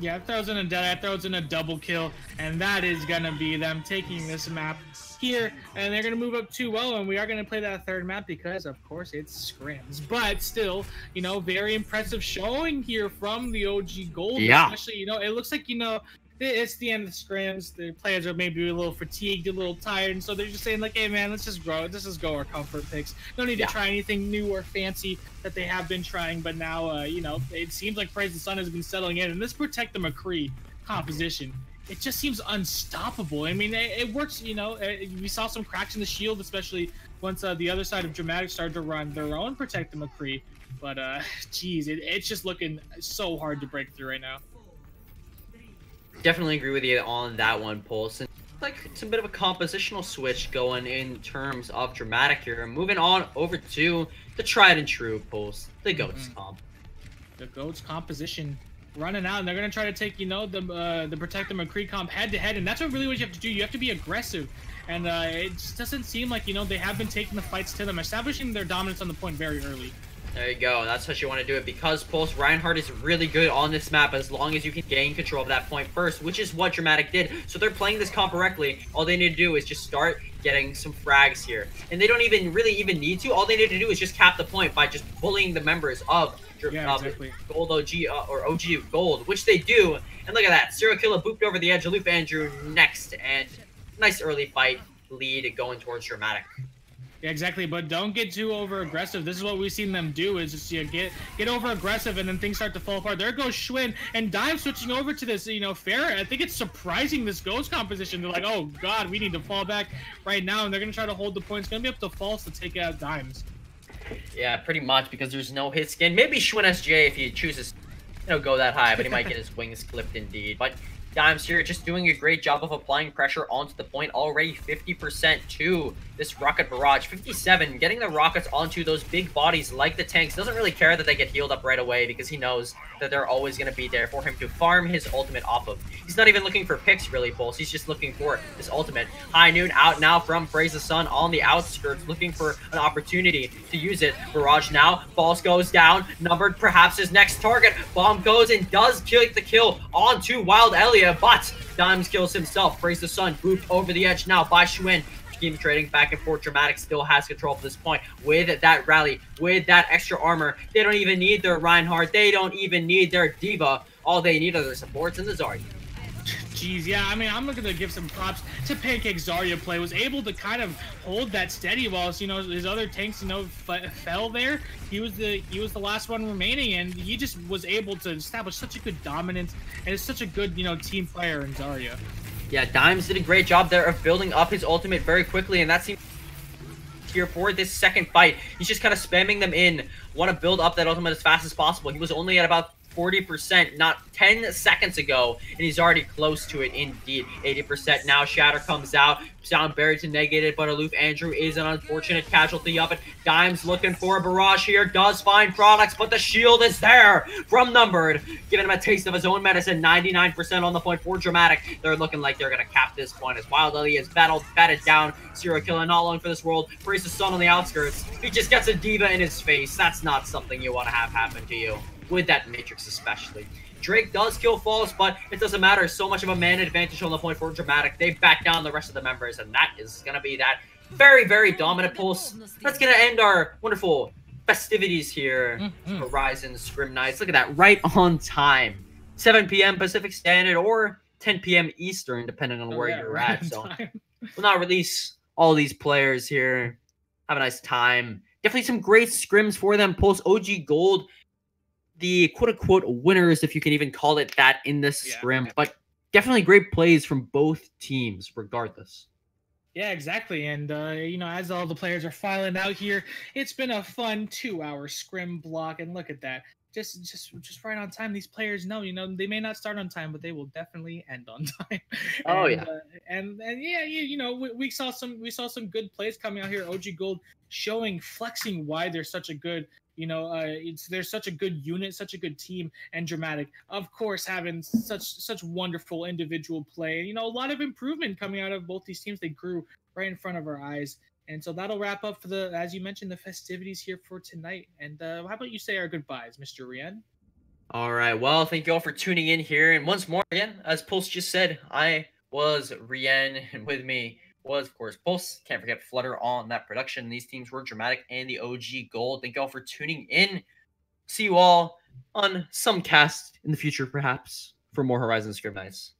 Yeah, throws in a Deadeye, throws in a double kill, and that is going to be them taking this map here, and they're going to move up 2-0, and we are going to play that 3rd map because, of course, it's scrims. But still, you know, very impressive showing here from the OG Gold. Yeah. Especially, you know, it looks like, you know, it's the end of the scrims. The players are maybe a little fatigued, a little tired, and so they're just saying, like, hey, man, let's just go our comfort picks. No need to try anything new or fancy that they have been trying, but now, you know, it seems like Praise the Sun has been settling in, and this Protect the McCree composition, it just seems unstoppable. I mean, it works, you know. We saw some cracks in the shield, especially once the other side of Dramatik started to run their own Protect the McCree. But, geez, it's just looking so hard to break through right now. Definitely agree with you on that one, Pulse. And like it's a bit of a compositional switch going in terms of Dramatik here. Moving on over to the tried and true, Pulse, the GOATS comp. The GOATS composition running out, and they're going to try to take, you know, the Protect the McCree comp head-to-head, and that's what really what you have to do. You have to be aggressive, and it just doesn't seem like, you know, they have been taking the fights to them, establishing their dominance on the point very early. There you go. That's what you want to do it because Pulse Reinhardt is really good on this map as long as you can gain control of that point first, which is what Dramatik did. So they're playing this comp correctly. All they need to do is just start getting some frags here. And they don't even really need to. All they need to do is just cap the point by just bullying the members of exactly. Gold OG or OG Gold, which they do. And look at that. Serial Killer booped over the edge. Aloof Andrew next. And nice early fight lead going towards Dramatik. Yeah, exactly, but don't get too over aggressive. This is what we've seen them do, is just, you know, get over aggressive and then things start to fall apart. There goes Schwinn, and Dime switching over to this, you know, fair. I think it's surprising this Ghost composition. They're like, oh god, we need to fall back right now, and they're gonna try to hold the point. It's gonna be up to False to take out Dimes. Yeah, pretty much, because there's no hit skin. Maybe Schwinn SJ if he chooses, you know, go that high, but he might get his wings clipped indeed. But Dimes here just doing a great job of applying pressure onto the point. Already 50% to this rocket barrage. 57, getting the rockets onto those big bodies like the tanks. Doesn't really care that they get healed up right away because he knows that they're always going to be there for him to farm his ultimate off of. He's not even looking for picks really, Pulse. He's just looking for this ultimate. High Noon out now from Praise the Sun on the outskirts, looking for an opportunity to use it. Barrage now. False goes down. Numbered perhaps his next target. Bomb goes and does kill the kill onto Wild Elliot, but Dimes kills himself. Praise the Sun booped over the edge now by Schwinn. Scheme trading back and forth. Dramatik still has control at this point with that rally, with that extra armor. They don't even need their Reinhardt. They don't even need their Diva. All they need are their supports and the Zarya. Jeez, yeah, I mean, I'm looking to give some props to Pancake. Zarya play was able to kind of hold that steady while, you know, his other tanks, you know, fell there. He was the last one remaining, and he just was able to establish such a good dominance, and is such a good, you know, team player in Zarya. Yeah, Dimes did a great job there of building up his ultimate very quickly, and that seems here for this second fight. He's just kind of spamming them in, want to build up that ultimate as fast as possible. He was only at about 40% not 10 seconds ago, and he's already close to it indeed. 80% now. Shatter comes out. Sound buried to negated, but Aloof Andrew is an unfortunate casualty of it. Dimes looking for a barrage here. Does find products, but the shield is there from Numbered, giving him a taste of his own medicine. 99% on the point for Dramatik. They're looking like they're going to cap this point as Wild Ellie is batted down. Zero killing, not long for this world. Priest the Sun on the outskirts. He just gets a diva in his face. That's not something you want to have happen to you, with that Matrix especially. Drake does kill Falls, but it doesn't matter. So much of a man advantage on the point for Dramatik. They back down the rest of the members, and that is going to be that very, very dominant pulse. That's going to end our wonderful festivities here. Horizon Scrim Nights. Look at that, right on time. 7 p.m. Pacific Standard or 10 p.m. Eastern, depending on where you're at. So we'll not release all these players here. Have a nice time. Definitely some great scrims for them. Pulse OG Gold, the quote-unquote winners, if you can even call it that, in this scrim. But definitely great plays from both teams, regardless. Yeah, exactly. And, you know, as all the players are filing out here, it's been a fun 2-hour scrim block. And look at that. Just right on time. These players know, you know, they may not start on time, but they will definitely end on time. Oh, yeah. And yeah, you know, we saw some good plays coming out here. OG Gold flexing why they're such a good, you know, they're such a good unit, such a good team, and Dramatik, of course, having such wonderful individual play. You know, a lot of improvement coming out of both these teams. They grew right in front of our eyes. And so that'll wrap up for the, as you mentioned, the festivities here for tonight. And how about you say our goodbyes, Mr. Rien? All right. Well, thank you all for tuning in here. And once more, again, as Pulse just said, I was Rien, and with me was, of course, Pulse. Can't forget Flutter on that production. These teams were Dramatik and the OG Gold. Thank you all for tuning in. See you all on some cast in the future, perhaps, for more Horizon Scrim Nights.